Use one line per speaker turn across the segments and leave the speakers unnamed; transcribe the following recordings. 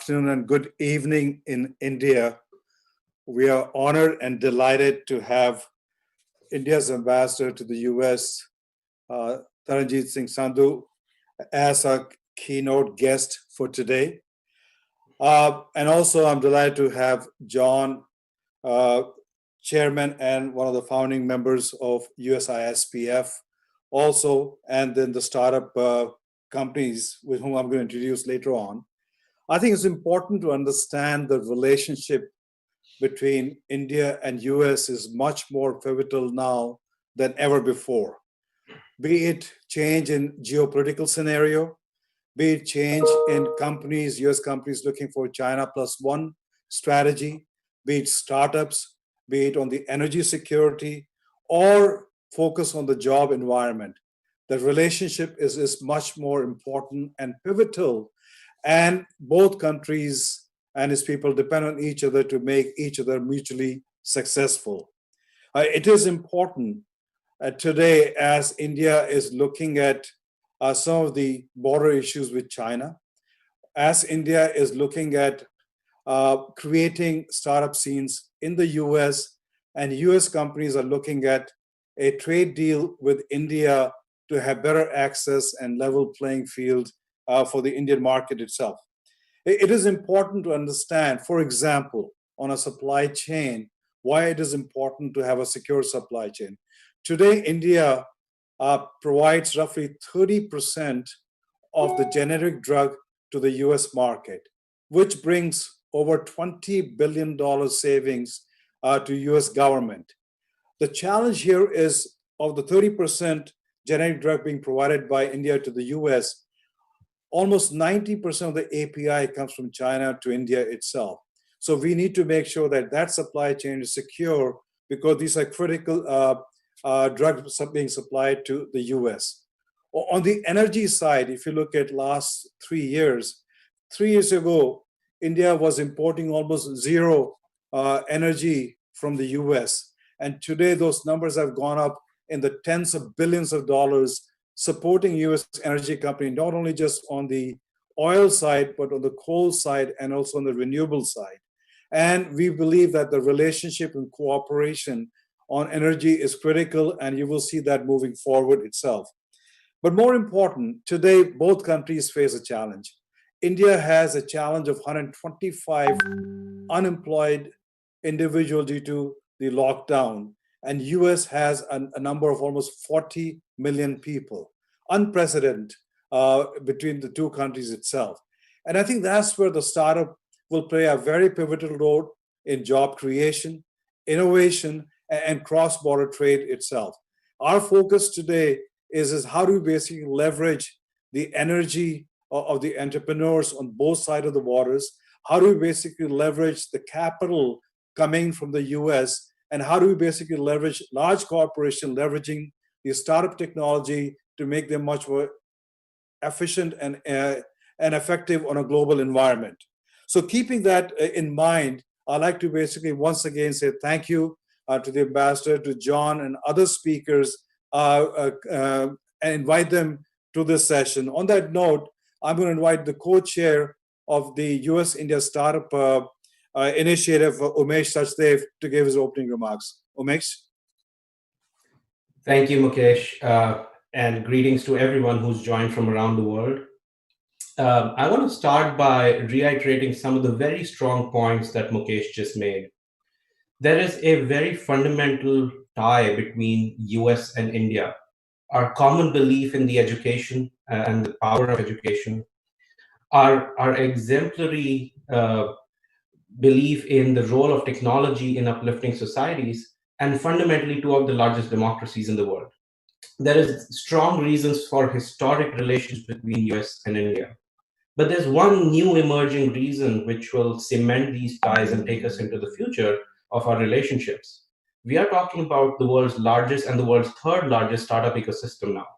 afternoon and good evening in India. We are honored and delighted to have India's ambassador to the US, Taranjeet Singh Sandhu, as our keynote guest for today. And also, I'm delighted to have John, chairman and one of the founding members of USISPF, also, and then the startup companies with whom I'm going to introduce later on. I think it's important to understand the relationship between India and US is much more pivotal now than ever before. Be it change in geopolitical scenario, be it change in companies, US companies looking for China plus one strategy, be it startups, be it on the energy security, or focus on the job environment. The relationship is much more important and pivotal, and both countries and its people depend on each other to make each other mutually successful. It is important today as India is looking at some of the border issues with China, as India is looking at creating startup scenes in the US, and US companies are looking at a trade deal with India to have better access and level playing field for the Indian market itself. It is important to understand, for example, on a supply chain, why it is important to have a secure supply chain. Today, India provides roughly 30% of the generic drug to the US market, which brings over $20 billion savings to US government. The challenge here is of the 30% generic drug being provided by India to the US, almost 90% of the API comes from China to India itself. So we need to make sure that that supply chain is secure because these are critical drugs being supplied to the US. On the energy side, if you look at last 3 years, 3 years ago, India was importing almost zero energy from the US. And today those numbers have gone up in the tens of billions of dollars, supporting US energy company, not only just on the oil side, but on the coal side and also on the renewable side. And we believe that the relationship and cooperation on energy is critical, and you will see that moving forward itself. But more important, today, both countries face a challenge. India has a challenge of 125 unemployed individuals due to the lockdown, and US has a number of almost 40 million people, unprecedented between the two countries itself. And I think that's where the startup will play a very pivotal role in job creation, innovation, and cross-border trade itself. Our focus today is how do we basically leverage the energy of the entrepreneurs on both sides of the waters? How do we basically leverage the capital coming from the US? And how do we basically leverage large corporations leveraging the startup technology to make them much more efficient and effective on a global environment? So keeping that in mind, I'd like to basically once again say thank you to the ambassador, to John and other speakers, and invite them to this session. On that note, I'm going to invite the co-chair of the US-India Startup Initiative, Umesh Sachdev, to give his opening remarks. Umesh?
Thank you, Mukesh, and greetings to everyone who's joined from around the world. I want to start by reiterating some of the very strong points that Mukesh just made. There is a very fundamental tie between US and India. Our common belief in the education and the power of education, our exemplary belief in the role of technology in uplifting societies, and fundamentally two of the largest democracies in the world. There is strong reasons for historic relations between US and India. But there's one new emerging reason which will cement these ties and take us into the future of our relationships. We are talking about the world's largest and the world's third largest startup ecosystem now.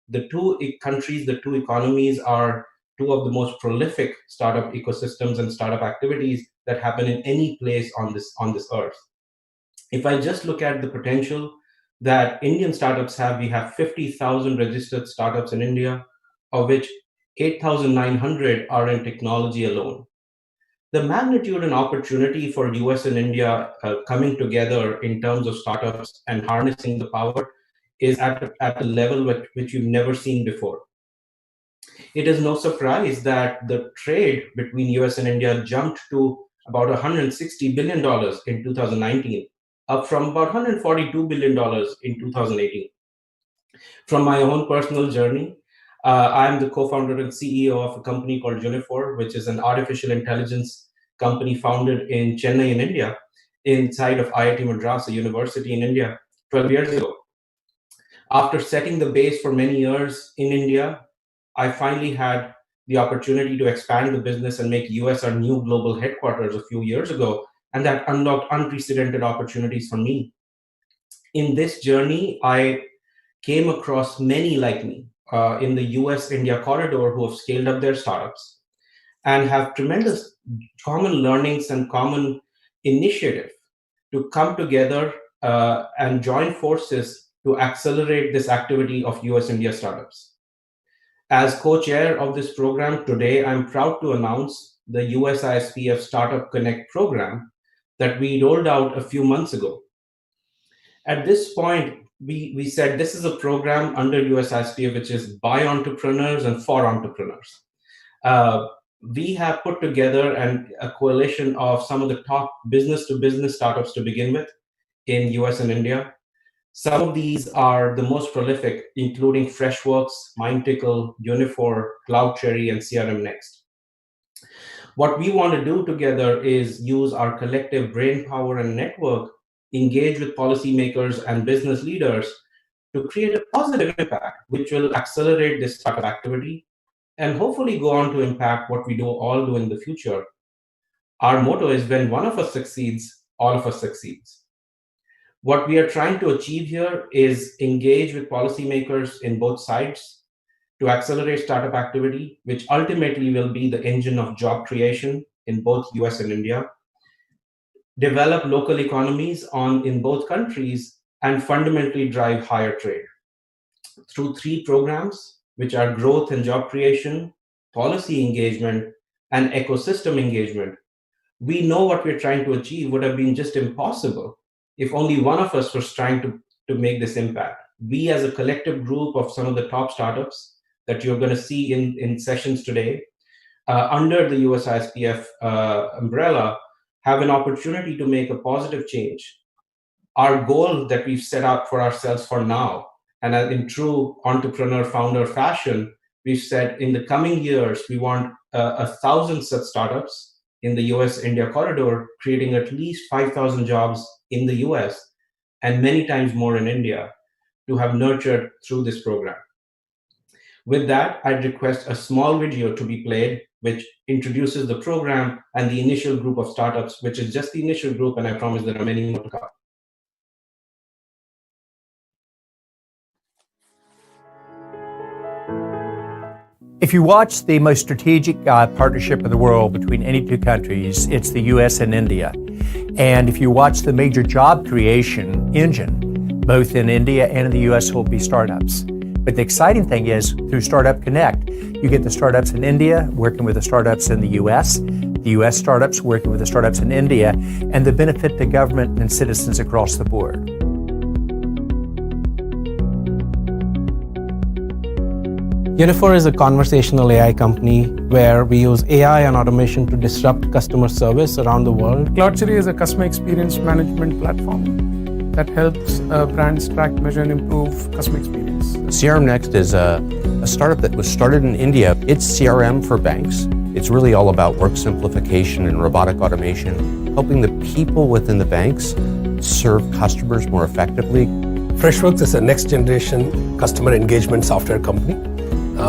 The two countries, the two economies are two of the most prolific startup ecosystems and startup activities that happen in any place on this earth. If I just look at the potential that Indian startups have, we have 50,000 registered startups in India, of which 8,900 are in technology alone. the magnitude and opportunity for US and India coming together in terms of startups and harnessing the power is at a level which you've never seen before. It is no surprise that the trade between US and India jumped to about $160 billion in 2019, up from about $142 billion in 2018. From my own personal journey, I'm the co-founder and CEO of a company called Unifor, which is an artificial intelligence company founded in Chennai in India, inside of IIT Madras, a university in India, 12 years ago. After setting the base for many years in India, I finally had the opportunity to expand the business and make US our new global headquarters a few years ago, and that unlocked unprecedented opportunities for me. In this journey, I came across many like me in the US-India corridor who have scaled up their startups and have tremendous common learnings and common initiative to come together and join forces to accelerate this activity of US-India startups. As co-chair of this program today, I'm proud to announce the USISPF Startup Connect program that we rolled out a few months ago. At this point, we said this is a program under USISPF, which is by entrepreneurs and for entrepreneurs. We have put together a coalition of some of the top business-to-business startups to begin with in US and India. Some of these are the most prolific, including Freshworks, Mindtickle, Unifor, CloudCherry, and CRM Next. What we want to do together is use our collective brainpower and network, engage with policymakers and business leaders to create a positive impact, which will accelerate this startup activity and hopefully go on to impact what we all do in the future. Our motto is when one of us succeeds, all of us succeeds. What we are trying to achieve here is engage with policymakers in both sides to accelerate startup activity, which ultimately will be the engine of job creation in both US and India, develop local economies in both countries, and fundamentally drive higher trade. Through 3 programs, which are growth and job creation, policy engagement, and ecosystem engagement, we know what we're trying to achieve would have been just impossible if only one of us was trying to make this impact. We as a collective group of some of the top startups that you're going to see in sessions today, under the USISPF umbrella, have an opportunity to make a positive change. Our goal that we've set out for ourselves for now, and in true entrepreneur founder fashion, we've said in the coming years, we want 1,000 such startups in the US-India corridor, creating at least 5,000 jobs in the US and many times more in India to have nurtured through this program. With that, I'd request a small video to be played, which introduces the program and the initial group of startups, which is just the initial group, and I promise there are many more to come.
If you watch the most strategic partnership in the world between any 2 countries, it's the US and India. And if you watch the major job creation engine, both in India and in the US, will be startups. But the exciting thing is, through Startup Connect, you get the startups in India working with the startups in the US startups working with the startups in India, and the benefit to government and citizens across the board.
Unifor is a conversational AI company where we use AI and automation to disrupt customer service around the world.
CloudCherry is a customer experience management platform that helps brands track, measure, and improve customer experience.
CRM Next is a startup that was started in India. It's CRM for banks. It's really all about work simplification and robotic automation, helping the people within the banks serve customers more effectively.
Freshworks is a next-generation customer engagement software company.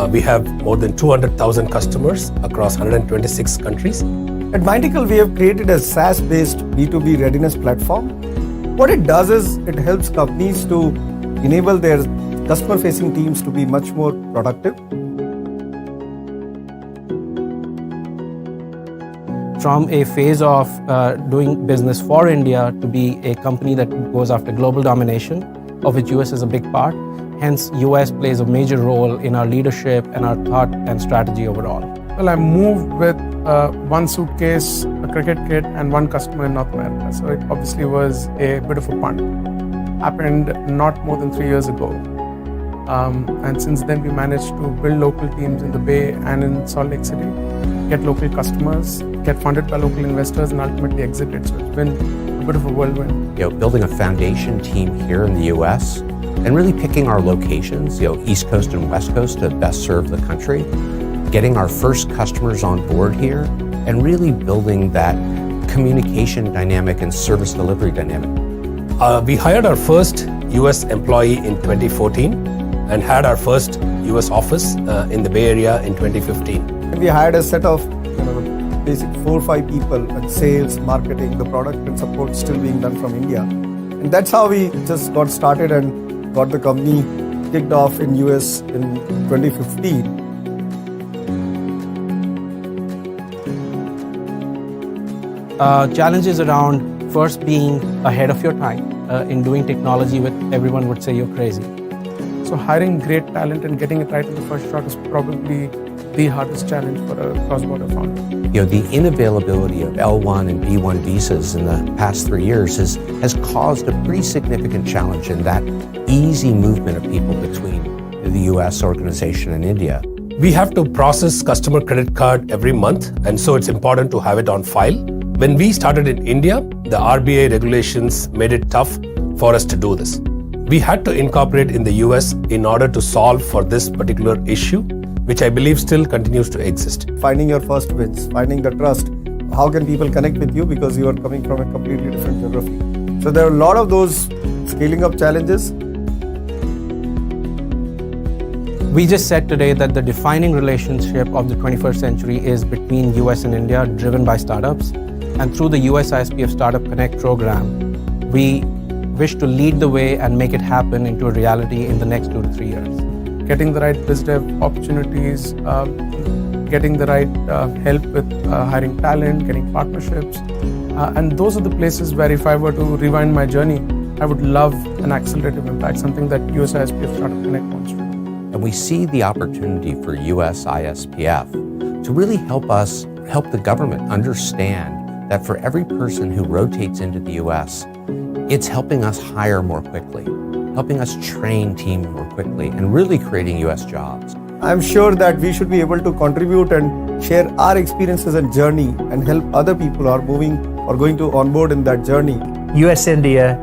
We have more than 200,000 customers across 126 countries.
At Mindtickle, we have created a SaaS-based B2B readiness platform. What it does is it helps companies to enable their customer-facing teams to be much more productive.
From a phase of doing business for India to be a company that goes after global domination, of which US is a big part. Hence, US plays a major role in our leadership and our thought and strategy overall.
Well, I moved with one suitcase, a cricket kit, and one customer in North America. So it obviously was a bit of a punt. Happened not more than 3 years ago. And since then, we managed to build local teams in the Bay and in Salt Lake City, get local customers, get funded by local investors, and ultimately exit it. So it's been a bit of a whirlwind.
Building a foundation team here in the U.S. and really picking our locations, East Coast and West Coast to best serve the country, getting our first customers on board here, and really building that communication dynamic and service delivery dynamic.
We hired our first US employee in 2014 and had our first US office in the Bay Area in 2015.
And we hired a set of basic 4 or 5 people in sales, marketing, the product and support still being done from India. And that's how we just got started and got the company kicked off in US in 2015.
Challenges around first being ahead of your time in doing technology with everyone would say you're crazy.
So hiring great talent and getting it right in the first shot is probably the hardest challenge for a cross-border founder.
The inavailability of L1 and B1 visas in the past 3 years has caused a pretty significant challenge in that easy movement of people between the US organization and India.
We have to process customer credit card every month, and so it's important to have it on file. When we started in India, the RBI regulations made it tough for us to do this. We had to incorporate in the US in order to solve for this particular issue, which I believe still continues to exist.
Finding your first wins, finding the trust. How can people connect with you because you are coming from a completely different geography? So there are a lot of those scaling up challenges.
We just said today that the defining relationship of the 21st century is between US and India, driven by startups. And through the USISPF Startup Connect program, we wish to lead the way and make it happen into a reality in the next 2 to 3 years.
Getting the right biz dev opportunities, getting the right help with hiring talent, getting partnerships. And those are the places where if I were to rewind my journey, I would love an accelerative impact, something that USISPF Startup Connect wants to do.
And we see the opportunity for USISPF to really help the government understand that for every person who rotates into the US, it's helping us hire more quickly, helping us train teams more quickly, and really creating US jobs.
I'm sure that we should be able to contribute and share our experiences and journey and help other people who are moving or going to onboard in that journey.
US-India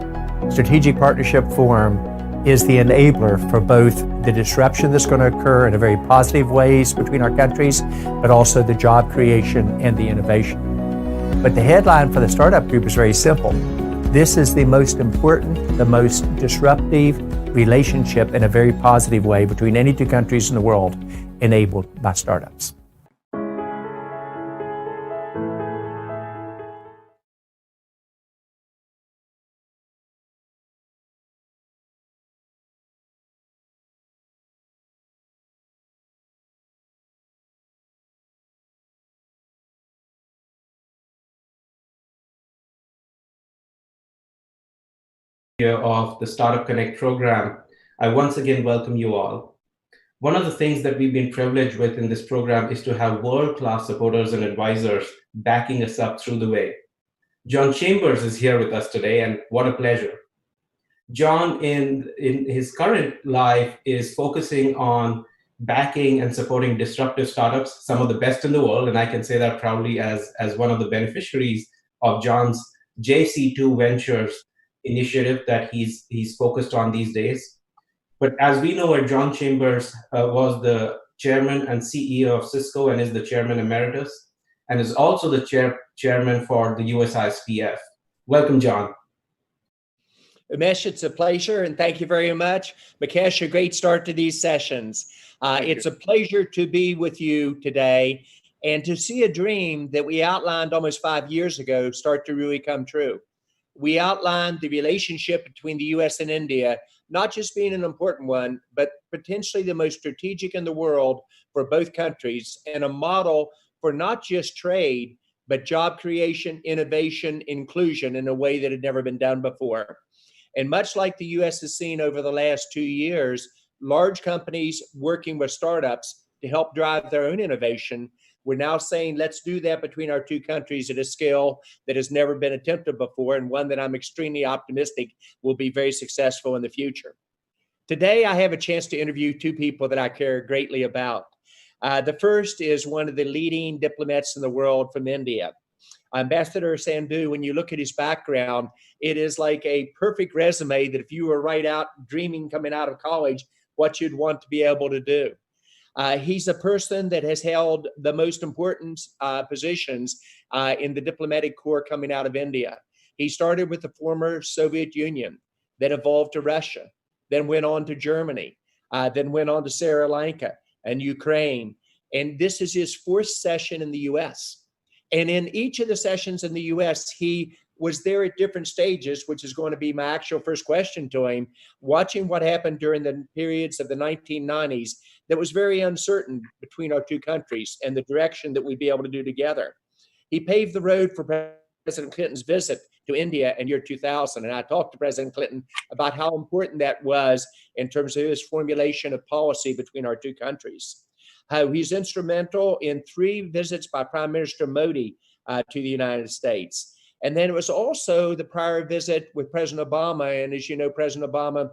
Strategic Partnership Forum is the enabler for both the disruption that's going to occur in a very positive ways between our countries, but also the job creation and the innovation. But the headline for the startup group is very simple. This is the most important, the most disruptive relationship in a very positive way between any 2 countries in the world enabled by startups.
Of the Startup Connect program, I once again welcome you all. One of the things that we've been privileged with in this program is to have world-class supporters and advisors backing us up through the way. John Chambers is here with us today, and what a pleasure. John, in his current life, is focusing on backing and supporting disruptive startups, some of the best in the world, and I can say that proudly as one of the beneficiaries of John's JC2 Ventures initiative that he's focused on these days. But as we know, John Chambers was the chairman and CEO of Cisco and is the chairman emeritus, and is also the chairman for the USISPF. Welcome, John.
Umesh, it's a pleasure, and thank you very much. Mukesh, a great start to these sessions. It's a pleasure to be with you today and to see a dream that we outlined almost 5 years ago start to really come true. We outlined the relationship between the US and India, not just being an important one, but potentially the most strategic in the world for both countries, and a model for not just trade, but job creation, innovation, inclusion in a way that had never been done before. And much like the US has seen over the last 2 years, large companies working with startups to help drive their own innovation, We're now saying, let's do that between our two countries at a scale that has never been attempted before, and one that I'm extremely optimistic will be very successful in the future. Today, I have a chance to interview two people that I care greatly about. The first is one of the leading diplomats in the world from India. Ambassador Sandhu, when you look at his background, it is like a perfect resume that if you were right out dreaming coming out of college, what you'd want to be able to do. He's a person that has held the most important positions in the diplomatic corps coming out of India. He started with the former Soviet Union, then evolved to Russia, then went on to Germany, then went on to Sri Lanka and Ukraine. And this is his fourth session in the US. And in each of the sessions in the US, he was there at different stages, which is going to be my actual first question to him, watching what happened during the periods of the 1990s that was very uncertain between our two countries and the direction that we'd be able to do together. He paved the road for President Clinton's visit to India in year 2000. And I talked to President Clinton about how important that was in terms of his formulation of policy between our two countries. He's instrumental in 3 visits by Prime Minister Modi to the United States. And then it was also the prior visit with President Obama. And as you know, President Obama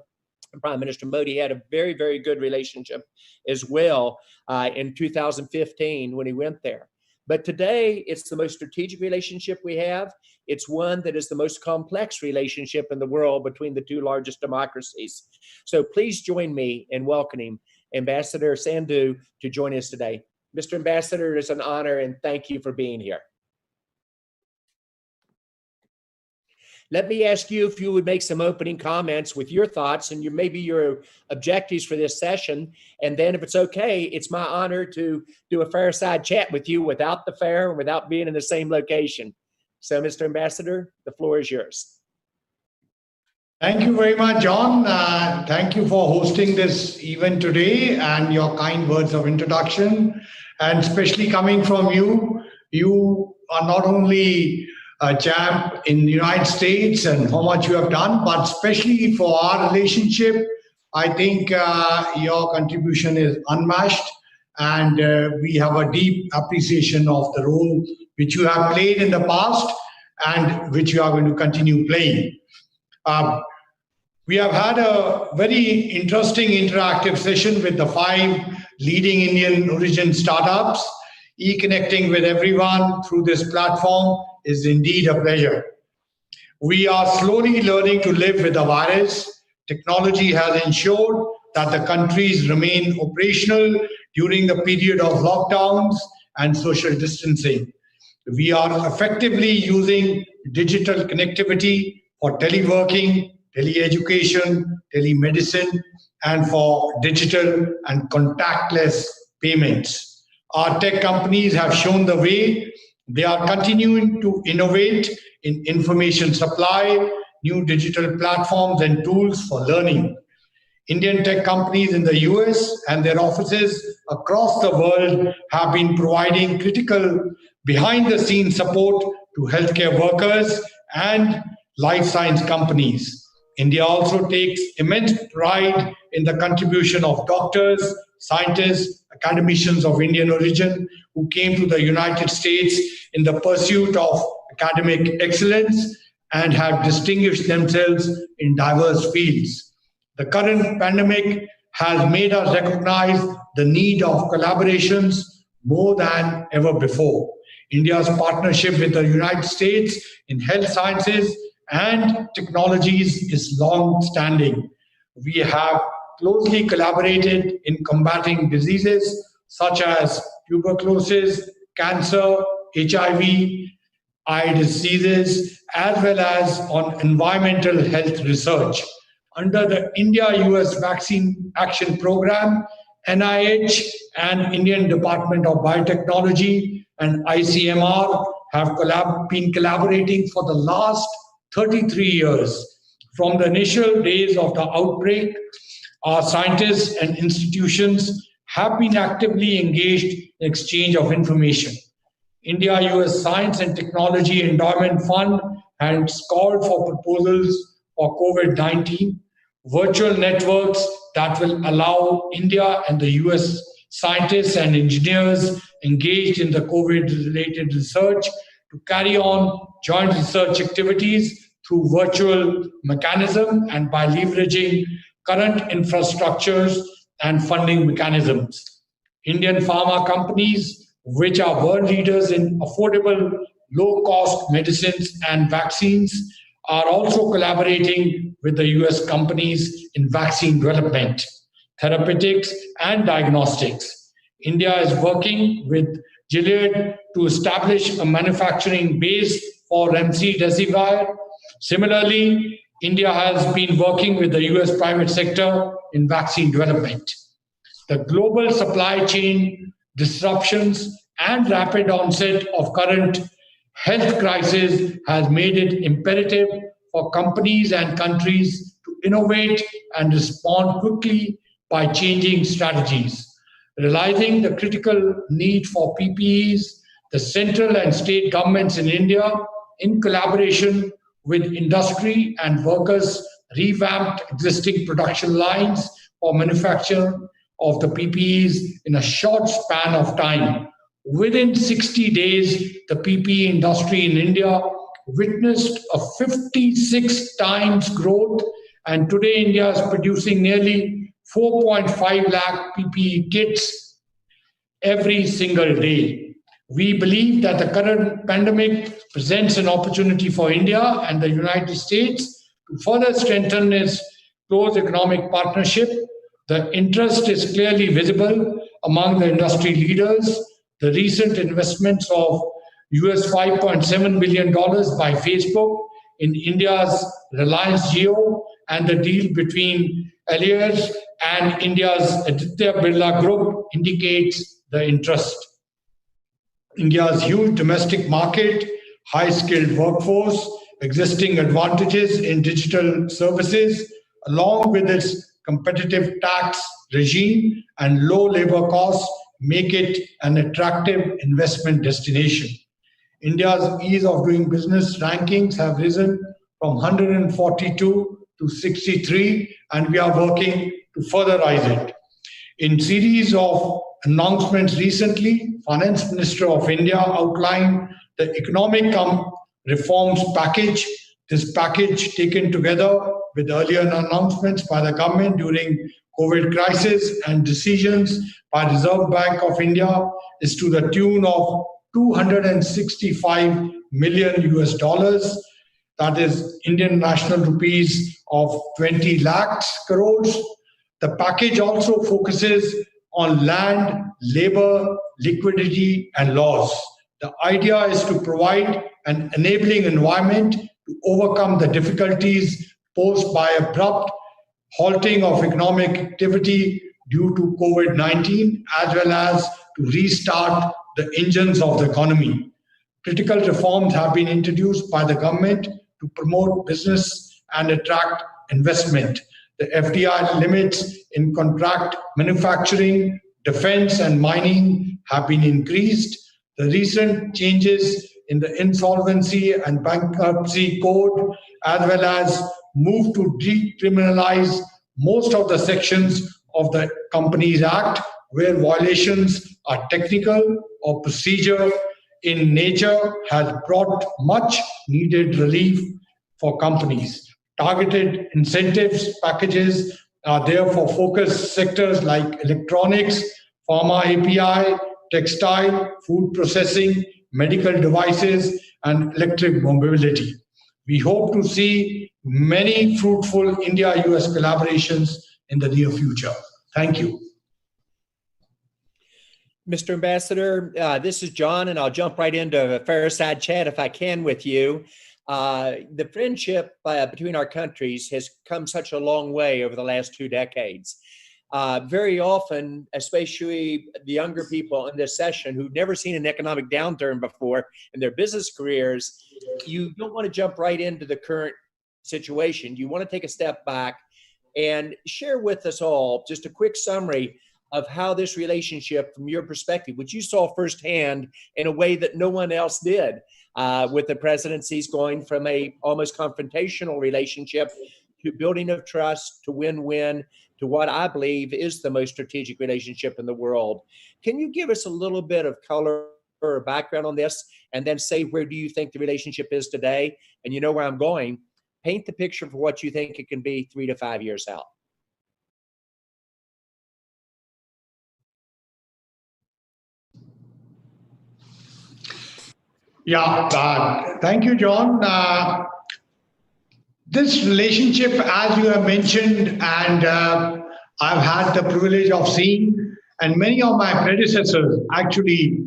and Prime Minister Modi had a very, very good relationship as well in 2015 when he went there. But today, it's the most strategic relationship we have. It's one that is the most complex relationship in the world between the two largest democracies. So please join me in welcoming Ambassador Sandhu to join us today. Mr. Ambassador, it's an honor and thank you for being here. Let me ask you if you would make some opening comments with your thoughts and maybe your objectives for this session. And then if it's okay, it's my honor to do a fireside chat with you without the fair and without being in the same location. So, Mr. Ambassador, the floor is yours.
Thank you very much, John. Thank you for hosting this event today and your kind words of introduction. And especially coming from you, you are not only a champ in the United States and how much you have done, but especially for our relationship, I think your contribution is unmatched. And we have a deep appreciation of the role which you have played in the past and which you are going to continue playing. We have had a very interesting interactive session with the 5 leading Indian origin startups. E-connecting with everyone through this platform is indeed a pleasure. We are slowly learning to live with the virus. Technology has ensured that the countries remain operational during the period of lockdowns and social distancing. We are effectively using digital connectivity for teleworking, tele-education, telemedicine, and for digital and contactless payments. Our tech companies have shown the way. They are continuing to innovate in information supply, new digital platforms and tools for learning. Indian tech companies in the US and their offices across the world have been providing critical behind-the-scenes support to healthcare workers and life science companies. India also takes immense pride in the contribution of doctors, scientists, academicians of Indian origin who came to the United States in the pursuit of academic excellence and have distinguished themselves in diverse fields. The current pandemic has made us recognize the need of collaborations more than ever before. India's partnership with the United States in health sciences and technologies is long-standing. We have closely collaborated in combating diseases such as tuberculosis, cancer, HIV, eye diseases, as well as on environmental health research. Under the India-US Vaccine Action Program, NIH and Indian Department of Biotechnology and ICMR have been collaborating for the last 33 years. From the initial days of the outbreak, our scientists and institutions have been actively engaged in exchange of information. India-US Science and Technology Endowment Fund has called for proposals for COVID-19, virtual networks that will allow India and the US scientists and engineers engaged in the COVID-related research to carry on joint research activities through virtual mechanism and by leveraging current infrastructures and funding mechanisms. Indian pharma companies, which are world leaders in affordable, low-cost medicines and vaccines, are also collaborating with the US companies in vaccine development, therapeutics, and diagnostics. India is working with Gilead to establish a manufacturing base for remdesivir. Similarly, India has been working with the US private sector in vaccine development. The global supply chain disruptions and rapid onset of current health crisis has made it imperative for companies and countries to innovate and respond quickly by changing strategies. Realizing the critical need for PPEs, the central and state governments in India, in collaboration with industry and workers, revamped existing production lines for manufacture of the PPEs in a short span of time. Within 60 days, the PPE industry in India witnessed a 56 times growth, and today India is producing nearly 4.5 lakh PPE kits every single day. We believe that the current pandemic presents an opportunity for India and the United States to further strengthen its close economic partnership. The interest is clearly visible among the industry leaders. The recent investments of US $5.7 billion by Facebook in India's Reliance Jio and the deal between Elias and India's Aditya Birla Group indicates the interest. India's huge domestic market, high-skilled workforce, existing advantages in digital services, along with its competitive tax regime and low labor costs, make it an attractive investment destination. India's ease of doing business rankings have risen from 142 to 63, and we are working to further rise it. In series of announcements recently, Finance Minister of India outlined the economic reforms package. This package, taken together with earlier announcements by the government during COVID crisis and decisions by Reserve Bank of India, is to the tune of 265 million US dollars. That is Indian national rupees of 20 lakhs crores. The package also focuses on land, labor, liquidity, and laws. The idea is to provide an enabling environment to overcome the difficulties posed by abrupt halting of economic activity due to COVID-19, as well as to restart the engines of the economy. Critical reforms have been introduced by the government to promote business and attract investment. The FDI limits in contract manufacturing, defense, and mining have been increased. The recent changes in the insolvency and bankruptcy code, as well as move to decriminalize most of the sections of the Companies Act where violations are technical or procedure in nature, has brought much needed relief for companies. Targeted incentives packages are there for focus sectors like electronics, pharma API, textile, food processing, medical devices, and electric mobility. We hope to see many fruitful India-US collaborations in the near future. Thank you.
Mr. Ambassador, this is John, and I'll jump right into a fireside chat if I can with you. The friendship between our countries has come such a long way over the last 2 decades. Very often, especially the younger people in this session who've never seen an economic downturn before in their business careers, you don't want to jump right into the current situation. You want to take a step back and share with us all just a quick summary of how this relationship, from your perspective, which you saw firsthand in a way that no one else did, with the presidencies going from a almost confrontational relationship to building of trust, to win-win, to what I believe is the most strategic relationship in the world. Can you give us a little bit of color or background on this, and then say, where do you think the relationship is today? And you know where I'm going. Paint the picture for what you think it can be 3 to 5 years out.
Yeah, thank you, John. This relationship, as you have mentioned, and I've had the privilege of seeing, and many of my predecessors actually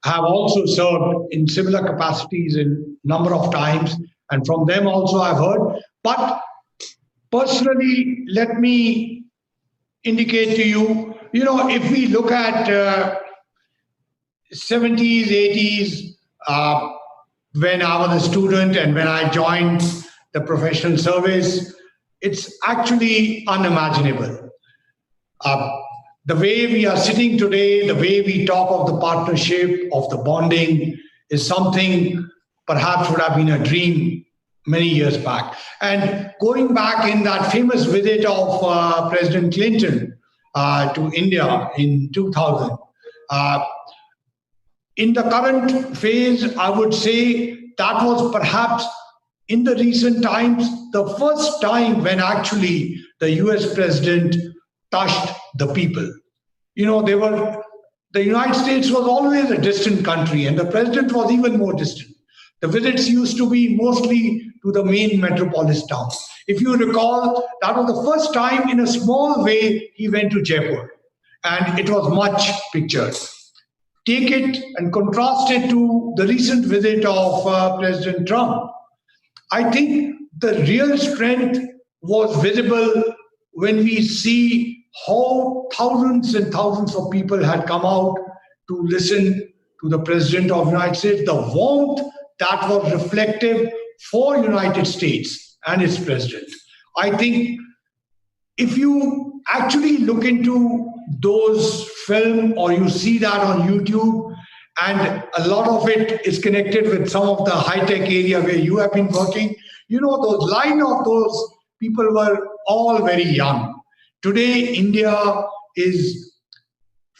have also served in similar capacities in number of times, and from them also I've heard. But personally, let me indicate to you, if we look at 70s, 80s, when I was a student and when I joined the professional service, it's actually unimaginable. The way we are sitting today, the way we talk of the partnership, of the bonding, is something perhaps would have been a dream many years back. And going back in that famous visit of President Clinton to India in 2000, in the current phase, I would say that was perhaps in the recent times the first time when actually the US president touched the people. The United States was always a distant country, and the president was even more distant. The visits used to be mostly to the main metropolis towns. If you recall, that was the first time in a small way he went to Jaipur, and it was much pictured. Take it and contrast it to the recent visit of President Trump. I think the real strength was visible when we see how thousands and thousands of people had come out to listen to the President of the United States, the warmth that was reflective for United States and its president. I think if you actually look into those film, or you see that on YouTube, and a lot of it is connected with some of the high-tech area where you have been working, those line of those people were all very young. Today, India is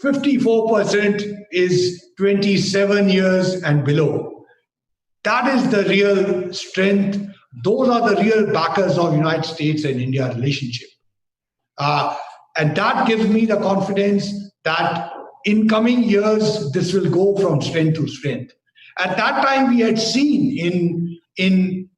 54% is 27 years and below. That is the real strength. Those are the real backers of United States and India relationship. And that gives me the confidence that in coming years, this will go from strength to strength. At that time, we had seen in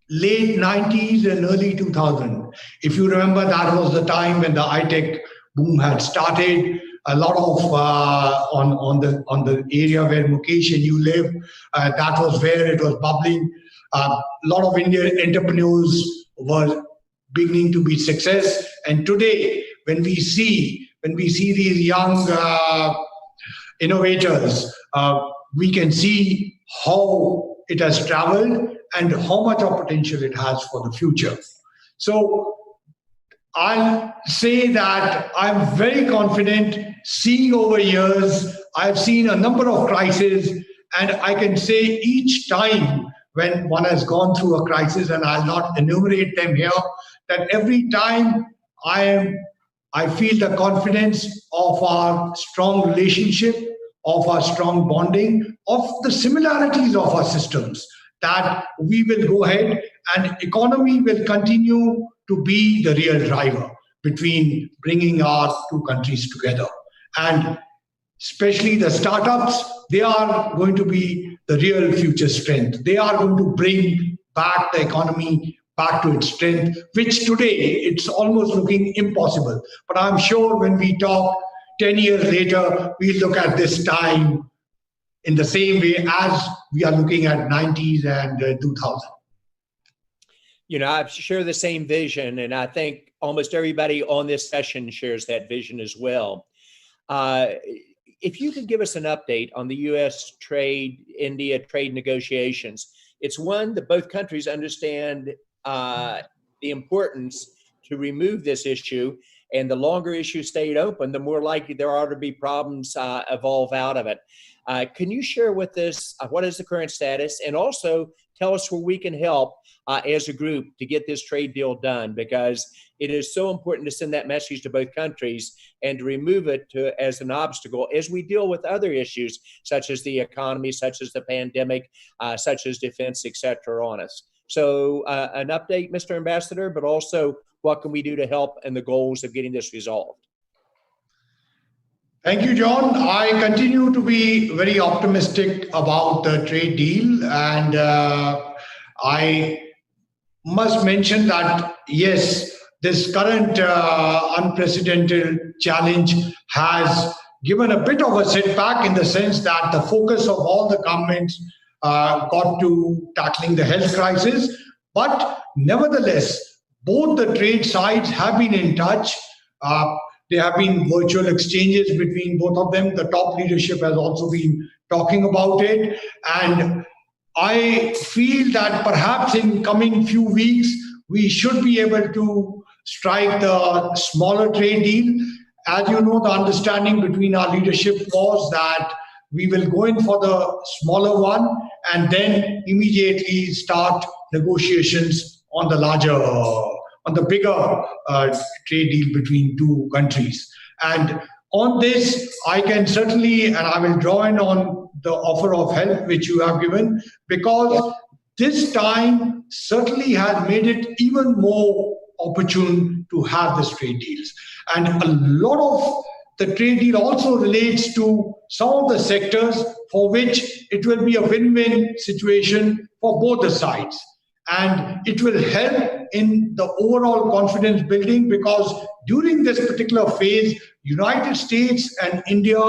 late 90s and early 2000. If you remember, that was the time when the high-tech boom had started. A lot of on the area where Mukesh and you live, that was where it was bubbling. A lot of Indian entrepreneurs were beginning to be success. And today, when we see these young innovators, we can see how it has traveled and how much of potential it has for the future. So I'll say that I'm very confident. Seeing over years, I've seen a number of crises, and I can say each time when one has gone through a crisis, and I'll not enumerate them here, that every time I feel the confidence of our strong relationship, of our strong bonding, of the similarities of our systems, that we will go ahead and economy will continue to be the real driver between bringing our two countries together. And especially the startups, they are going to be the real future strength. They are going to bring back the economy back to its strength, which today it's almost looking impossible. But I'm sure when we talk 10 years later, we'll look at this time in the same way as we are looking at 90s and 2000.
I share the same vision, and I think almost everybody on this session shares that vision as well. If you could give us an update on the U.S. India trade negotiations, it's one that both countries understand the importance to remove this issue. And the longer issues stayed open, the more likely there are to be problems evolve out of it. Can you share with us what is the current status, and also tell us where we can help as a group to get this trade deal done, because it is so important to send that message to both countries and to remove it as an obstacle as we deal with other issues such as the economy, such as the pandemic, such as defense, et cetera, on us. So an update, Mr. Ambassador, but also what can we do to help in the goals of getting this resolved?
Thank you, John. I continue to be very optimistic about the trade deal, and I must mention that, yes, this current unprecedented challenge has given a bit of a setback in the sense that the focus of all the governments got to tackling the health crisis. But nevertheless, both the trade sides have been in touch. There have been virtual exchanges between both of them. The top leadership has also been talking about it. And I feel that perhaps in coming few weeks, we should be able to strike the smaller trade deal. As you know, the understanding between our leadership was that we will go in for the smaller one and then immediately start negotiations on the larger, on the bigger trade deal between two countries. And on this, I can certainly, and I will draw in on the offer of help which you have given, because this time certainly has made it even more opportune to have these trade deals. And a lot of the trade deal also relates to some of the sectors for which it will be a win-win situation for both the sides. And it will help in the overall confidence building, because during this particular phase, United States and India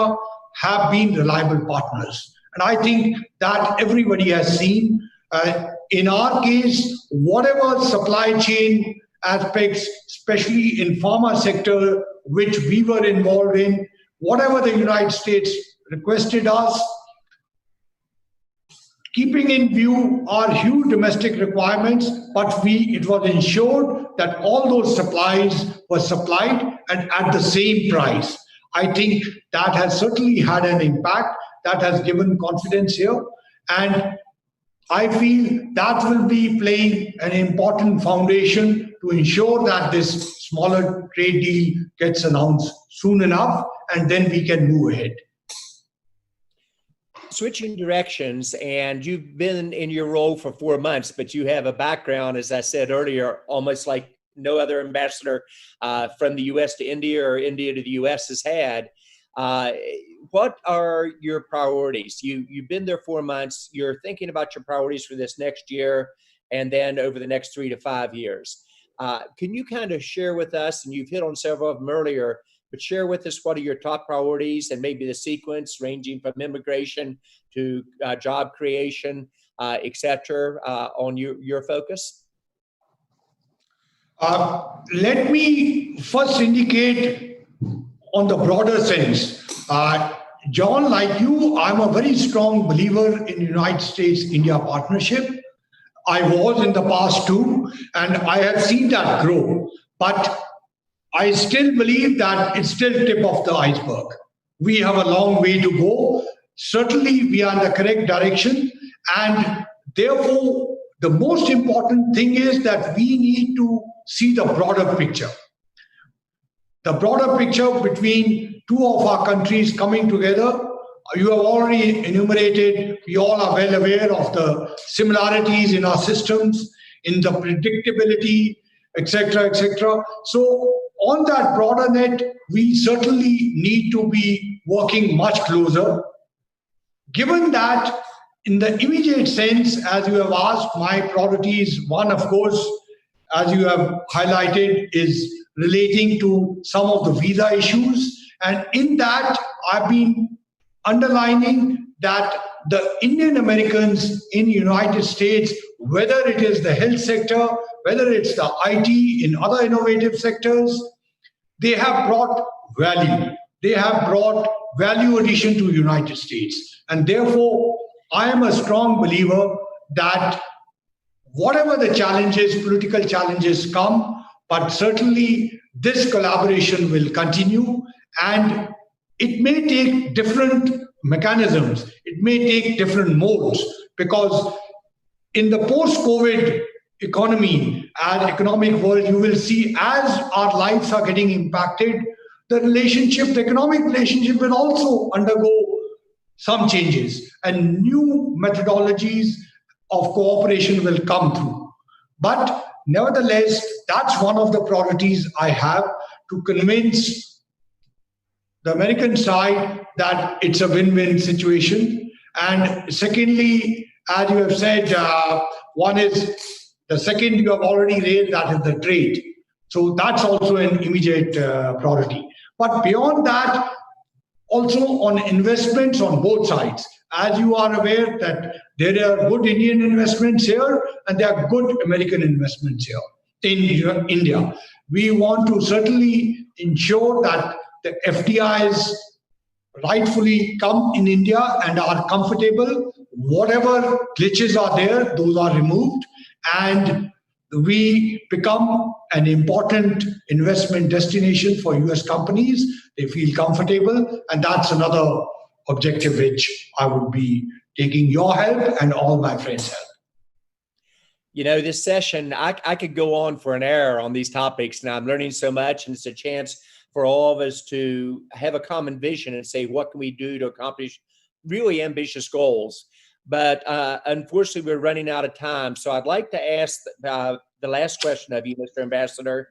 have been reliable partners. And I think that everybody has seen. In our case, whatever supply chain aspects, especially in pharma sector, which we were involved in, whatever the United States requested us, keeping in view our huge domestic requirements, but it was ensured that all those supplies were supplied and at the same price. I think that has certainly had an impact, that has given confidence here. And I feel that will be playing an important foundation to ensure that this smaller trade deal gets announced soon enough, and then we can move ahead.
Switching directions, and you've been in your role for 4 months, but you have a background, as I said earlier, almost like no other ambassador from the U.S. to India or India to the U.S. has had. What are your priorities? You've been there 4 months. You're thinking about your priorities for this next year and then over the next 3 to 5 years. Can you kind of share with us, and you've hit on several of them earlier, but share with us what are your top priorities and maybe the sequence ranging from immigration to job creation, et cetera, on your focus?
Let me first indicate on the broader sense. John, like you, I'm a very strong believer in United States-India partnership. I was in the past too, and I have seen that grow. But I still believe that it's still tip of the iceberg. We have a long way to go. Certainly, we are in the correct direction. And therefore, the most important thing is that we need to see the broader picture. The broader picture between two of our countries coming together. You have already enumerated, we all are well aware of the similarities in our systems, in the predictability, etc., etc. So on that broader net, we certainly need to be working much closer. Given that, in the immediate sense, as you have asked, my priorities, one, of course, as you have highlighted, is relating to some of the visa issues. And in that, I've been underlining that the Indian Americans in the United States, whether it is the health sector, whether it's the IT in other innovative sectors, they have brought value. They have brought value addition to the United States. And therefore, I am a strong believer that whatever the challenges, political challenges come, but certainly this collaboration will continue, and it may take different mechanisms, it may take different modes, because in the post-COVID economy and economic world, you will see as our lives are getting impacted, the economic relationship will also undergo some changes, and new methodologies of cooperation will come through. But nevertheless, that's one of the priorities I have, to convince the American side that it's a win-win situation. And secondly, as you have said, one is the second you have already raised, that is the trade. So that's also an immediate priority. But beyond that, also on investments on both sides. As you are aware that there are good Indian investments here and there are good American investments here in India. We want to certainly ensure that the FDIs rightfully come in India and are comfortable. Whatever glitches are there, those are removed, and we become an important investment destination for US companies. They feel comfortable, and that's another objective which I would be taking your help and all my friends' help.
You know, this session, I could go on for an hour on these topics, and I'm learning so much, and it's a chance for all of us to have a common vision and say, what can we do to accomplish really ambitious goals? But unfortunately, we're running out of time. So I'd like to ask the last question of you, Mr. Ambassador,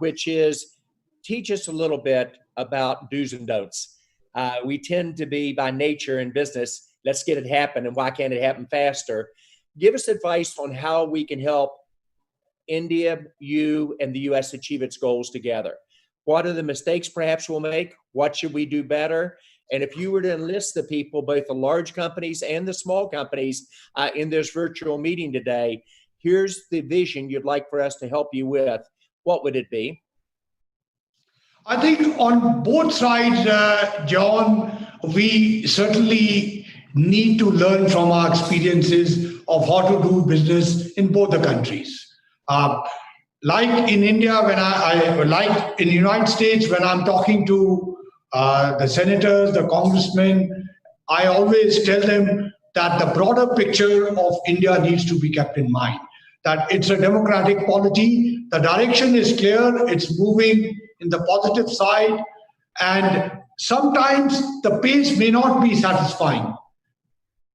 which is, teach us a little bit about do's and don'ts. We tend to be, by nature in business, let's get it happen, and why can't it happen faster? Give us advice on how we can help India, you, and the U.S. achieve its goals together. What are the mistakes perhaps we'll make? What should we do better? And if you were to enlist the people, both the large companies and the small companies in this virtual meeting today, here's the vision you'd like for us to help you with, what would it be?
I think on both sides, John, we certainly need to learn from our experiences of how to do business in both the countries. Like in India, like in the United States, when I'm talking to the senators, the congressmen, I always tell them that the broader picture of India needs to be kept in mind. That it's a democratic polity, the direction is clear, it's moving in the positive side, and sometimes the pace may not be satisfying.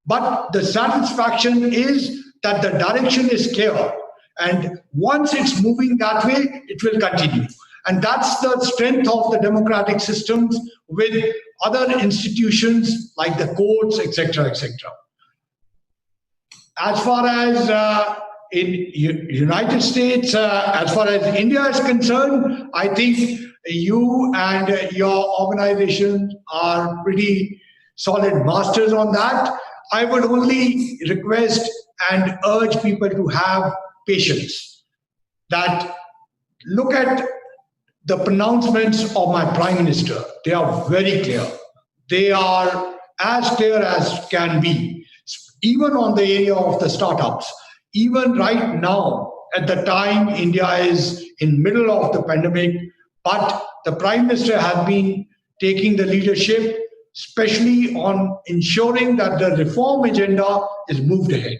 But the satisfaction is that the direction is clear. And once it's moving that way, it will continue. And that's the strength of the democratic systems with other institutions like the courts, etc., etc. As far as in United States, as far as India is concerned, I think you and your organization are pretty solid masters on that. I would only request and urge people to have patience. That look at the pronouncements of my Prime Minister. They are very clear. They are as clear as can be. Even on the area of the startups, even right now, at the time India is in middle of the pandemic, but the Prime Minister has been taking the leadership, especially on ensuring that the reform agenda is moved ahead.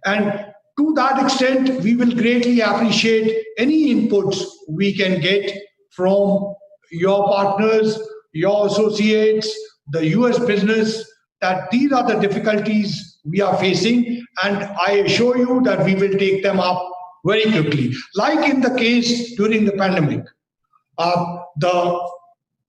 And to that extent, we will greatly appreciate any inputs we can get from your partners, your associates, the US business, that these are the difficulties we are facing, and I assure you that we will take them up very quickly. Like in the case during the pandemic, the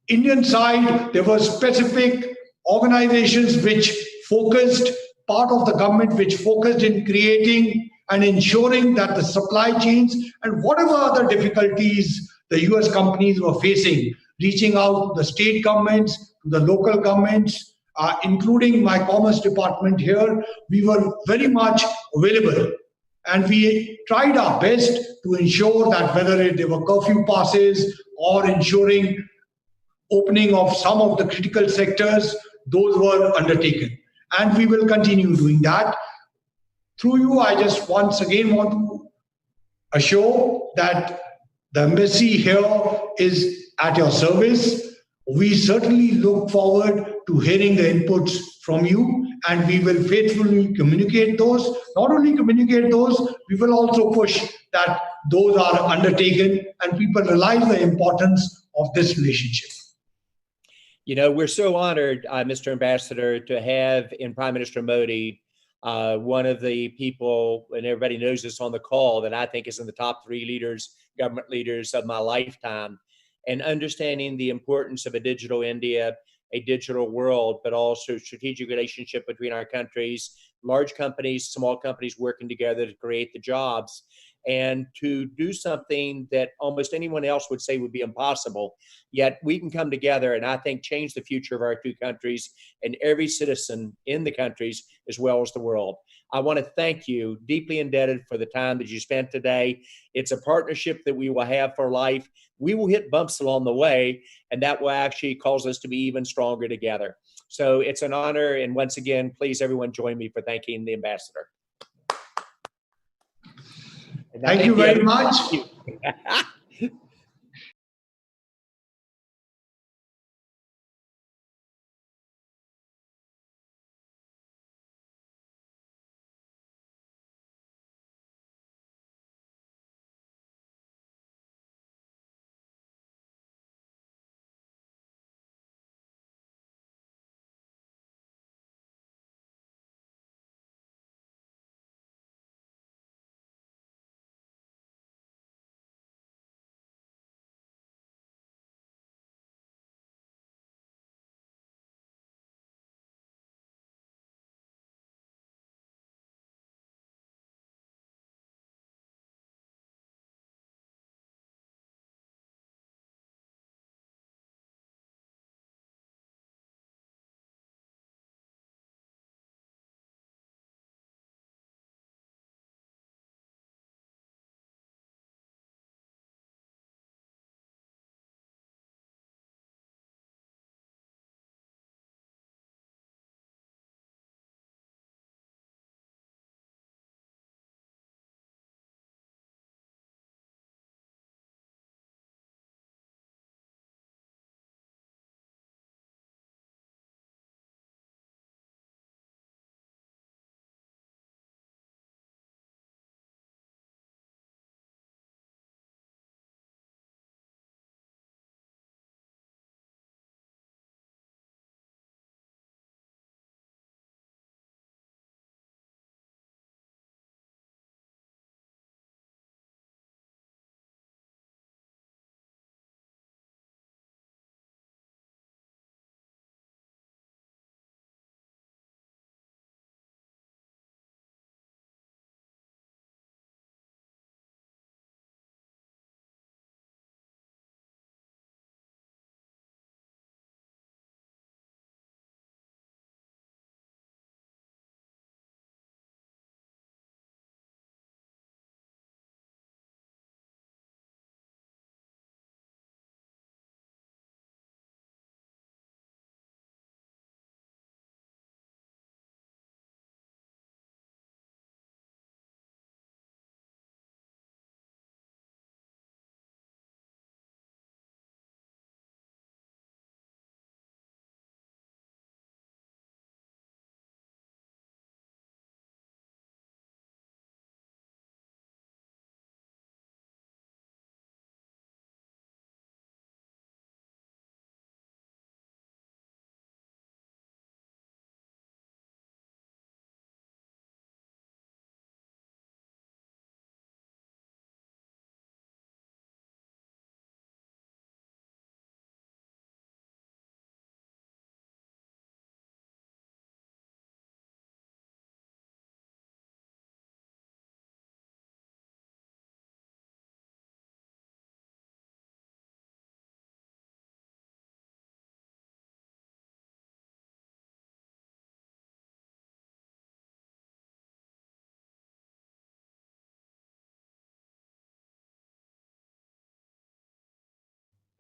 Indian side, there were specific organizations which focused, part of the government which focused in creating and ensuring that the supply chains and whatever other difficulties the US companies were facing, reaching out to the state governments, to the local governments, including my commerce department here, we were very much available. And we tried our best to ensure that whether they were curfew passes or ensuring opening of some of the critical sectors, those were undertaken. And we will continue doing that. Through you, I just once again want to assure that The embassy here is at your service. We certainly look forward to hearing the inputs from you, and we will faithfully communicate those. Not only communicate those, we will also push that those are undertaken and people realize the importance of this relationship.
You know, we're so honored, Mr. Ambassador, to have in Prime Minister Modi one of the people, and everybody knows this on the call, that I think is in the top 3 leaders, government leaders of my lifetime, and understanding the importance of a digital India, a digital world, but also strategic relationship between our countries, large companies, small companies working together to create the jobs, and to do something that almost anyone else would say would be impossible. Yet we can come together and I think change the future of our 2 countries and every citizen in the countries as well as the world. I want to thank you, deeply indebted for the time that you spent today. It's a partnership that we will have for life. We will hit bumps along the way, and that will actually cause us to be even stronger together. So it's an honor. And once again, please everyone join me for thanking the ambassador.
Thank you very much.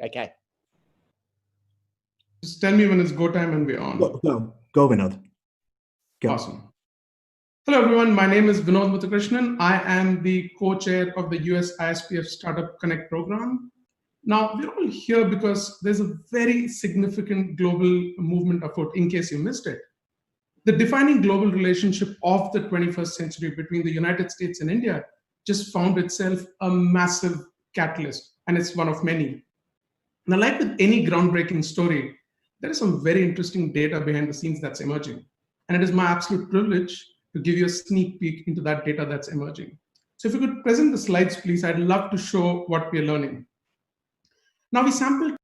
Okay.
Just tell me when it's go time and we're on.
Go, Vinod. Go.
Awesome. Hello, everyone. My name is Vinod Muthukrishnan. I am the co-chair of the USISPF Startup Connect program. Now, we're all here because there's a very significant global movement afoot, in case you missed it. The defining global relationship of the 21st century between the United States and India just found itself a massive catalyst, and it's one of many. Now, like with any groundbreaking story, there is some very interesting data behind the scenes that's emerging. And it is my absolute privilege to give you a sneak peek into that data that's emerging. So if you could present the slides, please, I'd love to show what we're learning. Now, we sampled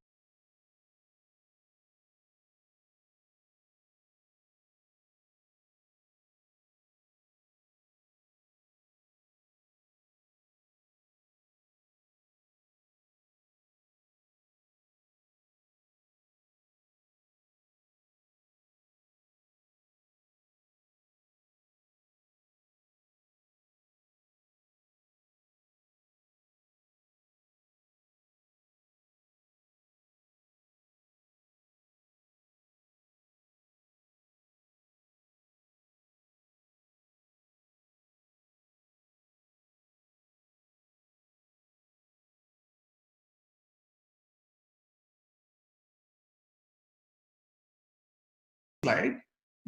slide.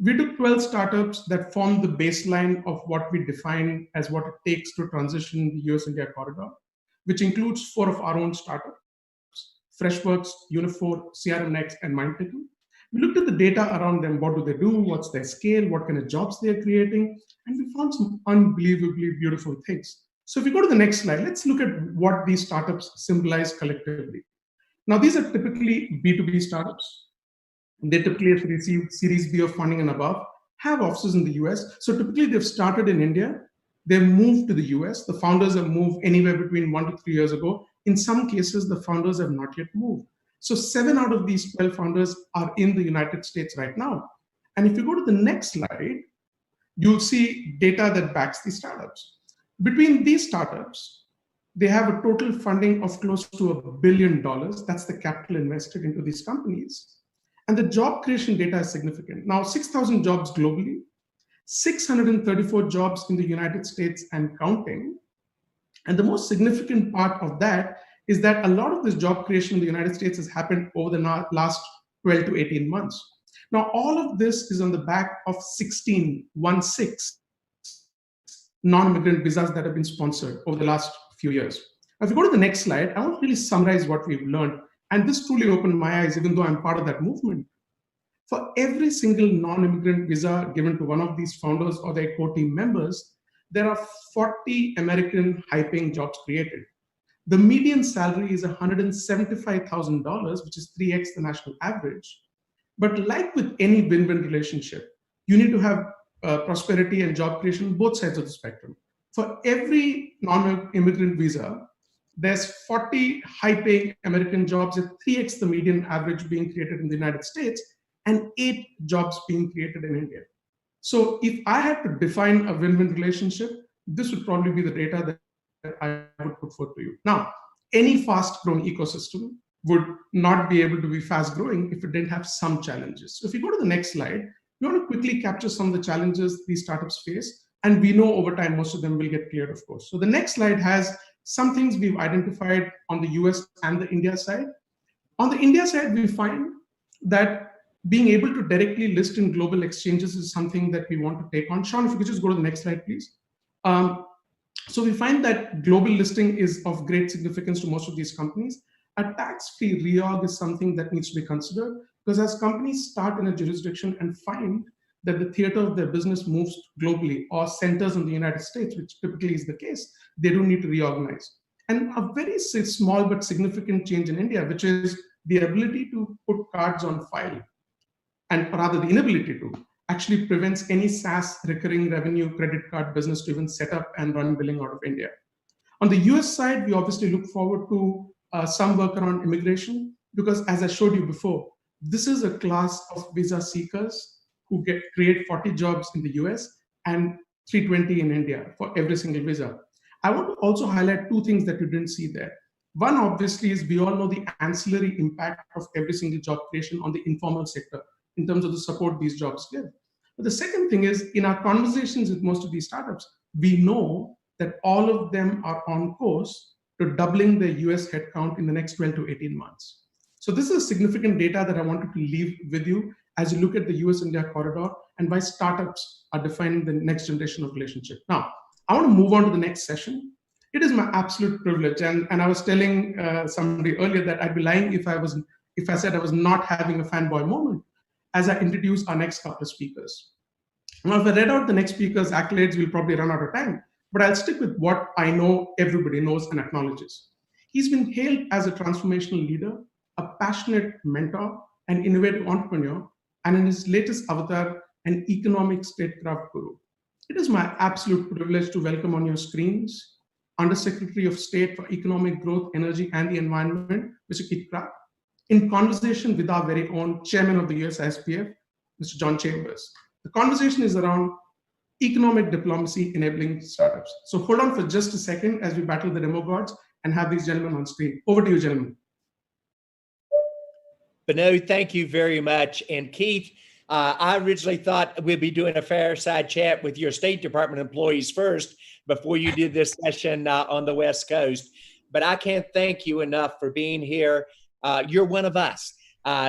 We took 12 startups that form the baseline of what we define as what it takes to transition the US-India corridor, which includes 4 of our own startups, Freshworks, Unifor, CRM Next, and MindTickle. We looked at the data around them. What do they do? What's their scale? What kind of jobs they're creating? And we found some unbelievably beautiful things. So if we go to the next slide, let's look at what these startups symbolize collectively. Now, these are typically B2B startups. They typically have received Series B of funding and above, have offices in the US. So typically they've started in India. They've moved to the US. The founders have moved anywhere between 1 to 3 years ago. In some cases, the founders have not yet moved. So 7 out of these 12 founders are in the United States right now. And if you go to the next slide, you'll see data that backs these startups. Between these startups, they have a total funding of close to $1 billion. That's the capital invested into these companies. And the job creation data is significant. Now, 6,000 jobs globally, 634 jobs in the United States and counting. And the most significant part of that is that a lot of this job creation in the United States has happened over the last 12 to 18 months. Now, all of this is on the back of 16 non-immigrant visas that have been sponsored over the last few years. Now, if you go to the next slide, I want to really summarize what we've learned. And this truly opened my eyes, even though I'm part of that movement. For every single non-immigrant visa given to one of these founders or their core team members, there are 40 American high-paying jobs created. The median salary is $175,000, which is 3x the national average. But like with any win-win relationship, you need to have prosperity and job creation on both sides of the spectrum. For every non-immigrant visa, there's 40 high-paying American jobs at 3x the median average being created in the United States and 8 jobs being created in India. So if I had to define a win-win relationship, this would probably be the data that I would put forth to you. Now, any fast-growing ecosystem would not be able to be fast-growing if it didn't have some challenges. So if you go to the next slide, we want to quickly capture some of the challenges these startups face. And we know over time, most of them will get cleared, of course. So the next slide has some things we've identified on the US and the India side. On the India side, we find that being able to directly list in global exchanges is something that we want to take on. Sean, if you could just go to the next slide, please. So we find that global listing is of great significance to most of these companies. A tax-free reorg is something that needs to be considered because as companies start in a jurisdiction and find that the theater of their business moves globally or centers in the United States, which typically is the case, they do need to reorganize. And a very small but significant change in India, which is the ability to put cards on file, and rather the inability to, actually prevents any SaaS recurring revenue credit card business to even set up and run billing out of India. On the US side, we obviously look forward to some work around immigration because as I showed you before, this is a class of visa seekers who create 40 jobs in the US and 320 in India for every single visa. I want to also highlight 2 things that you didn't see there. One, obviously, is we all know the ancillary impact of every single job creation on the informal sector in terms of the support these jobs give. But the second thing is, in our conversations with most of these startups, we know that all of them are on course to doubling their US headcount in the next 12 to 18 months. So this is significant data that I wanted to leave with you as you look at the US-India corridor and why startups are defining the next generation of relationship. Now, I want to move on to the next session. It is my absolute privilege, and I was telling somebody earlier that I'd be lying if I said I was not having a fanboy moment as I introduce our next couple of speakers. Now, if I read out the next speaker's accolades, we'll probably run out of time, but I'll stick with what I know everybody knows and acknowledges. He's been hailed as a transformational leader, a passionate mentor, an innovative entrepreneur, and in his latest avatar, an economic statecraft guru. It is my absolute privilege to welcome on your screens Undersecretary of State for Economic Growth, Energy, and the Environment, Mr. Keith Clark, in conversation with our very own Chairman of the USISPF, Mr. John Chambers. The conversation is around economic diplomacy enabling startups. So hold on for just a second as we battle the demo gods and have these gentlemen on screen. Over to you, gentlemen.
Binod, thank you very much. And Keith, I originally thought we'd be doing a fireside chat with your State Department employees first before you did this session on the West Coast. But I can't thank you enough for being here. You're one of us.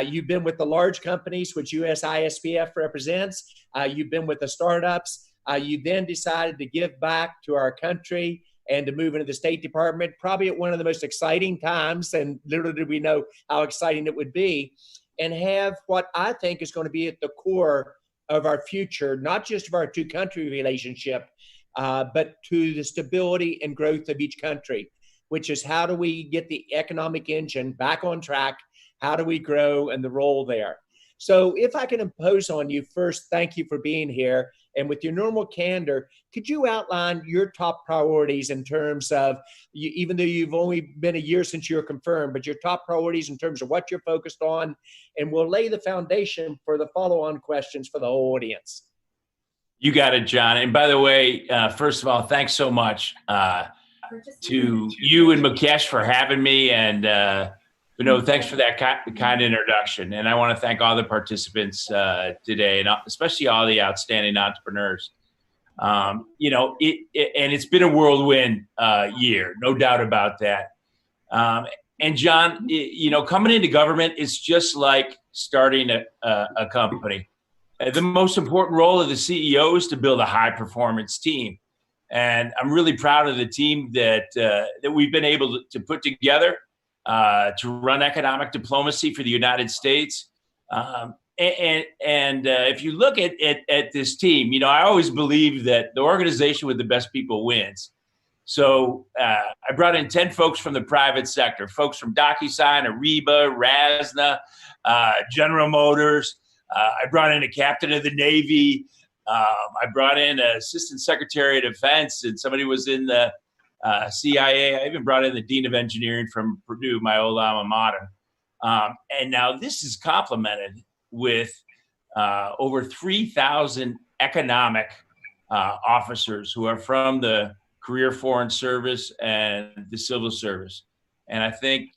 You've been with the large companies, which USISPF represents. You've been with the startups. You then decided to give back to our country and to move into the State Department, probably at one of the most exciting times, and little did we know how exciting it would be, and have what I think is going to be at the core of our future, not just of our two-country relationship, but to the stability and growth of each country, which is how do we get the economic engine back on track? How do we grow and the role there? So if I can impose on you first, thank you for being here. And with your normal candor, could you outline your top priorities in terms of, even though you've only been a year since you're confirmed, but your top priorities in terms of what you're focused on, and we'll lay the foundation for the follow-on questions for the whole audience.
You got it, John. And by the way, first of all, thanks so much to you and Mukesh for having me. And thanks for that kind introduction. And I want to thank all the participants today, and especially all the outstanding entrepreneurs. And it's been a whirlwind year, no doubt about that. And John, coming into government is just like starting a company. The most important role of the CEO is to build a high-performance team. And I'm really proud of the team that we've been able to put together to run economic diplomacy for the United States. If you look at this team, I always believe that the organization with the best people wins. So I brought in 10 folks from the private sector, folks from DocuSign, Ariba, Rasna, General Motors. I brought in a captain of the Navy. I brought in an assistant secretary of defense, and somebody was in the CIA. I even brought in the dean of engineering from Purdue, my old alma mater. And now this is complemented with over 3,000 economic officers who are from the Career Foreign Service and the Civil Service. And I think,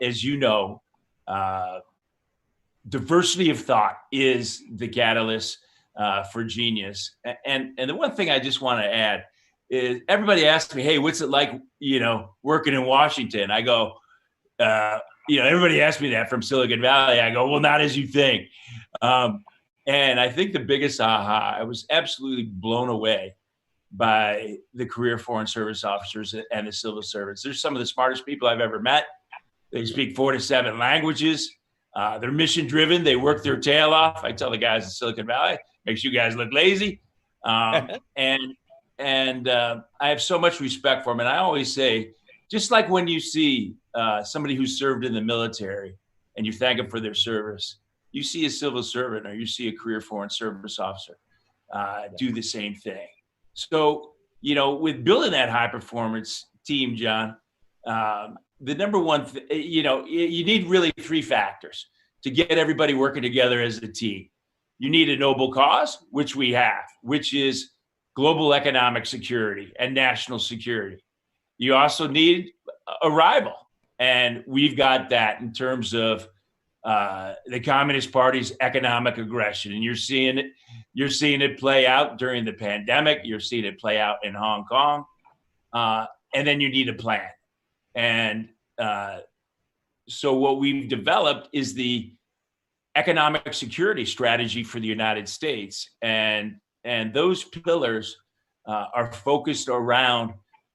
as you know, diversity of thought is the catalyst for genius. And the one thing I just want to add is everybody asks me, hey, what's it like, working in Washington? I go, everybody asks me that from Silicon Valley. I go, well, not as you think. And I think the biggest aha, I was absolutely blown away by the Career Foreign Service officers and the civil service. They're some of the smartest people I've ever met. They speak 4 to 7 languages. They're mission driven. They work their tail off. I tell the guys in Silicon Valley, makes you guys look lazy. And I have so much respect for them. And I always say, just like when you see somebody who served in the military and you thank them for their service, you see a civil servant or you see a Career Foreign Service officer do the same thing. So, with building that high performance team, John, the number one, you need really 3 factors to get everybody working together as a team. You need a noble cause, which we have, which is global economic security and national security. You also need a rival. And we've got that in terms of the Communist Party's economic aggression, and you're seeing it play out during the pandemic. You're seeing it play out in Hong Kong, and then you need a plan. And so what we've developed is the economic security strategy for the United States, and those pillars are focused around.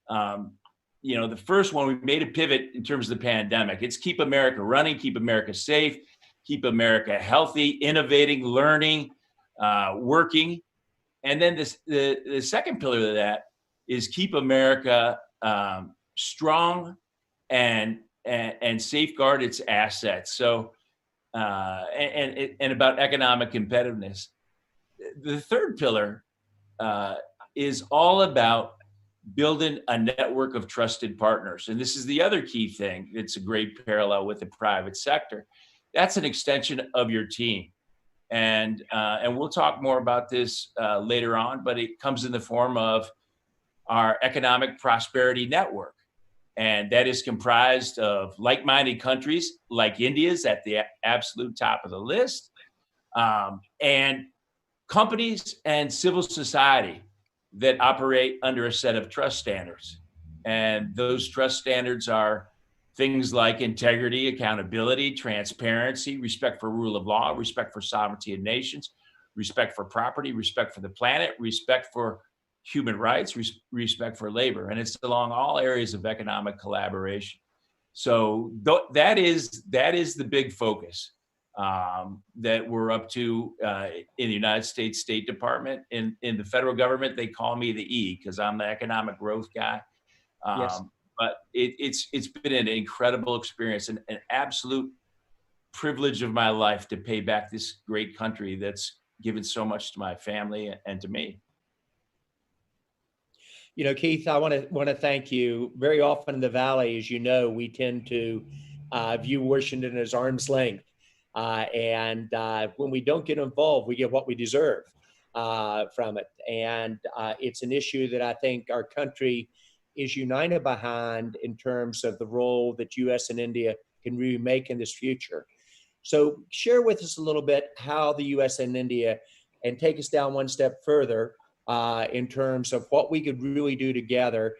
The first one, we made a pivot in terms of the pandemic. It's keep America running, keep America safe, keep America healthy, innovating, learning, working. And then the second pillar of that is keep America strong and safeguard its assets. So, and about economic competitiveness. The third pillar is all about building a network of trusted partners. And this is the other key thing. It's a great parallel with the private sector. That's an extension of your team. And we'll talk more about this later on, but it comes in the form of our economic prosperity network. And that is comprised of like-minded countries, like India's at the absolute top of the list, and companies and civil society that operate under a set of trust standards. And those trust standards are things like integrity, accountability, transparency, respect for rule of law, respect for sovereignty of nations, respect for property, respect for the planet, respect for human rights, respect for labor. And it's along all areas of economic collaboration. So that is the big focus that we're up to in the United States State Department. In the federal government, they call me the E because I'm the economic growth guy.
Yes.
But it's been an incredible experience and an absolute privilege of my life to pay back this great country that's given so much to my family and to me.
Keith, I want to thank you. Very often in the Valley, as you know, we tend to view Washington as arm's length. And when we don't get involved, we get what we deserve from it. And it's an issue that I think our country is united behind in terms of the role that U.S. and India can really make in this future. So share with us a little bit how the U.S. and India, and take us down one step further in terms of what we could really do together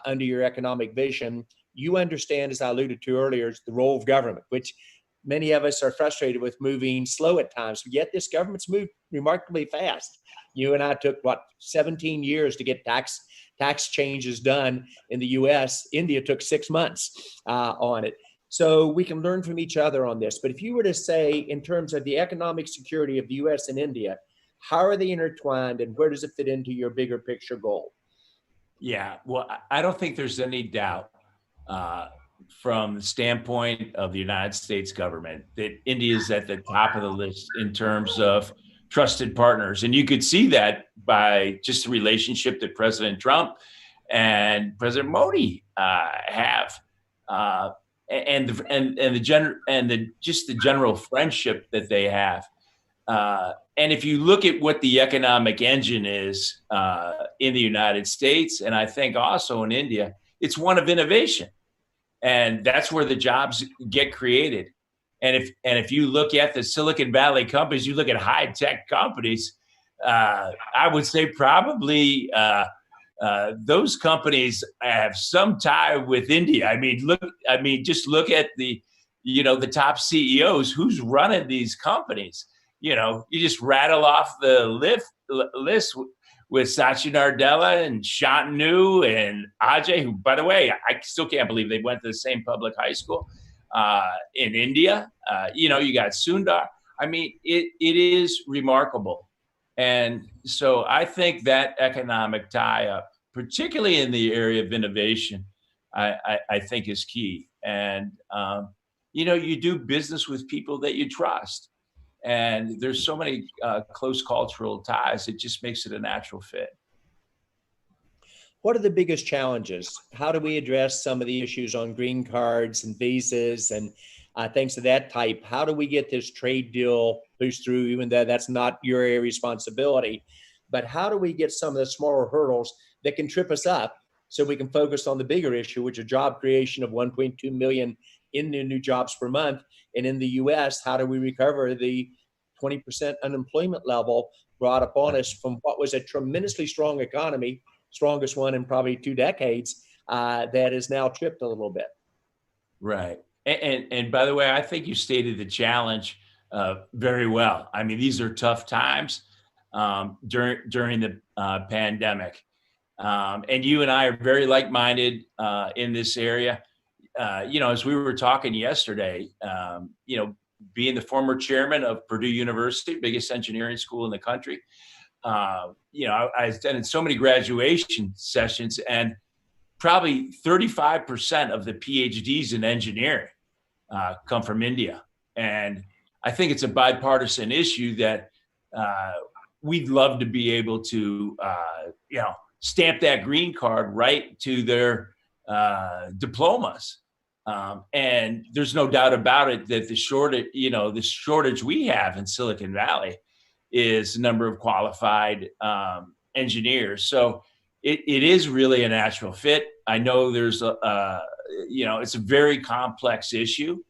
under your economic vision. You understand, as I alluded to earlier, is the role of government, which many of us are frustrated with moving slow at times, but yet this government's moved remarkably fast. You and I took, 17 years to get tax changes done in the U.S. India took 6 months on it. So we can learn from each other on this. But if you were to say, in terms of the economic security of the U.S. and India, how are they intertwined and where does it fit into your bigger picture goal?
Yeah, well, I don't think there's any doubt from the standpoint of the United States government that India is at the top of the list in terms of trusted partners. And you could see that by just the relationship that President Trump and President Modi have, and the general friendship that they have. And if you look at what the economic engine is in the United States, and I think also in India, it's one of innovation. And that's where the jobs get created. And if you look at the Silicon Valley companies, you look at high-tech companies, I would say probably those companies have some tie with India. Just look at the top CEOs, who's running these companies. You just rattle off the list with Satya Nadella and Shantanu and Ajay, who, by the way, I still can't believe they went to the same public high school in India. You got Sundar. It is remarkable. And so I think that economic tie-up, particularly in the area of innovation, I think is key. And, you do business with people that you trust. And there's so many close cultural ties, it just makes it a natural fit.
What are the biggest challenges? How do we address some of the issues on green cards and visas and things of that type? How do we get this trade deal pushed through, even though that's not your area of responsibility? But how do we get some of the smaller hurdles that can trip us up so we can focus on the bigger issue, which is job creation of 1.2 million in new jobs per month. And in the US, how do we recover the 20% unemployment level brought upon us from what was a tremendously strong economy, strongest one in probably 2 decades, that is now tripped a little bit.
Right. And by the way, I think you stated the challenge very well. I mean, these are tough times during the pandemic. And you and I are very like-minded in this area. As we were talking yesterday, being the former chairman of Purdue University, biggest engineering school in the country, I attended so many graduation sessions, and probably 35% of the PhDs in engineering come from India. And I think it's a bipartisan issue that we'd love to be able to, stamp that green card right to their diplomas. And there's no doubt about it that the shortage we have in Silicon Valley is the number of qualified engineers. So it is really a natural fit. I know there's it's a very complex issue,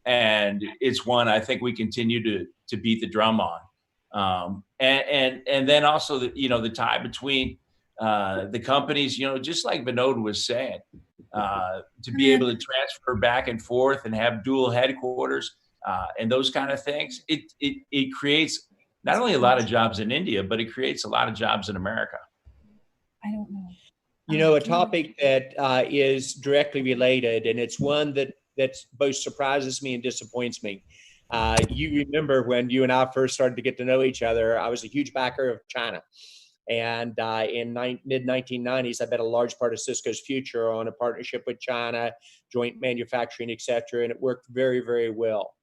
and it's one I think we continue to beat the drum on. And then also the tie between the companies, just like Vinod was saying, to be able to transfer back and forth and have dual headquarters and those kind of things, it creates not only a lot of jobs in India, but it creates a lot of jobs in America.
I don't know.
A topic that is directly related, and it's one that both surprises me and disappoints me. You remember when you and I first started to get to know each other, I was a huge backer of China. And in mid-1990s, I bet a large part of Cisco's future on a partnership with China, joint manufacturing, et cetera, and it worked very, very well.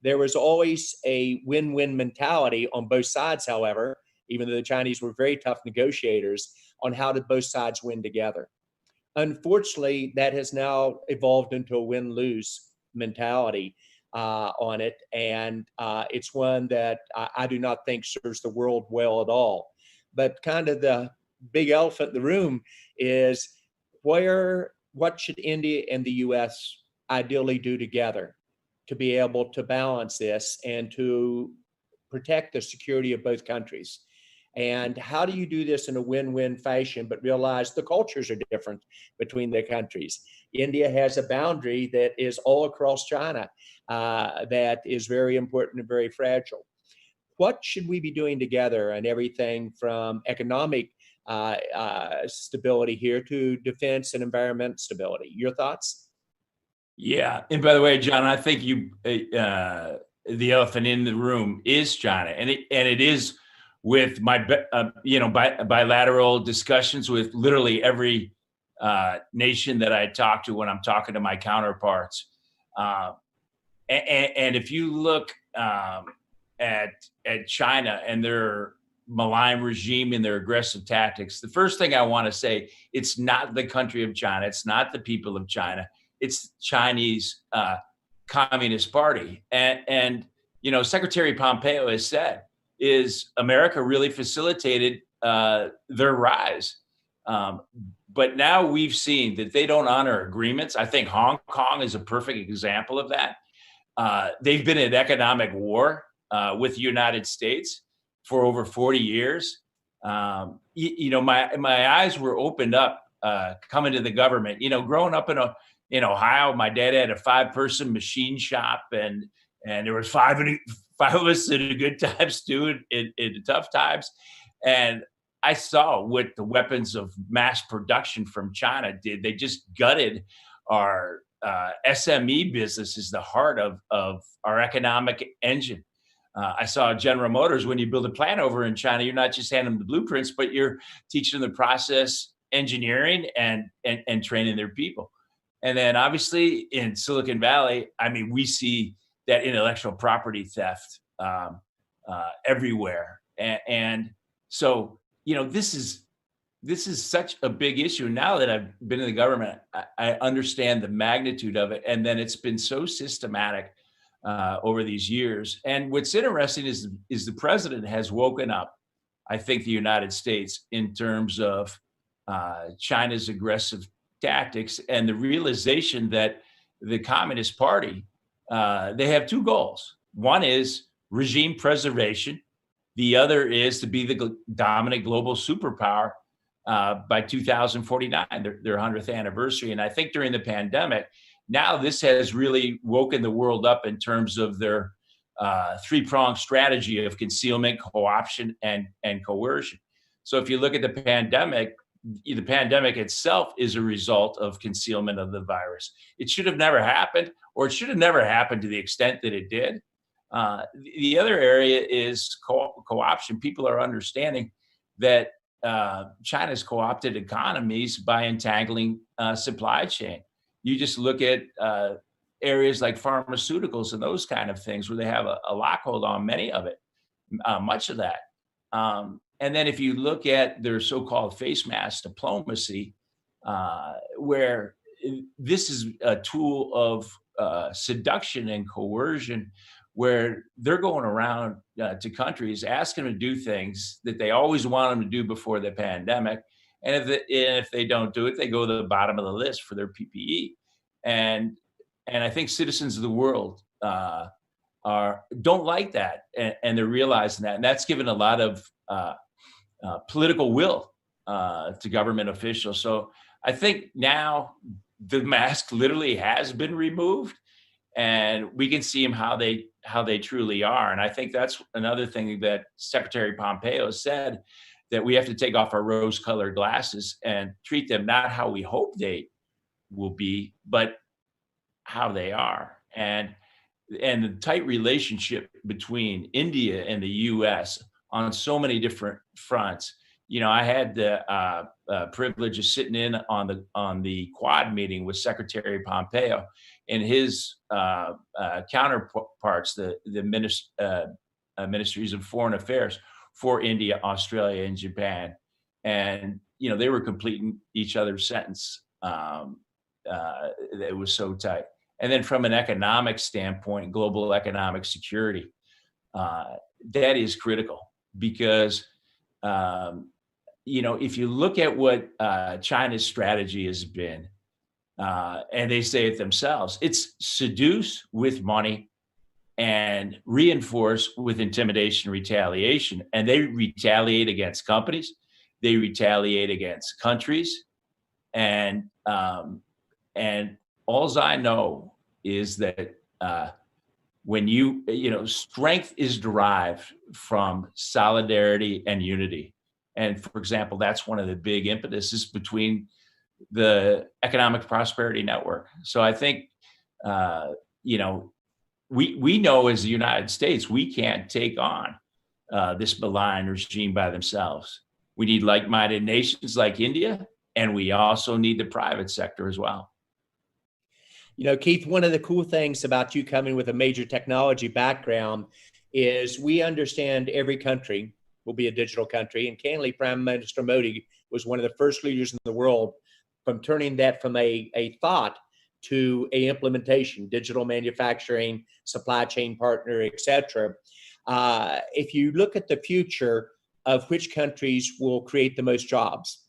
There was always a win-win mentality on both sides, however, even though the Chinese were very tough negotiators, on how did both sides win together. Unfortunately, that has now evolved into a win-lose mentality on it, and it's one that I do not think serves the world well at all. But kind of the big elephant in the room is what should India and the US ideally do together to be able to balance this and to protect the security of both countries? And how do you do this in a win-win fashion, but realize the cultures are different between the countries? India has a boundary that is all across China that is very important and very fragile. What should we be doing together, and everything from economic stability here to defense and environmental stability? Your thoughts?
Yeah. And by the way, John, I think the elephant in the room is China, and it is with my bilateral discussions with literally every nation that I talk to when I'm talking to my counterparts. And if you look at China and their malign regime and their aggressive tactics, the first thing I want to say, it's not the country of China. It's not the people of China. It's the Chinese Communist Party. And Secretary Pompeo has said, is America really facilitated their rise. But now we've seen that they don't honor agreements. I think Hong Kong is a perfect example of that. They've been in economic war with the United States for over 40 years. My eyes were opened up coming to the government. Growing up in Ohio, my dad had a 5-person machine shop, and there was five of us in the good times too, in the tough times. And I saw what the weapons of mass production from China did. They just gutted our SME business, is the heart of our economic engine. I saw General Motors, when you build a plant over in China, you're not just handing them the blueprints, but you're teaching them the process engineering and training their people. And then obviously in Silicon Valley, we see that intellectual property theft everywhere. And so, this is such a big issue. Now that I've been in the government, I understand the magnitude of it. And then it's been so systematic over these years. And what's interesting is the president has woken up, I think, the United States in terms of China's aggressive tactics and the realization that the Communist Party, they have two goals. One is regime preservation. The other is to be the dominant global superpower by 2049, their 100th anniversary. And I think during the pandemic, now this has really woken the world up in terms of their three-pronged strategy of concealment, co-option, and coercion. So if you look at the pandemic itself is a result of concealment of the virus. It should have never happened, or it should have never happened to the extent that it did. The other area is co-option. People are understanding that China's co-opted economies by entangling supply chain. You just look at areas like pharmaceuticals and those kind of things where they have a lockhold on much of that. And then if you look at their so-called face mask diplomacy, where this is a tool of seduction and coercion, where they're going around to countries asking them to do things that they always wanted them to do before the pandemic. And if they don't do it, they go to the bottom of the list for their PPE. And I think citizens of the world don't like that, and they're realizing that. And that's given a lot of political will to government officials. So I think now the mask literally has been removed, and we can see them how they truly are. And I think that's another thing that Secretary Pompeo said, that we have to take off our rose-colored glasses and treat them not how we hope they will be, but how they are. And the tight relationship between India and the U.S. on so many different fronts. You know, I had the privilege of sitting in on the Quad meeting with Secretary Pompeo and his counterparts, the ministries of foreign affairs for India, Australia, and Japan. And you know, they were completing each other's sentence. It was so tight. And then from an economic standpoint, global economic security, that is critical because, you know, if you look at what China's strategy has been, and they say it themselves, it's seduce with money and reinforce with intimidation, retaliation. And they retaliate against companies, they retaliate against countries. And all I know is that when you know, strength is derived from solidarity and unity. And for example, that's one of the big impetuses between the Economic Prosperity Network. So I think, you know, we know as the United States, we can't take on this malign regime by themselves. We need like-minded nations like India, and we also need the private sector as well.
You know, Keith, one of the cool things about you coming with a major technology background is we understand every country will be a digital country. And candidly, Prime Minister Modi was one of the first leaders in the world from turning that from a thought to a implementation, digital manufacturing, supply chain partner, et cetera. If you look at the future of which countries will create the most jobs,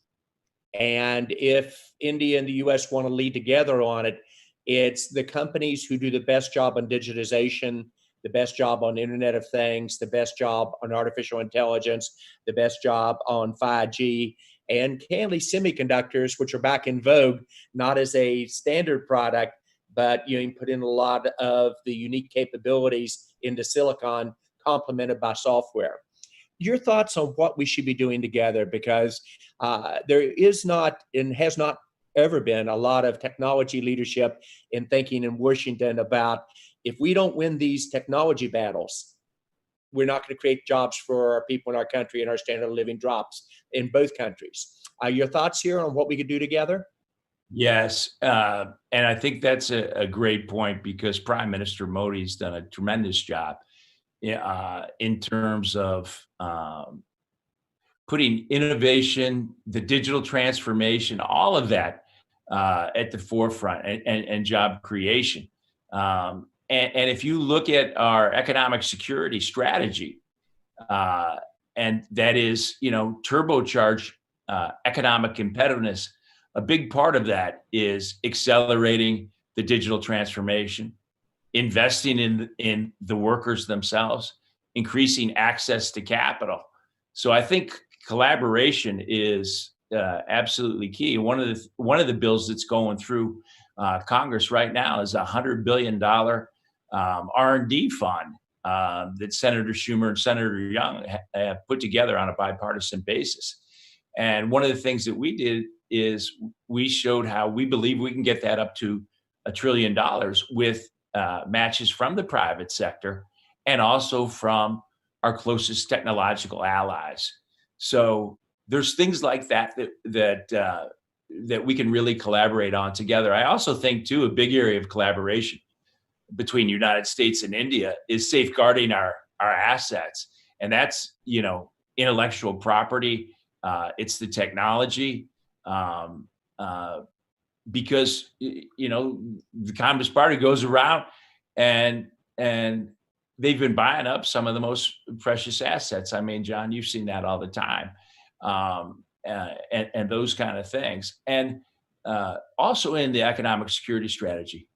and if India and the US want to lead together on it, it's the companies who do the best job on digitization, the best job on Internet of Things, the best job on artificial intelligence, the best job on 5G, and candidly semiconductors, which are back in vogue, not as a standard product, but you put in a lot of the unique capabilities into silicon, complemented by software. Your thoughts on what we should be doing together, because there is not and has not ever been a lot of technology leadership in thinking in Washington about, if we don't win these technology battles, we're not going to create jobs for our people in our country, and our standard of living drops in both countries. Your thoughts here on what we could do together?
Yes, and I think that's a great point, because Prime Minister Modi's done a tremendous job in terms of putting innovation, the digital transformation, all of that at the forefront, and job creation. And if you look at our economic security strategy, and that is, turbocharge economic competitiveness, a big part of that is accelerating the digital transformation, investing in the workers themselves, increasing access to capital. So I think collaboration is absolutely key. One of the bills that's going through Congress right now is $100 billion R&D fund that Senator Schumer and Senator Young have put together on a bipartisan basis. And one of the things that we did is we showed how we believe we can get that up to $1 trillion with matches from the private sector and also from our closest technological allies. So there's things like that we can really collaborate on together. I also think too, a big area of collaboration between United States and India is safeguarding our assets. And that's, intellectual property. It's the technology. Because, the Communist Party goes around and they've been buying up some of the most precious assets. I mean, John, you've seen that all the time. And those kind of things. And also in the economic security strategy,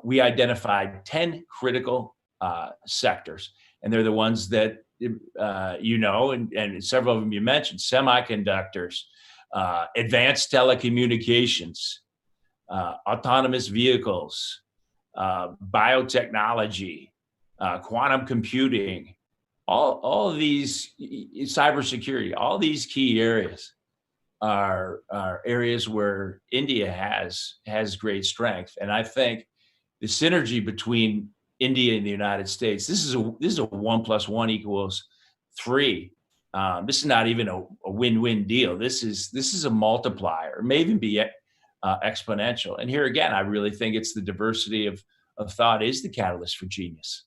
we identified 10 critical sectors, and they're the ones that and several of them you mentioned: semiconductors, advanced telecommunications, autonomous vehicles, biotechnology, quantum computing, all of these, cybersecurity, all these key areas are areas where India has great strength. And I think the synergy between India and the United States, this is a 1 + 1 = 3. This is not even a win-win deal. This is a multiplier. It may even be exponential. And here again, I really think it's the diversity of thought is the catalyst for genius.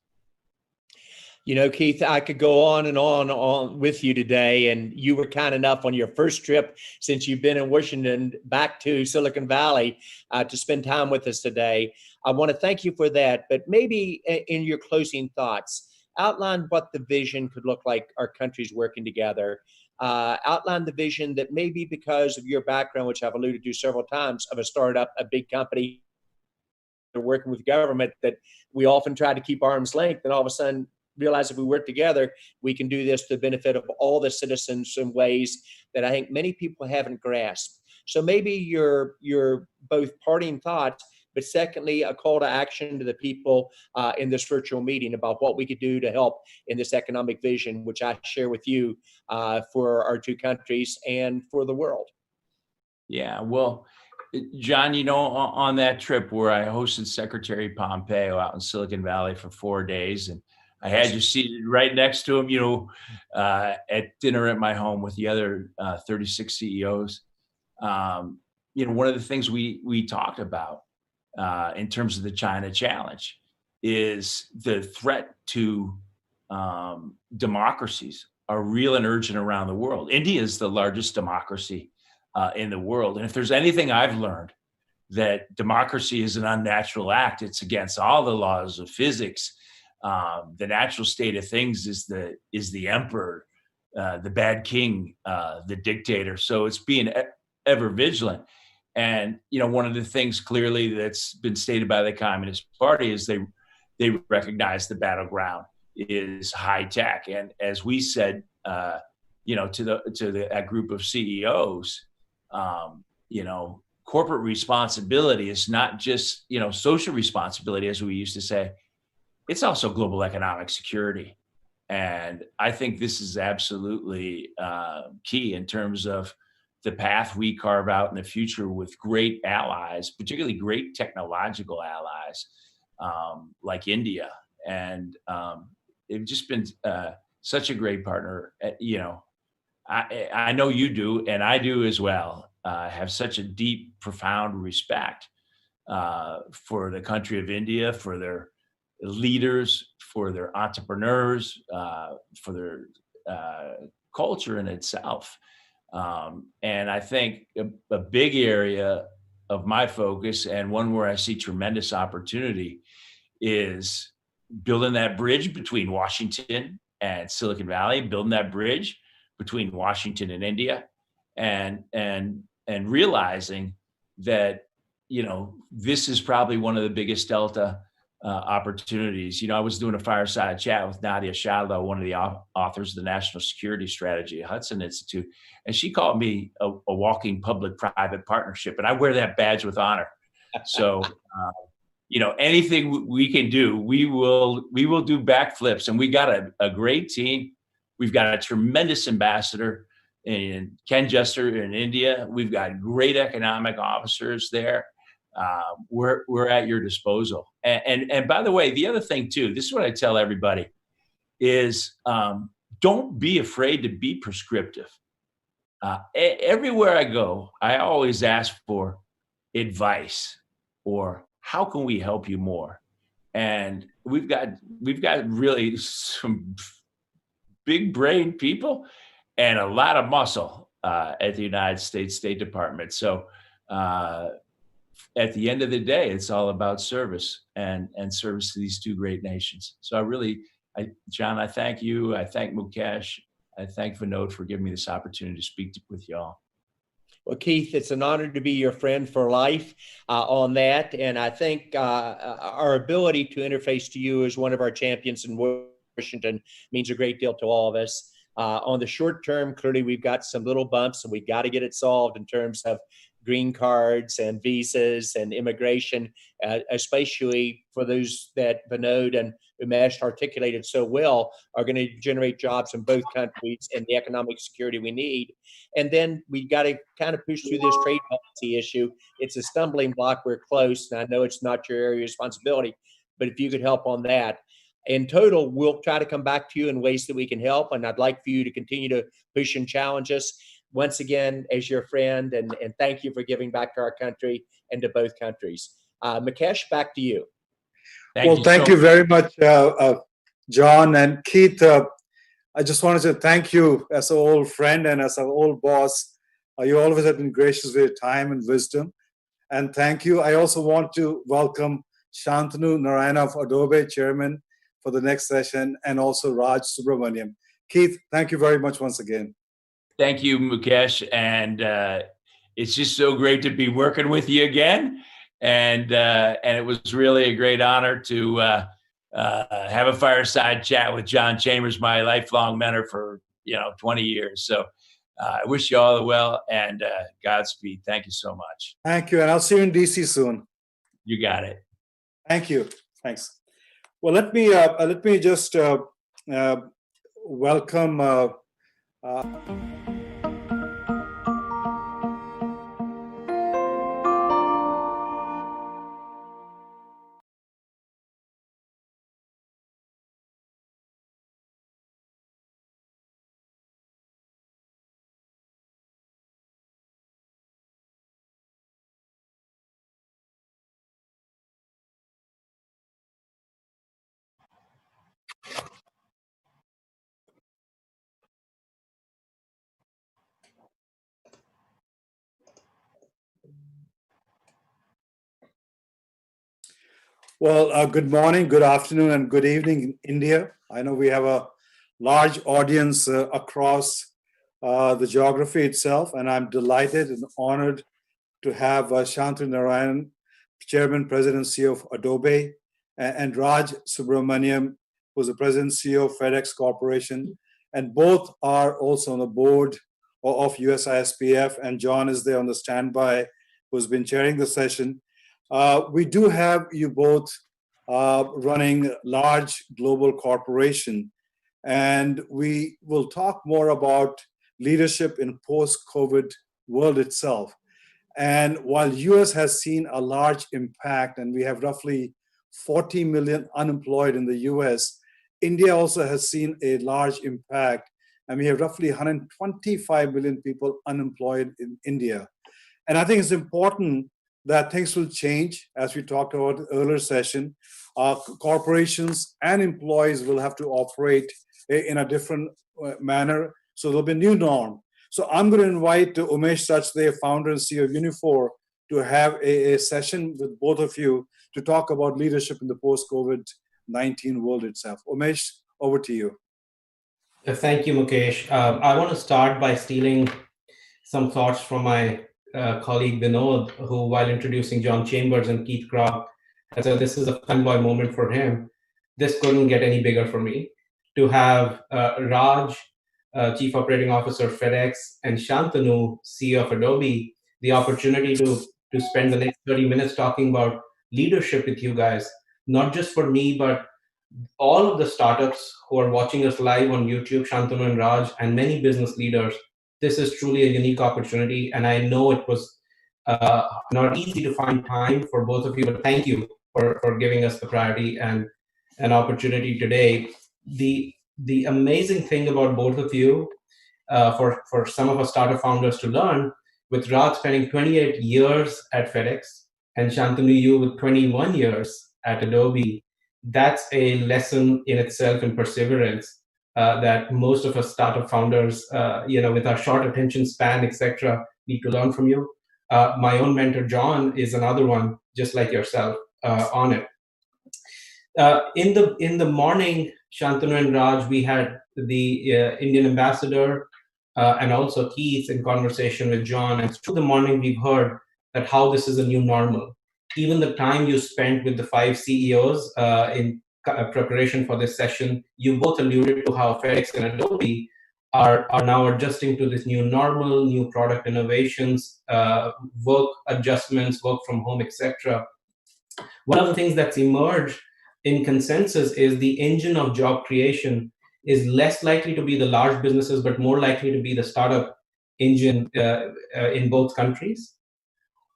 Keith, I could go on and on with you today, and you were kind enough on your first trip since you've been in Washington back to Silicon Valley to spend time with us today. I want to thank you for that, but maybe in your closing thoughts, outline what the vision could look like our countries working together. Outline the vision that maybe because of your background, which I've alluded to several times, of a startup, a big company, working with government, that we often try to keep arm's length, and all of a sudden realize if we work together, we can do this to the benefit of all the citizens in ways that I think many people haven't grasped. So maybe your both parting thoughts, but secondly, a call to action to the people in this virtual meeting about what we could do to help in this economic vision, which I share with you for our two countries and for the world.
Yeah, well, John, on that trip where I hosted Secretary Pompeo out in Silicon Valley for 4 days, and I had you seated right next to him, at dinner at my home with the other 36 CEOs. One of the things we talked about in terms of the China challenge is the threat to democracies are real and urgent around the world. India is the largest democracy in the world. And if there's anything I've learned, that democracy is an unnatural act. It's against all the laws of physics. The natural state of things is the emperor, the bad king, the dictator. So it's being ever vigilant. And one of the things clearly that's been stated by the Communist Party is they recognize the battleground is high tech. And as we said, to that group of CEOs, corporate responsibility is not just social responsibility, as we used to say. It's also global economic security. And I think this is absolutely key in terms of the path we carve out in the future with great allies, particularly great technological allies like India. And they've just been such a great partner. I know you do, and I do as well, have such a deep, profound respect for the country of India, for their leaders, for their entrepreneurs, for their culture in itself. And I think a big area of my focus, and one where I see tremendous opportunity, is building that bridge between Washington and Silicon Valley, building that bridge between Washington and India, and realizing that this is probably one of the biggest Delta opportunities. I was doing a fireside chat with Nadia Shatlow, one of the authors of the National Security Strategy at Hudson Institute, and she called me a walking public-private partnership, and I wear that badge with honor. So, anything we can do, we will do backflips, and we got a great team. We've got a tremendous ambassador in Ken Jester in India. We've got great economic officers there. We're at your disposal. And by the way, the other thing too, this is what I tell everybody is, don't be afraid to be prescriptive. Everywhere I go, I always ask for advice or how can we help you more? And we've got really some big brain people and a lot of muscle at the United States State Department. So at the end of the day, it's all about service and service to these two great nations. So John, I thank you. I thank Mukesh. I thank Vinod for giving me this opportunity to speak with y'all.
Well, Keith, it's an honor to be your friend for life on that. And I think our ability to interface to you as one of our champions in Washington means a great deal to all of us. On the short term, clearly, we've got some little bumps and we've got to get it solved in terms of green cards and visas and immigration, especially for those that Vinod and Umesh articulated so well, are going to generate jobs in both countries and the economic security we need. And then we got to kind of push through this trade policy issue. It's a stumbling block. We're close, and I know it's not your area of responsibility, but if you could help on that. In total, we'll try to come back to you in ways that we can help, and I'd like for you to continue to push and challenge us. Once again, as your friend, and thank you for giving back to our country and to both countries. Mukesh, back to you.
Thank you very much, John and Keith. I just wanted to thank you as an old friend and as an old boss. You always have been gracious with your time and wisdom. And thank you. I also want to welcome Shantanu Narayana of Adobe, Chairman, for the next session, and also Raj Subramaniam. Keith, thank you very much once again.
Thank you, Mukesh. And it's just so great to be working with you again. And it was really a great honor to have a fireside chat with John Chambers, my lifelong mentor for 20 years. So I wish you all the well and Godspeed. Thank you so much.
Thank you. And I'll see you in DC soon.
You got it.
Thank you. Thanks. Well, let me just welcome good morning, good afternoon, and good evening in India. I know we have a large audience across the geography itself, and I'm delighted and honored to have Shantanu Narayan, Chairman, President, and CEO of Adobe, and Raj Subramaniam, who's the President and CEO of FedEx Corporation, and both are also on the board of USISPF, and John is there on the standby, who's been chairing the session. We do have you both running large global corporation, and we will talk more about leadership in post-COVID world itself. And while US has seen a large impact, and we have roughly 40 million unemployed in the US, India also has seen a large impact, and we have roughly 125 million people unemployed in India. And I think it's important that things will change, as we talked about in the earlier session. Corporations and employees will have to operate in a different manner, so there'll be a new norm. So I'm going to invite Umesh Sachdev, founder and CEO of Unifor, to have a session with both of you to talk about leadership in the post-COVID-19 world itself. Umesh, over to you.
Thank you, Mukesh. I want to start by stealing some thoughts from my colleague Vinod, who, while introducing John Chambers and Keith Krog, has said this is a fanboy moment for him. This couldn't get any bigger for me. To have Raj, Chief Operating Officer FedEx, and Shantanu, CEO of Adobe, the opportunity to spend the next 30 minutes talking about leadership with you guys, not just for me, but all of the startups who are watching us live on YouTube, Shantanu and Raj, and many business leaders. This is truly a unique opportunity, and I know it was not easy to find time for both of you, but thank you for giving us the priority and an opportunity today. The amazing thing about both of you, for some of us startup founders to learn, with Raj spending 28 years at FedEx and Shantanu, you with 21 years at Adobe, that's a lesson in itself in perseverance that most of us startup founders, with our short attention span, etc., need to learn from you. My own mentor, John, is another one, just like yourself, on it. In the morning, Shantanu and Raj, we had the Indian ambassador and also Keith in conversation with John. And through the morning, we've heard that how this is a new normal. Even the time you spent with the 5 CEOs in preparation for this session, you both alluded to how FedEx and Adobe are now adjusting to this new normal, new product innovations, work adjustments, work from home, etc. One of the things that's emerged in consensus is the engine of job creation is less likely to be the large businesses, but more likely to be the startup engine in both countries.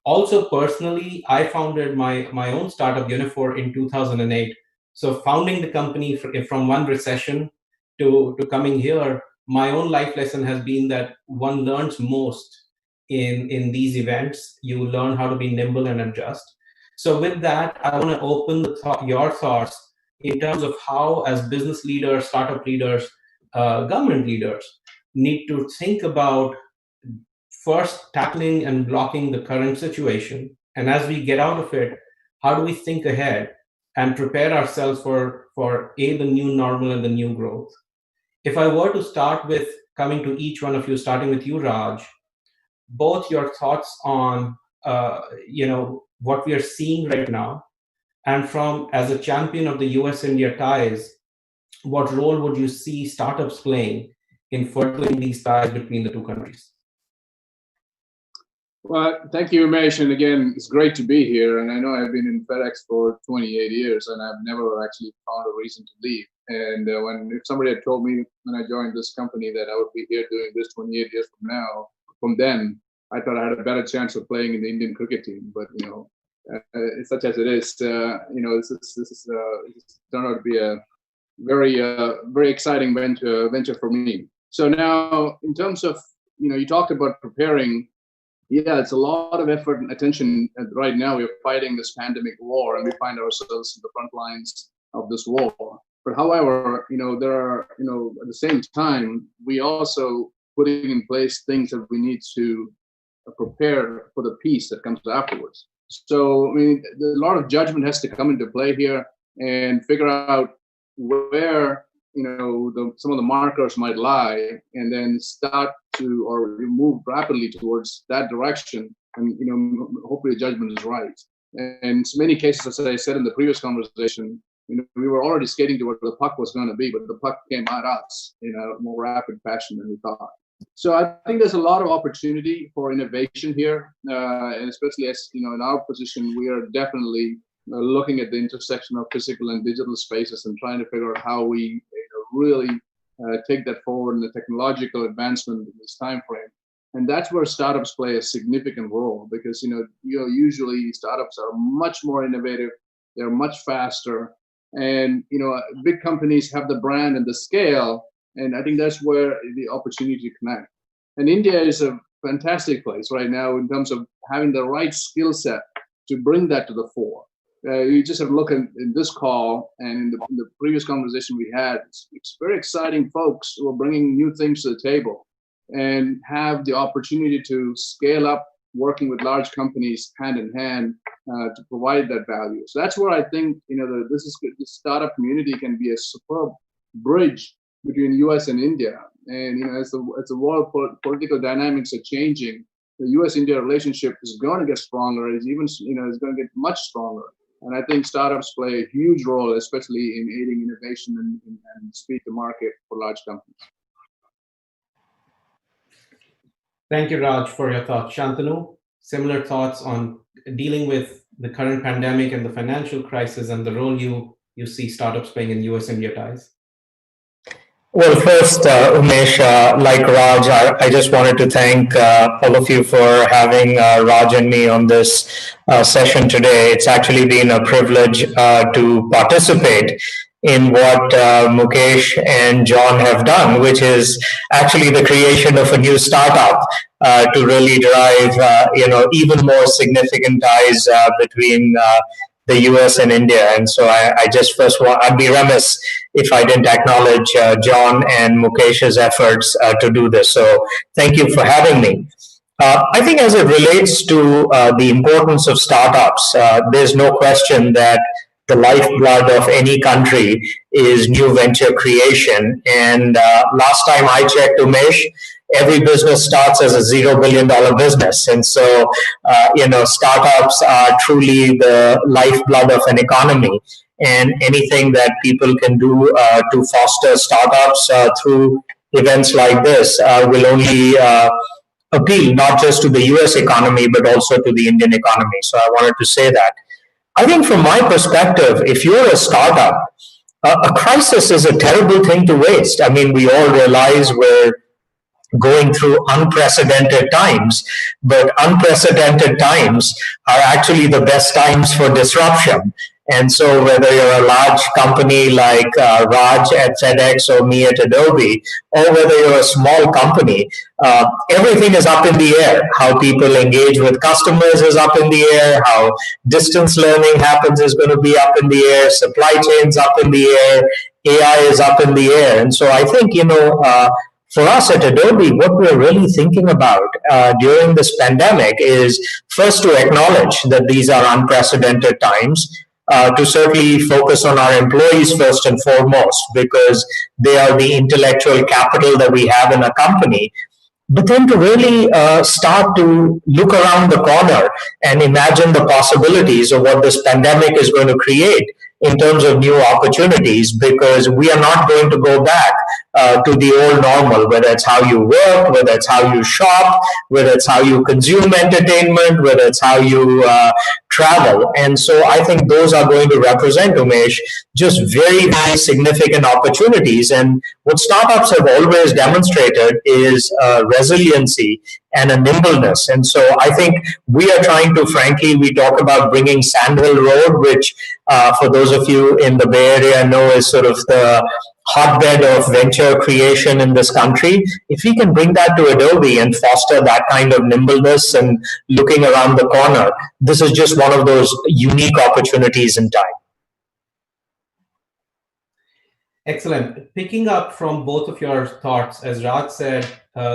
Also, personally, I founded my own startup, Unifor, in 2008. So founding the company from one recession to coming here, my own life lesson has been that one learns most in these events. You learn how to be nimble and adjust. So with that, I want to open your thoughts in terms of how, as business leaders, startup leaders, government leaders, need to think about first tackling and blocking the current situation. And as we get out of it, how do we think ahead and prepare ourselves for the new normal and the new growth? If I were to start with coming to each one of you, starting with you, Raj, both your thoughts on what we are seeing right now, and from as a champion of the US-India ties, what role would you see startups playing in furthering these ties between the two countries?
Well, thank you, Umesh. And again, it's great to be here. And I know I've been in FedEx for 28 years, and I've never actually found a reason to leave. And if somebody had told me when I joined this company that I would be here doing this 28 years from then, I thought I had a better chance of playing in the Indian cricket team. But such as it is, this turned out to be a very exciting venture for me. So now, in terms of you talked about preparing. Yeah, it's a lot of effort and attention. And right now, we're fighting this pandemic war, and we find ourselves in the front lines of this war. But however, there are, at the same time, we also putting in place things that we need to prepare for the peace that comes afterwards. So, I mean, a lot of judgment has to come into play here and figure out where, some of the markers might lie, and then start to or move rapidly towards that direction. And, hopefully the judgment is right. And in many cases, as I said in the previous conversation, we were already skating to where the puck was going to be, but the puck came at us in a more rapid fashion than we thought. So I think there's a lot of opportunity for innovation here, and especially as in our position, we are definitely looking at the intersection of physical and digital spaces and trying to figure out how we really take that forward in the technological advancement in this time frame. And that's where startups play a significant role, because usually startups are much more innovative, they're much faster, and big companies have the brand and the scale. And I think that's where the opportunity to connect. And India is a fantastic place right now in terms of having the right skill set to bring that to the fore. You just have to look in this call and in the previous conversation we had. It's very exciting folks who are bringing new things to the table and have the opportunity to scale up, working with large companies hand in hand to provide that value. So that's where I think the startup community can be a superb bridge between US and India. And as the world political dynamics are changing, the U.S.-India relationship is going to get stronger. It's even, it's going to get much stronger. And I think startups play a huge role, especially in aiding innovation and speed to market for large companies.
Thank you, Raj, for your thoughts. Shantanu, similar thoughts on dealing with the current pandemic and the financial crisis and the role you see startups playing in US-India ties?
Well, first, Umesh, like Raj, I just wanted to thank all of you for having Raj and me on this session today. It's actually been a privilege to participate in what Mukesh and John have done, which is actually the creation of a new startup to really drive, even more significant ties between the US and India. And so I just first want, I'd be remiss if I didn't acknowledge John and Mukesh's efforts to do this. So thank you for having me. I think as it relates to the importance of startups, there's no question that the lifeblood of any country is new venture creation. And last time I checked, Umesh, every business starts as a $0 billion business. And so, startups are truly the lifeblood of an economy. And anything that people can do to foster startups through events like this will only appeal not just to the US economy, but also to the Indian economy. So I wanted to say that. I think from my perspective, if you're a startup, a crisis is a terrible thing to waste. I mean, we all realize we're going through unprecedented times, but unprecedented times are actually the best times for disruption. And so whether you're a large company like Raj at FedEx or me at Adobe, or whether you're a small company, everything is up in the air. How people engage with customers is up in the air. How distance learning happens is going to be up in the air. Supply chains up in the air. AI is up in the air. And so I think, for us at Adobe, what we're really thinking about during this pandemic is first to acknowledge that these are unprecedented times, to certainly focus on our employees first and foremost, because they are the intellectual capital that we have in a company. But then to really start to look around the corner and imagine the possibilities of what this pandemic is going to create in terms of new opportunities, because we are not going to go back to the old normal, whether it's how you work, whether it's how you shop, whether it's how you consume entertainment, whether it's how you travel. And so I think those are going to represent, Umesh, just very, very significant opportunities. And what startups have always demonstrated is resiliency and a nimbleness. And so I think we are trying to, frankly, we talk about bringing Sandhill Road, which for those of you in the Bay Area know is sort of the hotbed of venture creation in this country. If we can bring that to Adobe and foster that kind of nimbleness and looking around the corner, this is just one of those unique opportunities in time.
Excellent. Picking up from both of your thoughts, as Raj said,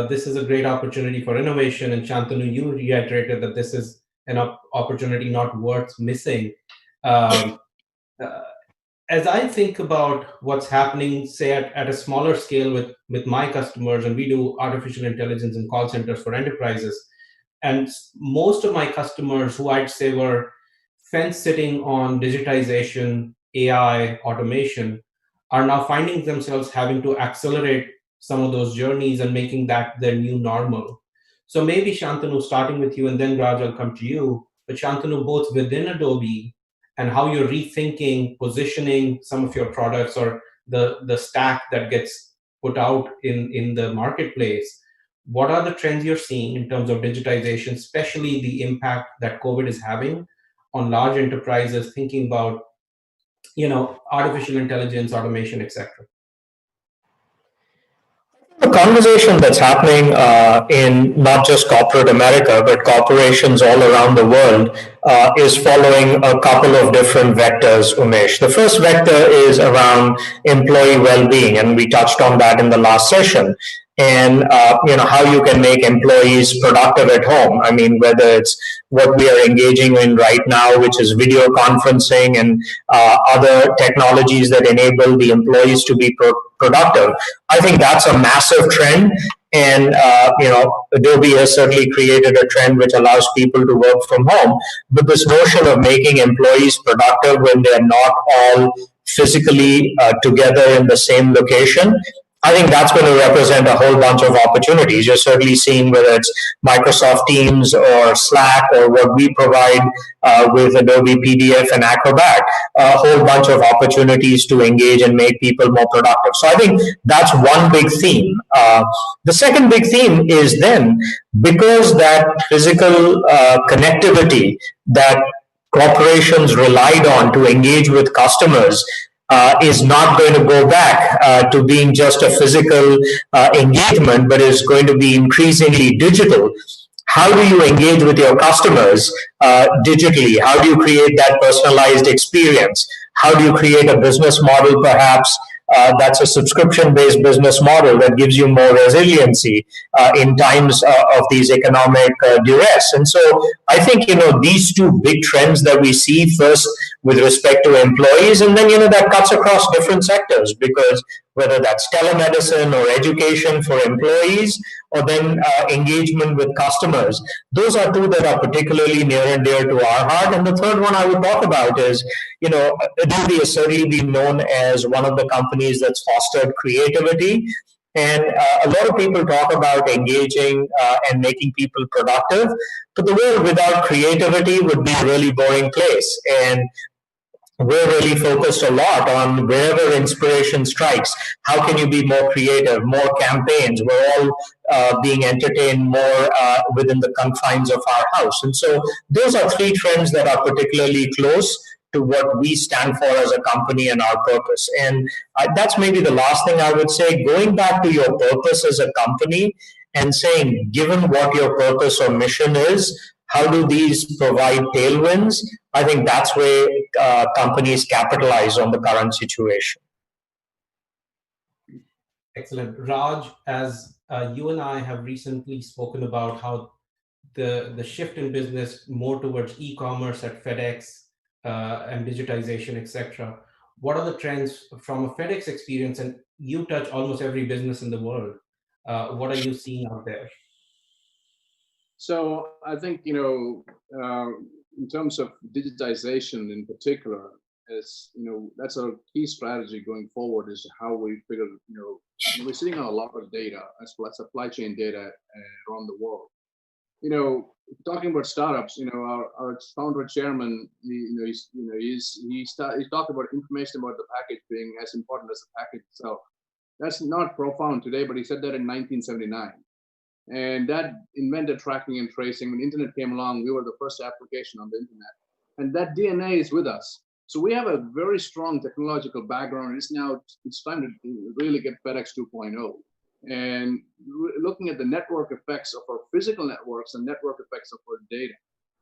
this is a great opportunity for innovation, and Shantanu, you reiterated that this is an opportunity not worth missing. As I think about what's happening, say at a smaller scale with my customers, and we do artificial intelligence in call centers for enterprises, and most of my customers who I'd say were fence sitting on digitization, AI, automation, are now finding themselves having to accelerate some of those journeys and making that their new normal. So maybe Shantanu, starting with you, and then Raj, I'll come to you, but Shantanu, both within Adobe and how you're rethinking, positioning some of your products or the stack that gets put out in the marketplace, what are the trends you're seeing in terms of digitization, especially the impact that COVID is having on large enterprises thinking about, artificial intelligence, automation, etc.?
The conversation that's happening in not just corporate America, but corporations all around the world is following a couple of different vectors, Umesh. The first vector is around employee well-being, and we touched on that in the last session. And how you can make employees productive at home. I mean, whether it's what we are engaging in right now, which is video conferencing and other technologies that enable the employees to be productive. I think that's a massive trend. And Adobe has certainly created a trend which allows people to work from home. But this notion of making employees productive when they're not all physically together in the same location, I think that's going to represent a whole bunch of opportunities. You're certainly seeing whether it's Microsoft Teams or Slack or what we provide with Adobe PDF and Acrobat, a whole bunch of opportunities to engage and make people more productive. So I think that's one big theme. The second big theme is then, because that physical connectivity that corporations relied on to engage with customers is not going to go back to being just a physical engagement, but is going to be increasingly digital. How do you engage with your customers digitally? How do you create that personalized experience? How do you create a business model, perhaps, that's a subscription-based business model that gives you more resiliency in times of these economic duress? And so I think, these two big trends that we see, first with respect to employees, and then, that cuts across different sectors, because whether that's telemedicine or education for employees, or then engagement with customers, those are two that are particularly near and dear to our heart. And the third one I would talk about is, Adobe has certainly been known as one of the companies that's fostered creativity. And a lot of people talk about engaging and making people productive, but the world without creativity would be a really boring place. And we're really focused a lot on wherever inspiration strikes, how can you be more creative, more campaigns? We're all being entertained more within the confines of our house. And so those are three trends that are particularly close to what we stand for as a company and our purpose. And that's maybe the last thing I would say, going back to your purpose as a company and saying, given what your purpose or mission is, how do these provide tailwinds? I think that's where companies capitalize on the current situation.
Excellent. Raj, as you and I have recently spoken about how the shift in business more towards e-commerce at FedEx and digitization, etc. What are the trends from a FedEx experience? And you touch almost every business in the world. What are you seeing out there?
So I think, in terms of digitization in particular, that's a key strategy going forward, is how we figure, we're sitting on a lot of data, as well as supply chain data around the world. Talking about startups, our founder chairman, he talked about information about the package being as important as the package itself. That's not profound today, but he said that in 1979. And that invented tracking and tracing. When the internet came along, we were the first application on the internet. And that DNA is with us. So we have a very strong technological background. It's time to really get FedEx 2.0. And looking at the network effects of our physical networks and network effects of our data.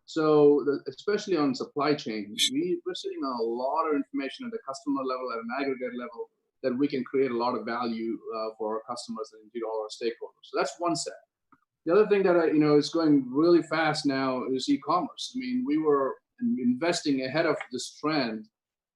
So especially on supply chain, we're sitting on a lot of information at the customer level, at an aggregate level, that we can create a lot of value for our customers and indeed all our stakeholders. So that's one set. The other thing that is going really fast now is e-commerce. I mean, we were investing ahead of this trend,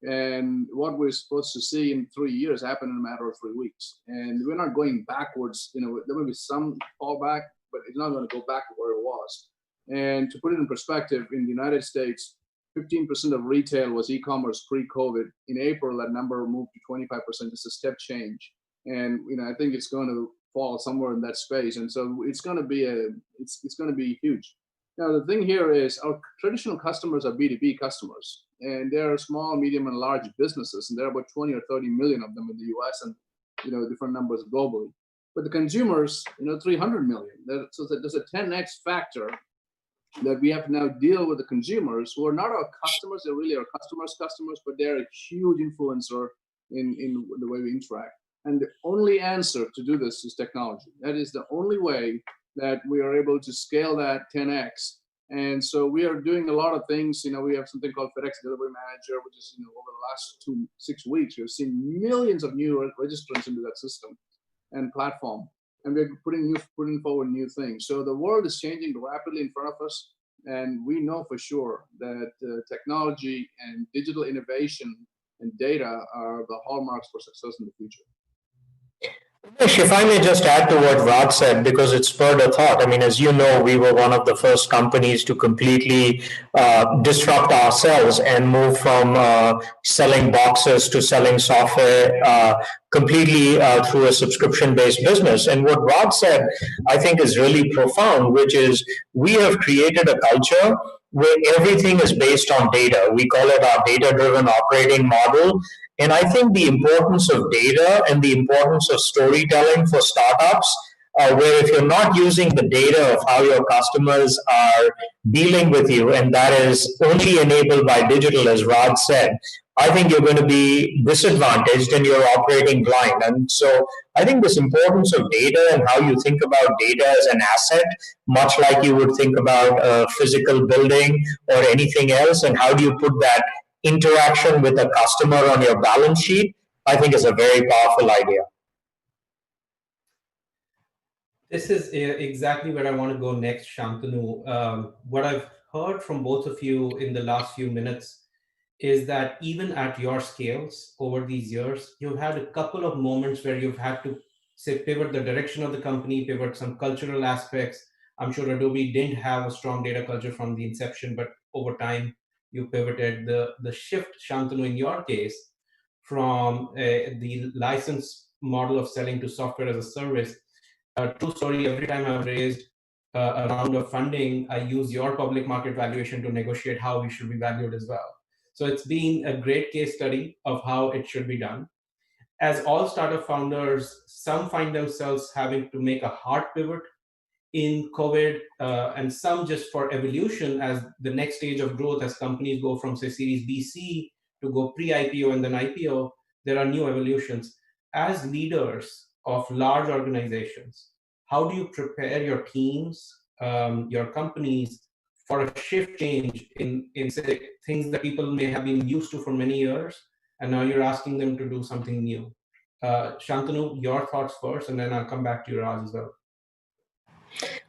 and what we're supposed to see in 3 years happened in a matter of 3 weeks. And we're not going backwards. There will be some fallback, but it's not going to go back to where it was. And to put it in perspective, in the United States, 15% of retail was e-commerce pre-COVID. In April, that number moved to 25%. It's a step change, and I think it's going to fall somewhere in that space. And so it's going to be it's going to be huge. Now the thing here is, our traditional customers are B2B customers, and they're small, medium, and large businesses, and there are about 20 or 30 million of them in the U.S. and different numbers globally. But the consumers, 300 million. So there's a 10x factor that we have to now deal with the consumers who are not our customers. They're really our customers' customers, but they're a huge influencer in the way we interact. And the only answer to do this is technology. That is the only way that we are able to scale that 10x. And so we are doing a lot of things. We have something called FedEx Delivery Manager, which is, over the last 6 weeks, we've seen millions of new registrants into that system and platform. And we're putting forward new things. So the world is changing rapidly in front of us. And we know for sure that technology and digital innovation and data are the hallmarks for success in the future.
Umesh, if I may just add to what Raj said, because it spurred a thought. I mean, as you know, we were one of the first companies to completely disrupt ourselves and move from selling boxes to selling software completely through a subscription-based business. And what Raj said, I think, is really profound, which is we have created a culture where everything is based on data. We call it our data-driven operating model. And I think the importance of data and the importance of storytelling for startups, where if you're not using the data of how your customers are dealing with you, and that is only enabled by digital, as Raj said, I think you're going to be disadvantaged and you're operating blind. And so I think this importance of data and how you think about data as an asset, much like you would think about a physical building or anything else, and how do you put that interaction with a customer on your balance sheet, I think is a very powerful idea.
This is exactly where I want to go next, Shantanu. What I've heard from both of you in the last few minutes is that even at your scales over these years, you've had a couple of moments where you've had to, say, pivot the direction of the company, pivot some cultural aspects. I'm sure Adobe didn't have a strong data culture from the inception, but over time, you pivoted. The shift, Shantanu, in your case, from the license model of selling to software as a service. True story, every time I've raised a round of funding, I use your public market valuation to negotiate how we should be valued as well. So it's been a great case study of how it should be done. As all startup founders, some find themselves having to make a hard pivot in COVID, and some just for evolution as the next stage of growth, as companies go from, say, Series B, C to go pre-IPO and then IPO, there are new evolutions. As leaders of large organizations, how do you prepare your teams, your companies, for a shift change in say, things that people may have been used to for many years, and now you're asking them to do something new? Shantanu, your thoughts first, and then I'll come back to you, Raj, as well.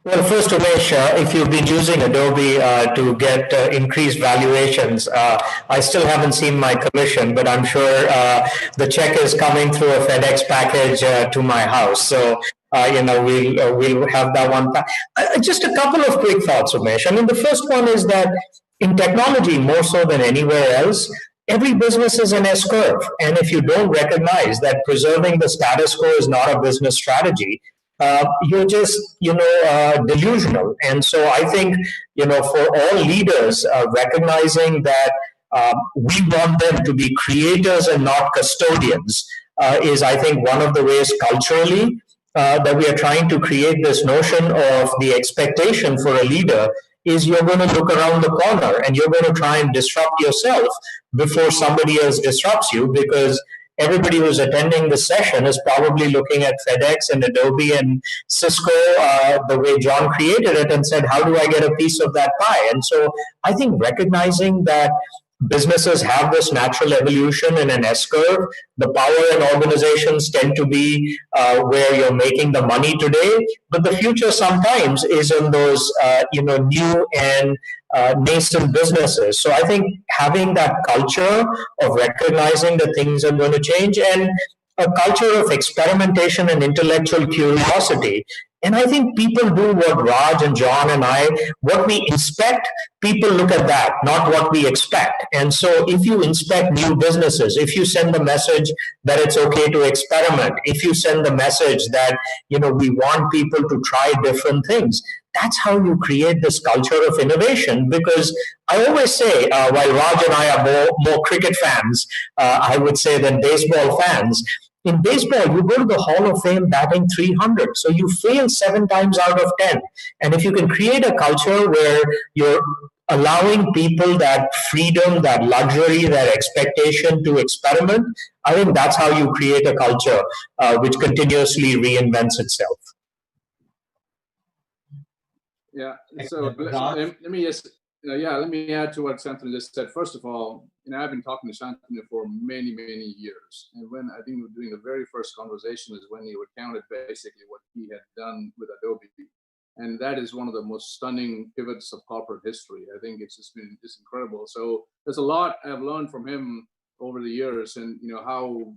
Well, first, Umesh, if you've been using Adobe to get increased valuations, I still haven't seen my commission, but I'm sure the check is coming through a FedEx package to my house. So, we'll have that one. Just a couple of quick thoughts, Umesh. I mean, the first one is that in technology, more so than anywhere else, every business is an S-curve. And if you don't recognize that preserving the status quo is not a business strategy, you're just, delusional. And so I think, for all leaders, recognizing that we want them to be creators and not custodians is, I think, one of the ways culturally that we are trying to create this notion of the expectation for a leader is you're going to look around the corner and you're going to try and disrupt yourself before somebody else disrupts you, because everybody who's attending the session is probably looking at FedEx and Adobe and Cisco the way John created it and said, how do I get a piece of that pie? And so I think recognizing that businesses have this natural evolution in an S-curve. The power in organizations tend to be where you're making the money today, but the future sometimes is in those new and nascent businesses. So I think having that culture of recognizing that things are going to change, and a culture of experimentation and intellectual curiosity. And I think people do what Raj and John and I, what we inspect, people look at that, not what we expect. And so if you inspect new businesses, if you send the message that it's okay to experiment, if you send the message that, we want people to try different things, that's how you create this culture of innovation. Because I always say, while Raj and I are more cricket fans, I would say, than baseball fans, in baseball, you go to the Hall of Fame batting 300. So you fail 7 times out of 10. And if you can create a culture where you're allowing people that freedom, that luxury, that expectation to experiment, I think that's how you create a culture which continuously reinvents itself.
Yeah. So let me just, let me add to what Shantanu just said. First of all, I've been talking to Shantanu for many, many years. And when I think we were doing the very first conversation is when he recounted basically what he had done with Adobe. And that is one of the most stunning pivots of corporate history. I think it's just been just incredible. So there's a lot I've learned from him over the years, and how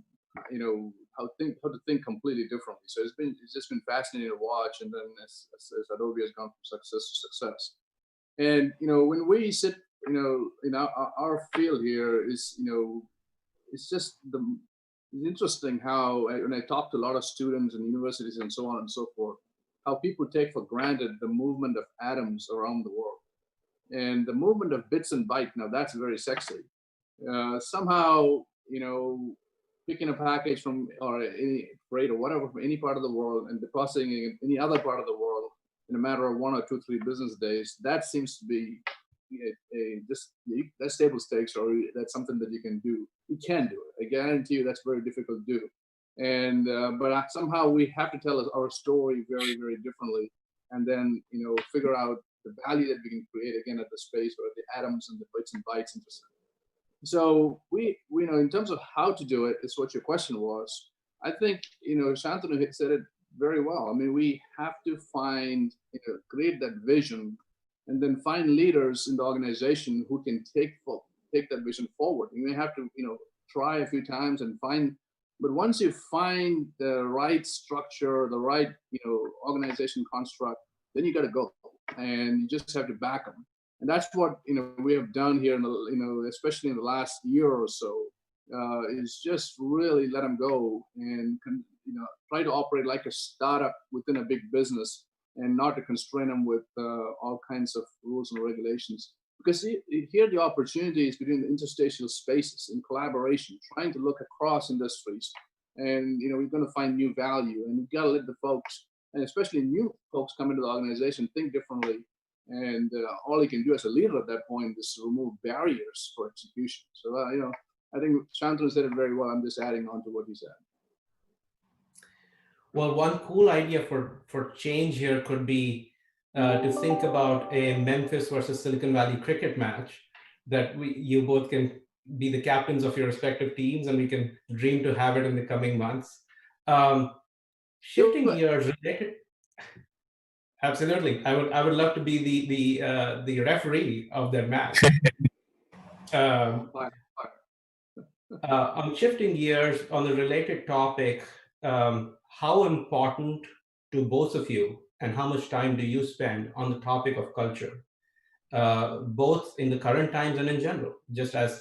how to think completely differently. So it's just been fascinating to watch. And then as Adobe has gone from success to success. And when we sit, in our field here is, it's just it's interesting how when I talk to a lot of students and universities and so on and so forth, how people take for granted the movement of atoms around the world. And the movement of bits and bytes, now that's very sexy. Somehow, picking a package from or any freight or whatever from any part of the world and depositing it in any other part of the world in a matter of 1 or 2, 3 business days, that seems to be that's table stakes, or that's something that you can do. You can do it. I guarantee you that's very difficult to do. And but somehow we have to tell our story very, very differently, and then figure out the value that we can create again at the space or the atoms and the bits and bytes intersection. So we in terms of how to do it, is what your question was. I think Shantanu had said it very well. I mean, we have to find create that vision, and then find leaders in the organization who can take that vision forward. You may have to try a few times and find. But once you find the right structure, the right organization construct, then you got to go, and you just have to back them. And that's what we have done here, especially in the last year or so, is just really let them go and try to operate like a startup within a big business, and not to constrain them with all kinds of rules and regulations. Because here the opportunities between the interstitial spaces in collaboration, trying to look across industries, and we're going to find new value, and you've got to let the folks, and especially new folks, come into the organization, think differently, and all you can do as a leader at that point is remove barriers for execution. So I think Shantanu said it very well. I'm just adding on to what he said.
Well, one cool idea for change here could be to think about a Memphis versus Silicon Valley cricket match, that you both can be the captains of your respective teams, and we can dream to have it in the coming months. Shifting gears, related. Absolutely, I would love to be the referee of that match. On shifting gears on the related topic, how important to both of you, and how much time do you spend on the topic of culture, both in the current times and in general, just as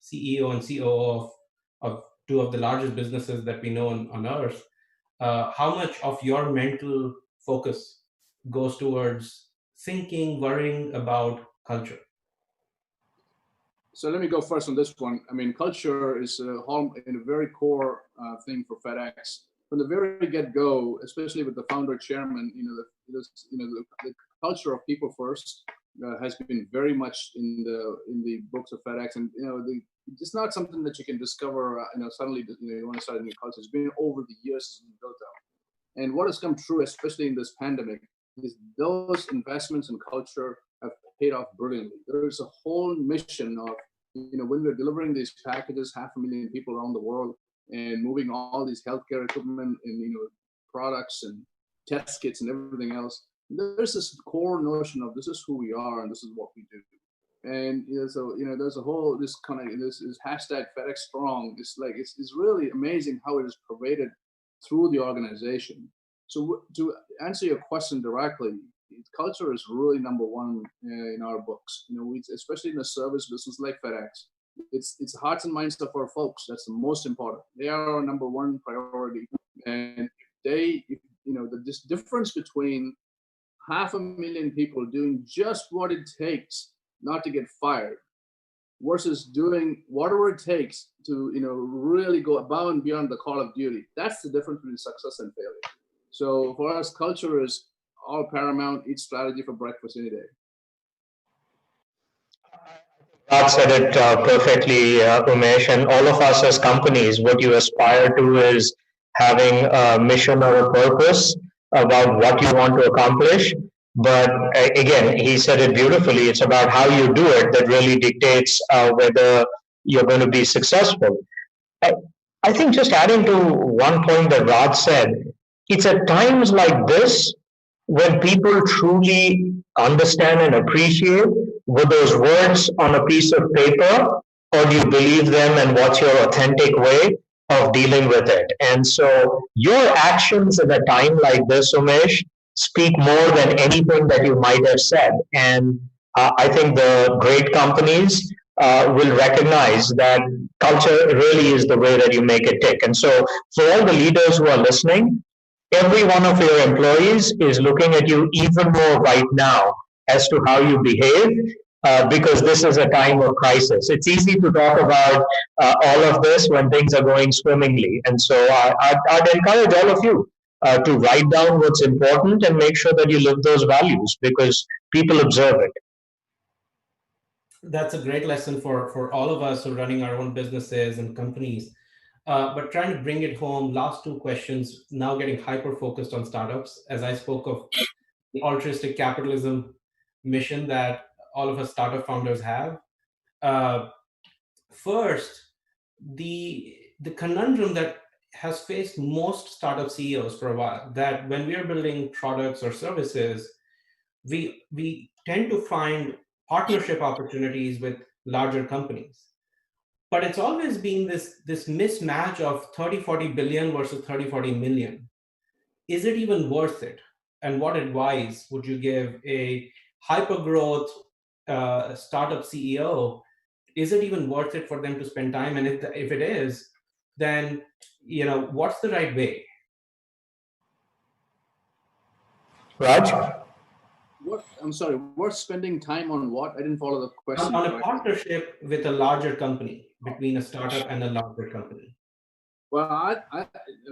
CEO and COO of two of the largest businesses that we know on earth? How much of your mental focus goes towards thinking, worrying about culture?
So let me go first on this one. I mean, culture is a very core thing for FedEx. From the very get-go, especially with the founder chairman, the culture of people first has been very much in the books of FedEx, and it's not something that you can discover. Suddenly, you want to start a new culture. It's been over the years it's been built out. And what has come true, especially in this pandemic, is those investments in culture have paid off brilliantly. There's a whole mission of, when we're delivering these packages, 500,000 people around the world, and moving all these healthcare equipment and products and test kits and everything else, there's this core notion of this is who we are and this is what we do. And so there's a whole this hashtag FedEx Strong. It's really amazing how it is pervaded through the organization. So to answer your question directly, culture is really number one in our books. Especially in a service business like FedEx, it's hearts and minds of our folks. That's the most important. They are our number one priority. And the difference between 500,000 people doing just what it takes not to get fired, versus doing whatever it takes to really go above and beyond the call of duty. That's the difference between success and failure. So for us, culture is all paramount. Eat strategy for breakfast any day.
Raj said it perfectly, Umesh. And all of us as companies, what you aspire to is having a mission or a purpose about what you want to accomplish. But again, he said it beautifully. It's about how you do it that really dictates whether you're going to be successful. I think just adding to one point that Raj said, it's at times like this when people truly understand and appreciate were those words on a piece of paper, or do you believe them and what's your authentic way, of dealing with it. And so your actions at a time like this, Umesh, speak more than anything that you might have said. And I think the great companies will recognize that culture really is the way that you make it tick. And so for all the leaders who are listening, every one of your employees is looking at you even more right now as to how you behave, because this is a time of crisis. It's easy to talk about all of this when things are going swimmingly. And so I'd encourage all of you to write down what's important and make sure that you live those values, because people observe it.
That's a great lesson for all of us who are running our own businesses and companies. But trying to bring it home, last two questions, now getting hyper-focused on startups. As I spoke of the altruistic capitalism mission that all of us startup founders have. First, the conundrum that has faced most startup CEOs for a while, that when we are building products or services, we tend to find partnership opportunities with larger companies. But it's always been this mismatch of 30, 40 billion versus 30, 40 million. Is it even worth it? And what advice would you give a hyper-growth startup CEO? Is it even worth it for them to spend time? And if it is, then what's the right way?
Raj?
I'm sorry, worth spending time on what? I didn't follow the question.
On a partnership with a larger company, between a startup and a larger company.
Well,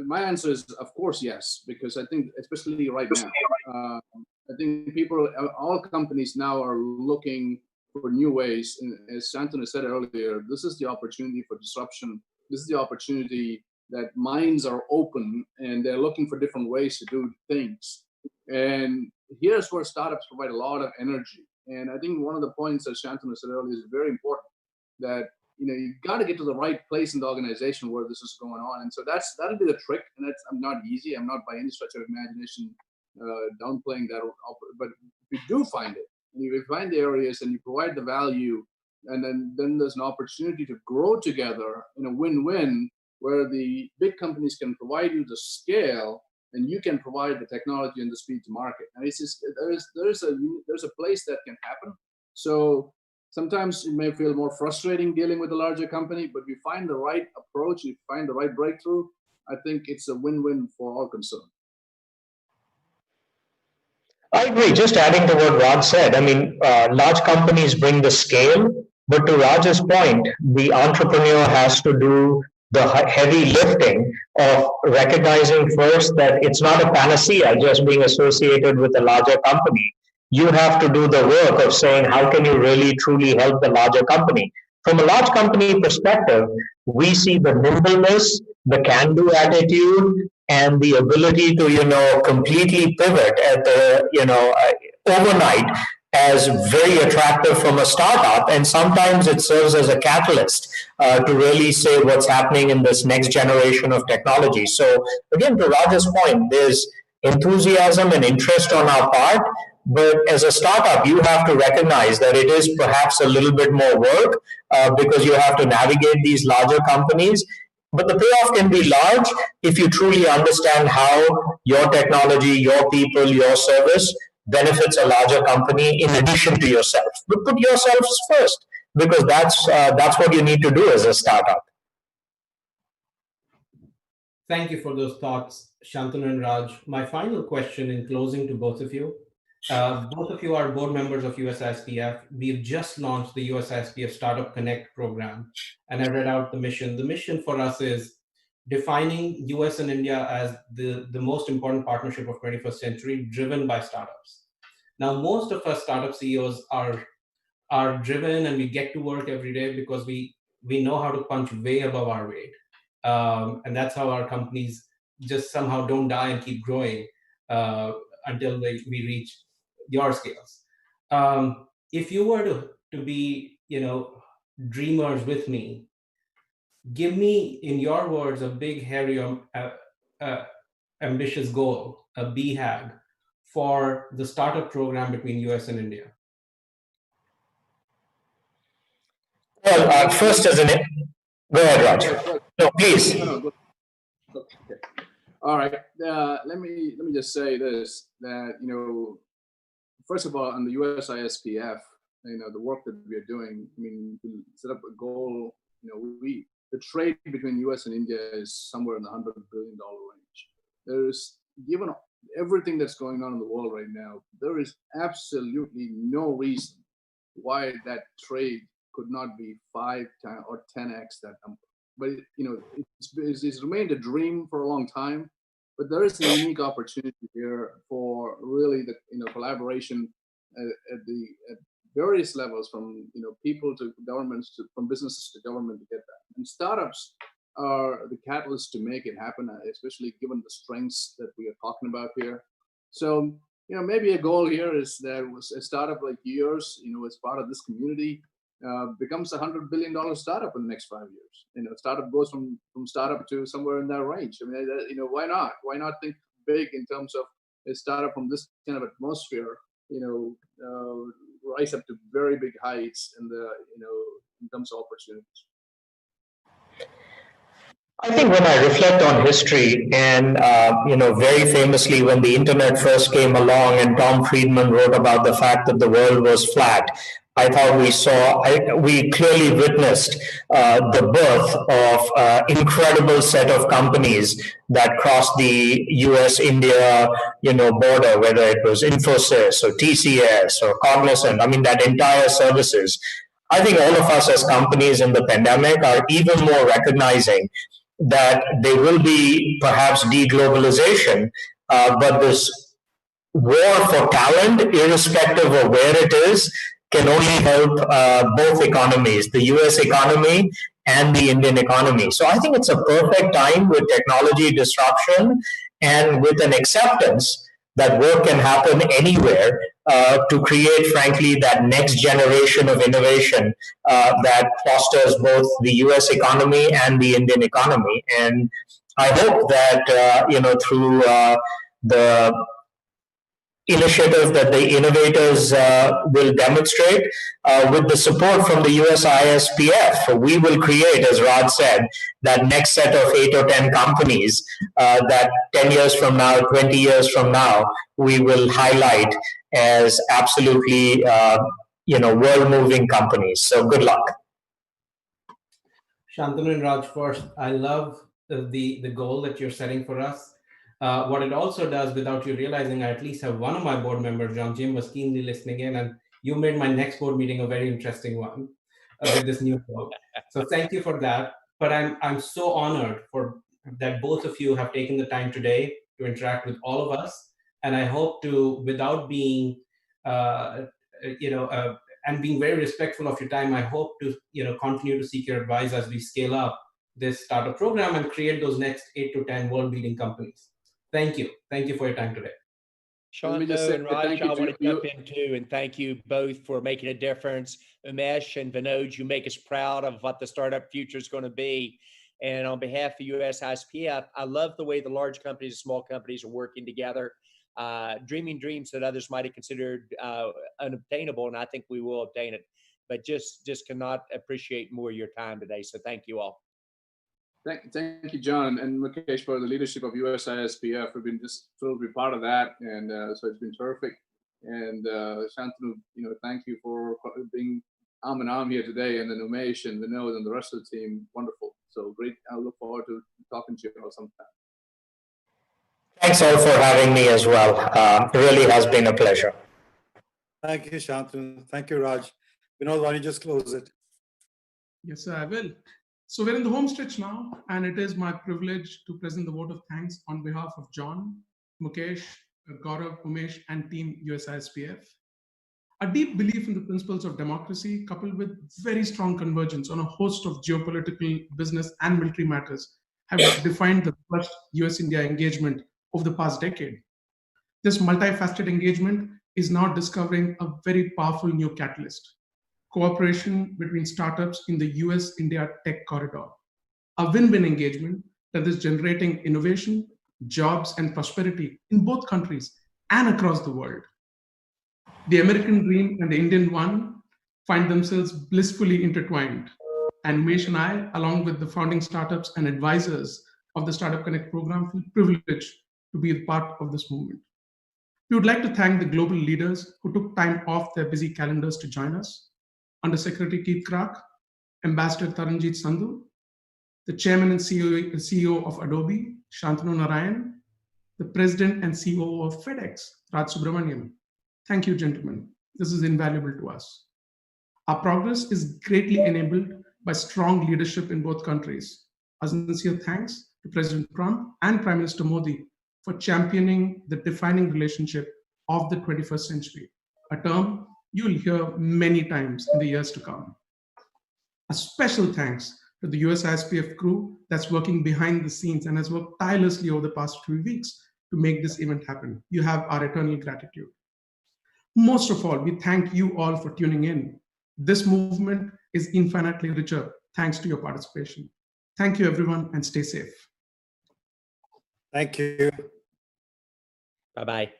my answer is, of course, yes, because I think, especially right now, I think all companies now are looking for new ways. And as Shantanu said earlier, this is the opportunity for disruption. This is the opportunity that minds are open and they're looking for different ways to do things. And here's where startups provide a lot of energy. And I think one of the points that Shantanu said earlier is very important, that you've got to get to the right place in the organization where this is going on. And so that'll be the trick. And that's not easy. I'm not by any stretch of imagination downplaying that. But if you do find it, and you find the areas and you provide the value, and then there's an opportunity to grow together in a win-win, where the big companies can provide you the scale and you can provide the technology and the speed to market. And it's just, there's a place that can happen. So sometimes it may feel more frustrating dealing with a larger company, but if you find the right approach, you find the right breakthrough, I think it's a win-win for all concerned.
I agree. Just adding to what Raj said, I mean, large companies bring the scale, but to Raj's point, the entrepreneur has to do the heavy lifting of recognizing first that it's not a panacea just being associated with a larger company. You have to do the work of saying, how can you really truly help the larger company? From a large company perspective, we see the nimbleness, the can-do attitude, and the ability to, completely pivot at the, overnight as very attractive from a startup. And sometimes it serves as a catalyst to really say what's happening in this next generation of technology. So again, to Raj's point, there's enthusiasm and interest on our part. But as a startup, you have to recognize that it is perhaps a little bit more work because you have to navigate these larger companies. But the payoff can be large if you truly understand how your technology, your people, your service benefits a larger company in addition to yourself. But put yourselves first, because that's what you need to do as a startup.
Thank you for those thoughts, Shantanu and Raj. My final question in closing to both of you. Both of you are board members of USISPF. We've just launched the USISPF Startup Connect program, and I read out the mission. The mission for us is defining US and India as the most important partnership of 21st century, driven by startups. Now, most of us startup CEOs are driven, and we get to work every day because we know how to punch way above our weight. And that's how our companies just somehow don't die and keep growing until we reach your scales. If you were to be, dreamers with me, give me, in your words, a big, hairy, ambitious goal, a BHAG, for the startup program between US and India.
Well, first, Go ahead, Raj. No, please.
No, okay. All right. Let me just say this, that, first of all, on the USISPF, the work that we are doing, we set up a goal, the trade between US and India is somewhere in the $100 billion range. There's, given everything that's going on in the world right now, there is absolutely no reason why that trade could not be 5 times or 10x that number. But it's remained a dream for a long time. But there is a unique opportunity here for really the collaboration at various levels, from people to governments, from businesses to government, to get that. And startups are the catalyst to make it happen, especially given the strengths that we are talking about here. So maybe a goal here is that a startup like yours, as part of this community, becomes a $100 billion startup in the next 5 years. Startup goes from startup to somewhere in that range. Why not? Why not think big in terms of a startup from this kind of atmosphere? Rise up to very big heights in terms of opportunities.
I think when I reflect on history, and very famously when the internet first came along and Tom Friedman wrote about the fact that the world was flat, I thought we clearly witnessed the birth of incredible set of companies that crossed the US-India border, whether it was Infosys or TCS or Cognizant. That entire services. I think all of us as companies in the pandemic are even more recognizing that there will be perhaps deglobalization, but this war for talent, irrespective of where it is, can only help both economies, the US economy and the Indian economy. So I think it's a perfect time with technology disruption and with an acceptance that work can happen anywhere to create, frankly, that next generation of innovation that fosters both the US economy and the Indian economy. And I hope that, through the initiative that the innovators will demonstrate, with the support from the USISPF, we will create, as Raj said, that next set of 8 or 10 companies that 10 years from now, 20 years from now, we will highlight as absolutely, world-moving companies. So good luck.
Shantanu and Raj, first, I love the goal that you're setting for us. What it also does, without you realizing, I at least have one of my board members, John Jim, was keenly listening in, and you made my next board meeting a very interesting one with this new goal. So thank you for that. But I'm so honored that both of you have taken the time today to interact with all of us, and I hope to, without being, and being very respectful of your time, I hope to, continue to seek your advice as we scale up this startup program and create those next 8 to 10 world-leading companies. Thank you. Thank you for your time today.
Shantanu and Raj, I want to jump in too, and thank you both for making a difference. Umesh and Vinod, you make us proud of what the startup future is going to be. And on behalf of USISPF, I love the way the large companies and small companies are working together, dreaming dreams that others might have considered unobtainable, and I think we will obtain it. But just cannot appreciate more your time today. So thank you all.
Thank you, John and Mukesh, for the leadership of USISPF. We've been just thrilled to be part of that, and so it's been terrific. And Shantanu, thank you for being arm in arm here today, and then Umesh and Vinod and the rest of the team, wonderful. So great. I look forward to talking to you all sometime.
Thanks all for having me as well. It really has been a pleasure.
Thank you, Shantanu. Thank you, Raj. Vinod, why don't you just close it?
Yes, sir, I will. So we're in the home stretch now, and it is my privilege to present the vote of thanks on behalf of John, Mukesh, Gaurav, Umesh, and team USISPF. A deep belief in the principles of democracy, coupled with very strong convergence on a host of geopolitical, business, and military matters, have defined the first US-India engagement over the past decade. This multifaceted engagement is now discovering a very powerful new catalyst: cooperation between startups in the US-India tech corridor. A win-win engagement that is generating innovation, jobs, and prosperity in both countries and across the world. The American dream and the Indian one find themselves blissfully intertwined. And Umesh and I, along with the founding startups and advisors of the Startup Connect program, feel privileged to be a part of this movement. We would like to thank the global leaders who took time off their busy calendars to join us. Under Secretary Keith Clark, Ambassador Taranjeet Sandhu, the Chairman and CEO of Adobe, Shantanu Narayan, the President and CEO of FedEx, Raj Subramaniam. Thank you, gentlemen. This is invaluable to us. Our progress is greatly enabled by strong leadership in both countries. A sincere thanks to President Trump and Prime Minister Modi for championing the defining relationship of the 21st century, a term you'll hear many times in the years to come. A special thanks to the USISPF crew that's working behind the scenes and has worked tirelessly over the past few weeks to make this event happen. You have our eternal gratitude. Most of all, we thank you all for tuning in. This movement is infinitely richer thanks to your participation. Thank you, everyone, and stay safe.
Thank you.
Bye-bye.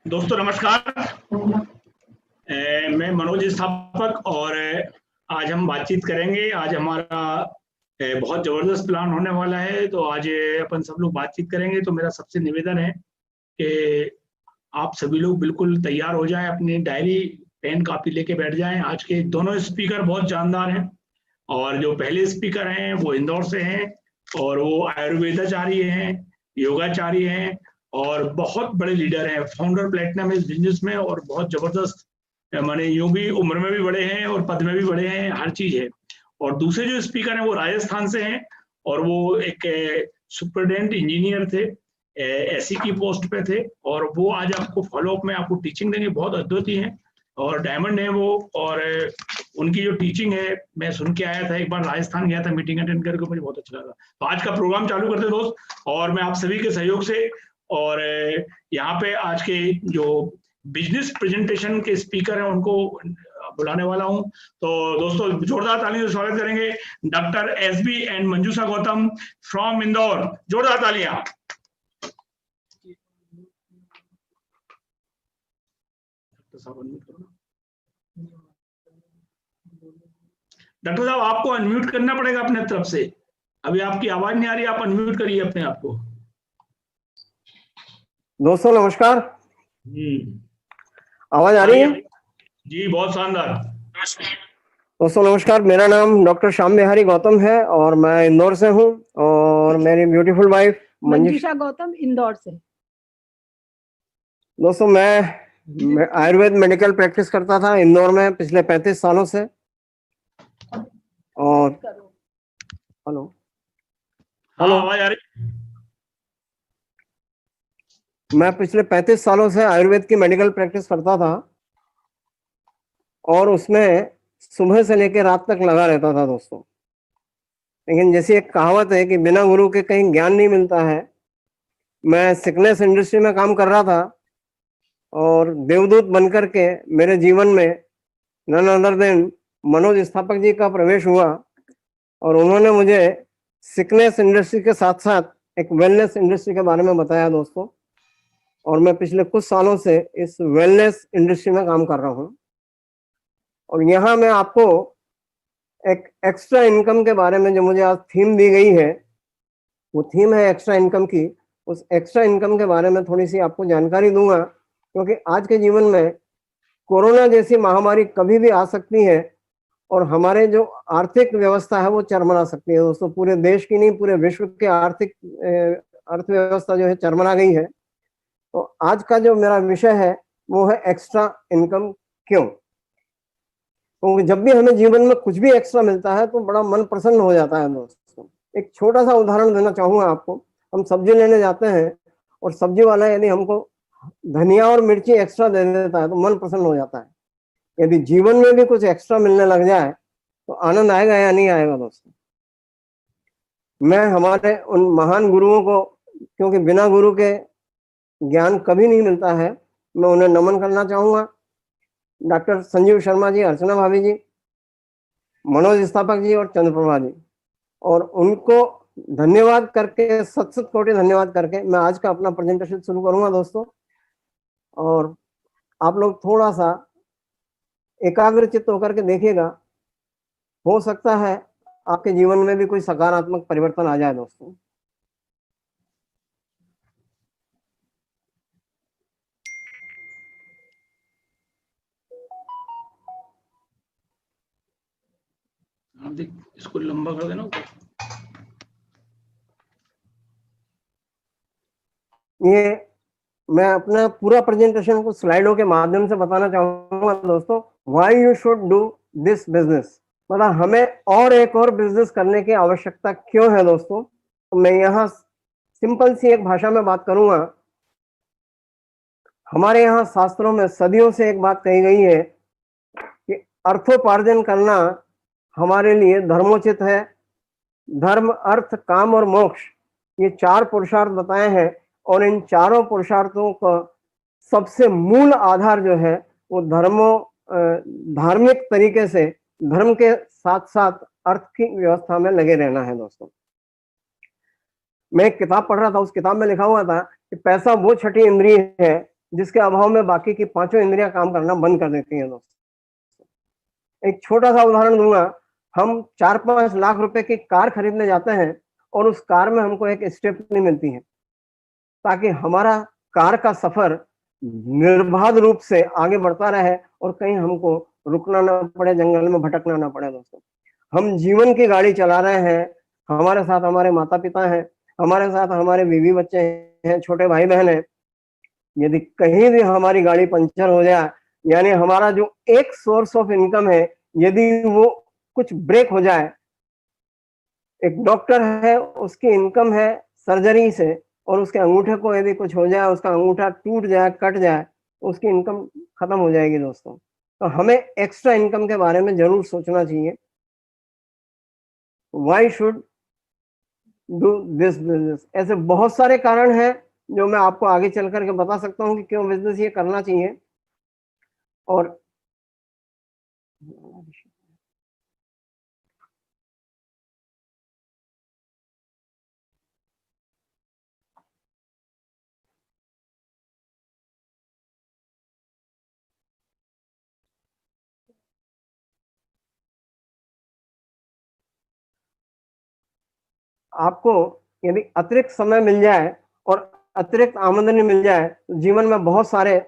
दोस्तों नमस्कार, मैं मनोज स्थापक और आज हम बातचीत करेंगे। आज हमारा बहुत ज़बरदस्त प्लान होने वाला है, तो आज अपन सब लोग बातचीत करेंगे। तो मेरा सबसे निवेदन है कि आप सभी लोग बिल्कुल तैयार हो जाएं, अपनी डायरी पेन कापी लेके बैठ जाएं। आज के दोनों स्पीकर बहुत जानदार हैं और जो पहले स्पीकर हैं वो इंदौर से हैं और वो आयुर्वेदाचार्य हैं, योगाचार्य हैं और बहुत बड़े लीडर हैं, फाउंडर प्लेटिनम इस बिजनेस में और बहुत जबरदस्त, माने यूं भी उम्र में भी बड़े हैं और पद में भी बड़े हैं, हर चीज है। और दूसरे जो स्पीकर हैं वो राजस्थान से हैं और वो एक सुपरिटेंडेंट इंजीनियर थे, एससी की पोस्ट पे थे और वो आज आपको फॉलोअप में आपको टीचिंग देंगे। बहुत अद्भुत हैं और डायमंड है वो, और उनकी जो टीचिंग है मैं सुन के आया था, एक बार राजस्थान गया था, मीटिंग अटेंड करके मुझे बहुत अच्छा लगा। तो आज का प्रोग्राम चालू करते दोस्त, और मैं आप सभी के सहयोग से और यहाँ पे आज के जो बिजनेस प्रेजेंटेशन के स्पीकर हैं उनको बुलाने वाला हूँ। तो दोस्तों जोरदार तालियों से स्वागत करेंगे doctor SB and Manjusha Gautam from Indore. जोरदार तालियां। डॉक्टर साहब आपको अनम्यूट करना पड़ेगा अपने तरफ से, अभी आपकी आवाज नहीं आ रही, आप अनम्यूट करिए अपने आप को।
दोस्तों नमस्कार, आवाज आ रही है?
जी बहुत शानदार।
दोस्तों नमस्कार, मेरा नाम डॉक्टर श्याम बिहारी गौतम है और मैं इंदौर से हूँ और मेरी ब्यूटीफुल वाइफ
मंजूषा गौतम इंदौर से।
दोस्तों मैं आयुर्वेद मेडिकल प्रैक्टिस करता था इंदौर में पिछले 35 सालों से। और हेलो हेलो,
आवाज आ रही?
मैं पिछले 35 सालों से आयुर्वेद की मेडिकल प्रैक्टिस करता था और उसमें सुबह से लेकर रात तक लगा रहता था दोस्तों। लेकिन जैसी एक कहावत है कि बिना गुरु के कहीं ज्ञान नहीं मिलता है, मैं सिकनेस इंडस्ट्री में काम कर रहा था और देवदूत बनकर के मेरे जीवन में नन अदर देन मनोज स्थापक जी का प्रवेश हुआ और उन्होंने मुझे सिकनेस इंडस्ट्री के साथ साथ एक वेलनेस इंडस्ट्री के बारे में बताया दोस्तों। और मैं पिछले कुछ सालों से इस वेलनेस इंडस्ट्री में काम कर रहा हूँ और यहाँ मैं आपको एक एक्स्ट्रा इनकम के बारे में, जो मुझे आज थीम दी गई है, वो थीम है एक्स्ट्रा इनकम की। उस एक्स्ट्रा इनकम के बारे में थोड़ी सी आपको जानकारी दूंगा, क्योंकि आज के जीवन में कोरोना जैसी महामारी कभी भी आ सकती है और हमारे जो आर्थिक व्यवस्था है वो चरमरा सकती है दोस्तों। पूरे देश की नहीं, पूरे विश्व के आर्थिक अर्थव्यवस्था जो है चरमरा गई है। तो आज का जो मेरा विषय है वो है एक्स्ट्रा इनकम क्यों। क्योंकि जब भी हमें जीवन में कुछ भी एक्स्ट्रा मिलता है तो बड़ा मन प्रसन्न हो जाता है दोस्तों। एक छोटा सा उदाहरण देना चाहूंगा आपको। हम सब्जी लेने जाते हैं और सब्जी वाला यदि हमको धनिया और मिर्ची एक्स्ट्रा दे देता है तो मन प्रसन्न हो जाता है। यदि जीवन में भी कुछ एक्स्ट्रा मिलने लग जाए तो आनंद आएगा या नहीं आएगा दोस्तों। मैं हमारे उन महान गुरुओं को, क्योंकि बिना गुरु के ज्ञान कभी नहीं मिलता है, मैं उन्हें नमन करना चाहूंगा। डॉक्टर संजीव शर्मा जी, अर्चना भाभी जी, मनोज स्थापक जी और चंद्रप्रभा जी, और उनको धन्यवाद करके, सत सत कोटि धन्यवाद करके मैं आज का अपना प्रेजेंटेशन शुरू करूंगा दोस्तों। और आप लोग थोड़ा सा एकाग्रचित्त होकर के देखिएगा, हो सकता है आपके जीवन में भी कोई सकारात्मक परिवर्तन आ जाए दोस्तों।
इसको लंबा कर देना।
ये मैं अपना पूरा प्रेजेंटेशन को स्लाइडों के माध्यम से बताना चाहूंगा दोस्तों। Why you should do this business, मतलब हमें और एक और बिजनेस करने की आवश्यकता क्यों है दोस्तों। तो मैं यहाँ सिंपल सी एक भाषा में बात करूंगा। हमारे यहाँ शास्त्रों में सदियों से एक बात कही गई है कि अर्थोपार्जन करना हमारे लिए धर्मोचित है। धर्म, अर्थ, काम और मोक्ष, ये 4 पुरुषार्थ बताए हैं। और इन चारों पुरुषार्थों का सबसे मूल आधार जो है वो धार्मिक तरीके से धर्म के साथ साथ अर्थ की व्यवस्था में लगे रहना है दोस्तों। मैं एक किताब पढ़ रहा था, उस किताब में लिखा हुआ था कि पैसा वो छठी इंद्रिय है जिसके अभाव में बाकी की 5 इंद्रियां काम करना बंद कर देती हैं दोस्तों। एक छोटा सा उदाहरण दूंगा। हम 4-5 लाख रुपए की कार खरीदने जाते हैं और उस कार में हमको एक स्टेपनी मिलती है ताकि हमारा कार का सफर निर्बाध रूप से आगे बढ़ता रहे और कहीं हमको रुकना ना पड़े, जंगल में भटकना ना पड़े दोस्तों। हम जीवन की गाड़ी चला रहे हैं, हमारे साथ हमारे माता पिता हैं, हमारे साथ हमारे बीवी बच्चे हैं, छोटे भाई बहन हैं। यदि कहीं भी हमारी गाड़ी पंचर हो जाए, यानी हमारा जो एक सोर्स ऑफ इनकम है, यदि वो कुछ ब्रेक हो जाए, एक डॉक्टर है उसकी इनकम है सर्जरी से, और उसके अंगूठे को यदि कुछ हो जाए, उसका अंगूठा टूट जाए, कट जाए, तो उसकी इनकम खत्म हो जाएगी दोस्तों। तो हमें एक्स्ट्रा इनकम के बारे में जरूर सोचना चाहिए। Why should do this business? ऐसे बहुत सारे कारण हैं जो मैं आपको आगे चल करके बता सकता हूं कि क्यों बिजनेस ये करना चाहिए। और आपको यदि अतिरिक्त समय मिल जाए और अतिरिक्त आमदनी मिल जाए तो जीवन में बहुत सारे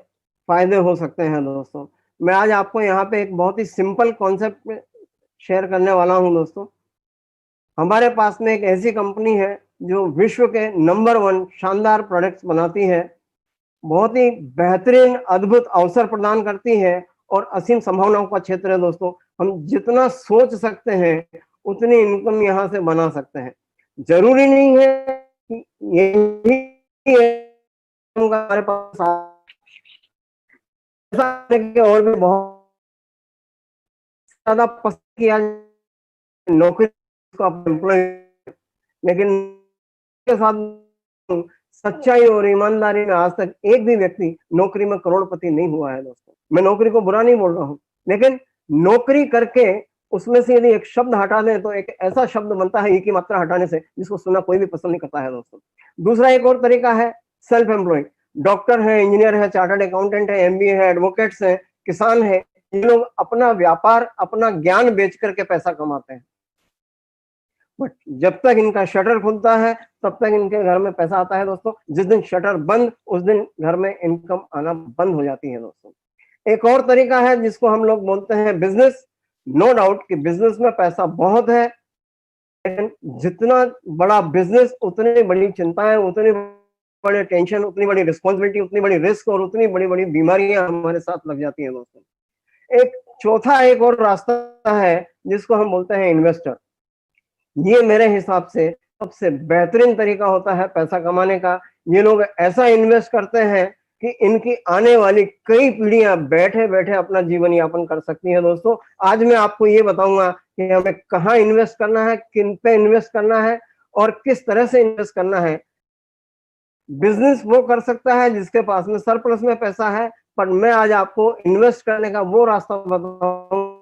फायदे हो सकते हैं दोस्तों। मैं आज आपको यहाँ पे एक बहुत ही सिंपल कॉन्सेप्ट शेयर करने वाला हूँ दोस्तों। हमारे पास में एक ऐसी कंपनी है जो विश्व के नंबर 1 शानदार प्रोडक्ट्स बनाती है, बहुत ही बेहतरीन अद्भुत अवसर प्रदान करती है और असीम संभावनाओं का क्षेत्र है दोस्तों। हम जितना सोच सकते हैं उतनी इनकम यहाँ से बना सकते हैं। जरूरी नहीं है कि यही हमारे पास और भी बहुत ज्यादा पसंद किया नौकरी को एम्प्लॉय, लेकिन के साथ सच्चाई और ईमानदारी में आज तक एक भी व्यक्ति नौकरी में करोड़पति नहीं हुआ है दोस्तों। मैं नौकरी को बुरा नहीं बोल रहा हूँ, लेकिन नौकरी करके उसमें से यदि एक शब्द हटा दें तो एक ऐसा शब्द बनता है ई की मात्रा हटाने से जिसको सुनना कोई भी पसंद नहीं करता है दोस्तों। दूसरा एक और तरीका है सेल्फ एम्प्लॉयड। डॉक्टर है, इंजीनियर है, चार्टर्ड अकाउंटेंट है, एमबीए है, एडवोकेट्स है, किसान है, ये लोग अपना व्यापार, अपना ज्ञान बेच करके पैसा कमाते हैं। बट जब तक इनका शटर खुलता है तब तक इनके घर में पैसा आता है दोस्तों। जिस दिन शटर बंद, उस दिन घर में इनकम आना बंद हो जाती है दोस्तों। एक और तरीका है जिसको हम लोग बोलते हैं बिजनेस। नो डाउट कि बिजनेस में पैसा बहुत है, जितना बड़ा बिजनेस उतनी बड़ी चिंताएं, उतनी बड़े टेंशन, उतनी बड़ी रिस्पॉन्सिबिलिटी, उतनी बड़ी रिस्क और उतनी बड़ी बड़ी बीमारियां हमारे साथ लग जाती हैं दोस्तों। एक चौथा एक और रास्ता है जिसको हम बोलते हैं इन्वेस्टर। ये मेरे हिसाब से सबसे बेहतरीन तरीका होता है पैसा कमाने का। ये लोग ऐसा इन्वेस्ट करते हैं कि इनकी आने वाली कई पीढ़ियां बैठे बैठे अपना जीवन यापन कर सकती हैं दोस्तों। आज मैं आपको ये बताऊंगा कि हमें कहाँ इन्वेस्ट करना है, किन पे इन्वेस्ट करना है और किस तरह से इन्वेस्ट करना है। बिजनेस वो कर सकता है जिसके पास में सरप्लस में पैसा है, पर मैं आज आपको इन्वेस्ट करने का वो रास्ता बताऊंगा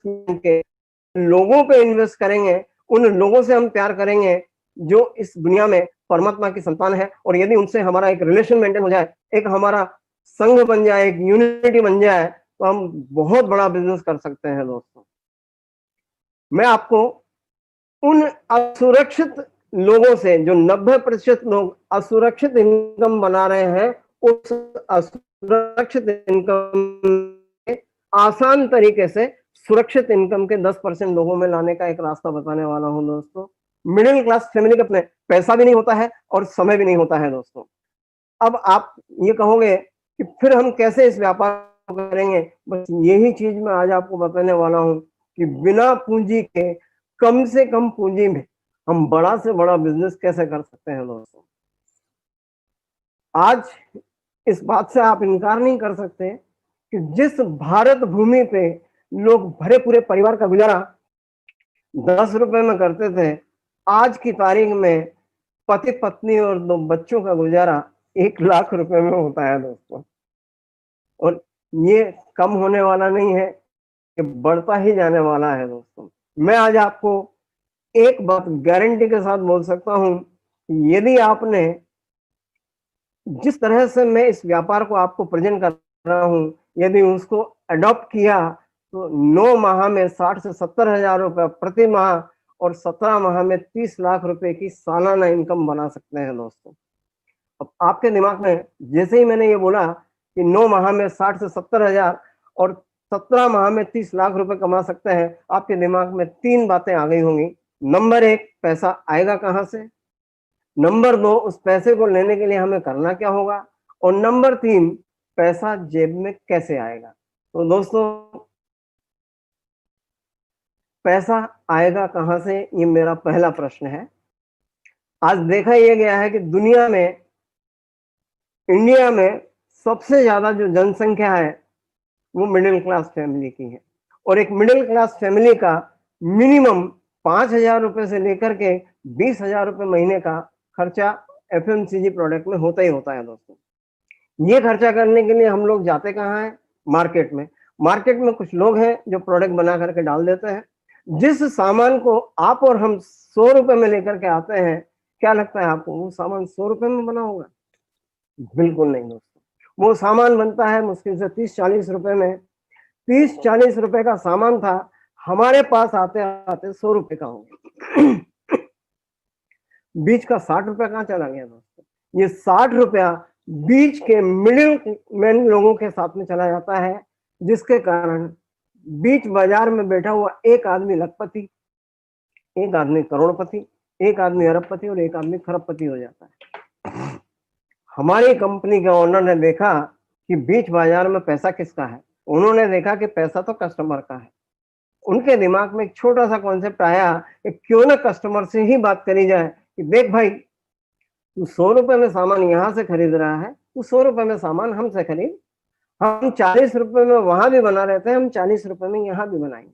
के लोगों पे इन्वेस्ट करेंगे, उन लोगों से हम प्यार करेंगे जो इस दुनिया में परमात्मा की संतान है, और यदि उनसे हमारा एक रिलेशन मेंटेन हो जाए, एक हमारा संघ बन जाए, एक यूनिटी बन जाए, तो हम बहुत बड़ा बिजनेस कर सकते हैं दोस्तों। मैं आपको उन असुरक्षित लोगों से, जो 90% लोग असुरक्षित इनकम बना रहे हैं, उस असुरक्षित इनकम आसान तरीके से सुरक्षित इनकम के 10% लोगों में लाने का एक रास्ता बताने वाला हूं दोस्तों। मिडिल क्लास फैमिली के अपने पैसा भी नहीं होता है और समय भी नहीं होता है दोस्तों। अब आप ये कहोगे कि फिर हम कैसे इस व्यापार को करेंगे, बस यही चीज मैं आज आपको बताने वाला हूं कि बिना पूंजी के, कम से कम पूंजी में हम बड़ा से बड़ा बिजनेस कैसे कर सकते हैं दोस्तों। आज इस बात से आप इनकार नहीं कर सकते कि जिस भारत भूमि पे लोग भरे पूरे परिवार का गुजारा 10 रुपए में करते थे, आज की तारीख में पति पत्नी और 2 बच्चों का गुजारा 1 लाख रुपए में होता है दोस्तों। और ये कम होने वाला नहीं है, ये बढ़ता ही जाने वाला है दोस्तों। मैं आज आपको एक बात गारंटी के साथ बोल सकता हूं, यदि आपने जिस तरह से मैं इस व्यापार को आपको प्रेजेंट कर रहा हूं, यदि उसको अडॉप्ट किया, तो 9 माह में 60 से 70 हजार रुपए प्रति माह और 17 माह में 30 लाख रुपए की सालाना इनकम बना सकते हैं दोस्तों। अब आपके दिमाग में जैसे ही मैंने ये बोला कि 9 माह में 60 से 70 हजार और 17 माह में 30 लाख रुपए कमा सकते हैं, आपके दिमाग में 3 बातें आ गई होंगी। नंबर 1, पैसा आएगा कहाँ से। नंबर 2, उस पैसे को लेने के लिए हमें करना क्या होगा। और नंबर 3, पैसा जेब में कैसे आएगा। तो दोस्तों, पैसा आएगा कहां से, ये मेरा पहला प्रश्न है। आज देखा यह गया है कि दुनिया में, इंडिया में सबसे ज्यादा जो जनसंख्या है वो मिडिल क्लास फैमिली की है, और एक मिडिल क्लास फैमिली का मिनिमम 5,000 रुपए से लेकर के 20,000 रुपए महीने का खर्चा एफएमसीजी प्रोडक्ट में होता ही होता है दोस्तों। ये खर्चा करने के लिए हम लोग जाते कहाँ हैं, मार्केट में। मार्केट में कुछ लोग हैं जो प्रोडक्ट बना करके डाल देते हैं। जिस सामान को आप और हम 100 रुपए में लेकर के आते हैं, क्या लगता है आपको वो सामान 100 रुपए में बना होगा? बिल्कुल नहीं दोस्तों। वो सामान बनता है मुश्किल से 30-40 रुपए में। 30-40 रुपए का सामान था, हमारे पास आते आते 100 रुपए का हो गया। बीच का 60 रुपया कहाँ चला गया दोस्तों? ये 60 रुपया बीच के मिडिल मैन लोगों के साथ में चला जाता है, जिसके कारण बीच बाजार में बैठा हुआ एक आदमी लखपति, एक आदमी करोड़पति, एक आदमी अरबपति और एक आदमी खरबपति हो जाता है। हमारी कंपनी के ओनर ने देखा कि बीच बाजार में पैसा किसका है। उन्होंने देखा कि पैसा तो कस्टमर का है। उनके दिमाग में एक छोटा सा कॉन्सेप्ट आया कि क्यों ना कस्टमर से ही बात करी जाए कि देख भाई, तू 100 रुपए में सामान यहाँ से खरीद रहा है, तू 100 रुपए में सामान हमसे खरीद। हम 40 रुपए में वहां भी बना रहे थे, हम 40 रुपए में यहाँ भी बनाएंगे।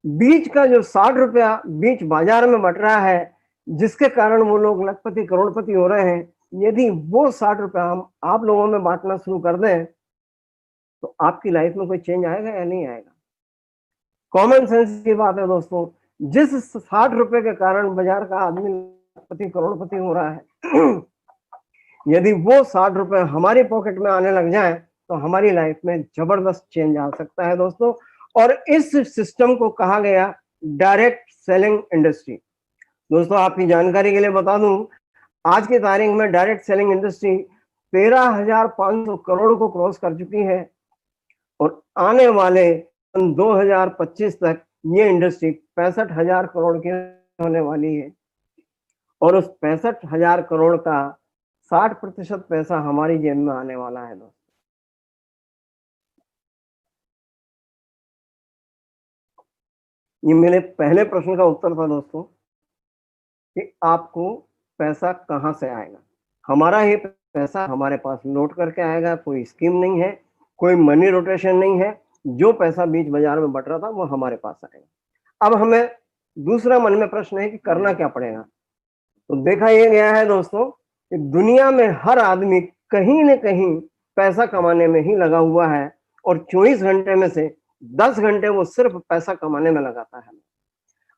बीच का जो 60 रुपया बीच बाजार में बट रहा है, जिसके कारण वो लोग लखपति करोड़पति हो रहे हैं, यदि वो 60 रुपया हम आप लोगों में बांटना शुरू कर दें, तो आपकी लाइफ में कोई चेंज आएगा या नहीं आएगा? कॉमन सेंस की बात है दोस्तों। जिस 60 रुपए के कारण बाजार का आदमी लखपति करोड़पति हो रहा है, यदि वो 60 रुपए हमारी पॉकेट में आने लग जाए, तो हमारी लाइफ में जबरदस्त चेंज आ सकता है दोस्तों। और इस सिस्टम को कहा गया डायरेक्ट सेलिंग इंडस्ट्री। दोस्तों, आपकी जानकारी के लिए बता दूं, आज की तारीख में डायरेक्ट सेलिंग इंडस्ट्री 13,500 करोड़ को क्रॉस कर चुकी है, और आने वाले सन 2025 तक ये इंडस्ट्री 65,000 करोड़ की होने वाली है और उस 65,000 करोड़ का 60% पैसा हमारी जेब में आने वाला है दोस्तों। ये मेरे पहले प्रश्न का उत्तर था दोस्तों कि आपको पैसा कहाँ से आएगा। हमारा ही पैसा हमारे पास लौट करके आएगा, कोई स्कीम नहीं है, कोई मनी रोटेशन नहीं है। जो पैसा बीच बाजार में बट रहा था वो हमारे पास आएगा। अब हमें दूसरा मन में प्रश्न है कि करना क्या पड़ेगा। तो देखा यह गया है दोस्तों कि दुनिया में हर आदमी कहीं न कहीं पैसा कमाने में ही लगा हुआ है और 24 घंटे में से 10 घंटे वो सिर्फ पैसा कमाने में लगाता है।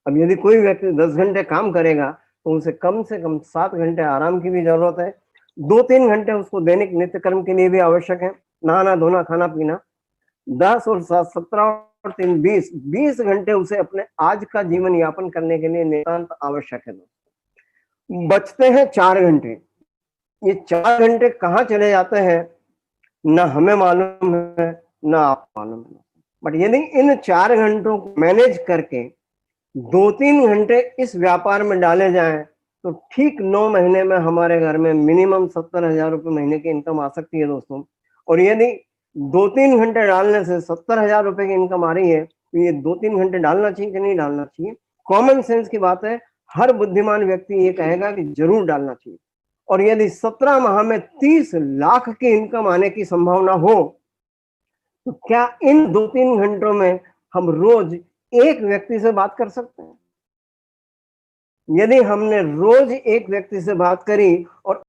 अब यदि कोई व्यक्ति 10 घंटे काम करेगा तो उसे कम से कम 7 घंटे आराम की भी जरूरत है। 2-3 घंटे उसको दैनिक नित्य कर्म के लिए भी आवश्यक है, नहाना धोना खाना पीना। 10 और 7 17 और 3 20 घंटे उसे अपने आज का जीवन यापन करने के लिए नितांत आवश्यक है। बचते हैं 4 घंटे। ये 4 घंटे कहाँ चले जाते हैं ना हमें मालूम है ना आप मालूम है। बट यदि इन 4 घंटों को मैनेज करके 2-3 घंटे इस व्यापार में डाले जाएं तो ठीक 9 महीने में हमारे घर में मिनिमम 70,000 रुपये महीने की इनकम आ सकती है दोस्तों। और यदि 2-3 घंटे डालने से 70,000 रुपये की इनकम आ रही है तो ये 2-3 घंटे डालना चाहिए कि नहीं डालना चाहिए? कॉमन सेंस की बात है, हर बुद्धिमान व्यक्ति ये कहेगा कि जरूर डालना चाहिए। और यदि 17 माह में 30 लाख की इनकम आने की संभावना हो तो क्या इन 2-3 घंटों में हम रोज एक व्यक्ति से बात कर सकते हैं? यदि हमने रोज एक व्यक्ति से बात करी और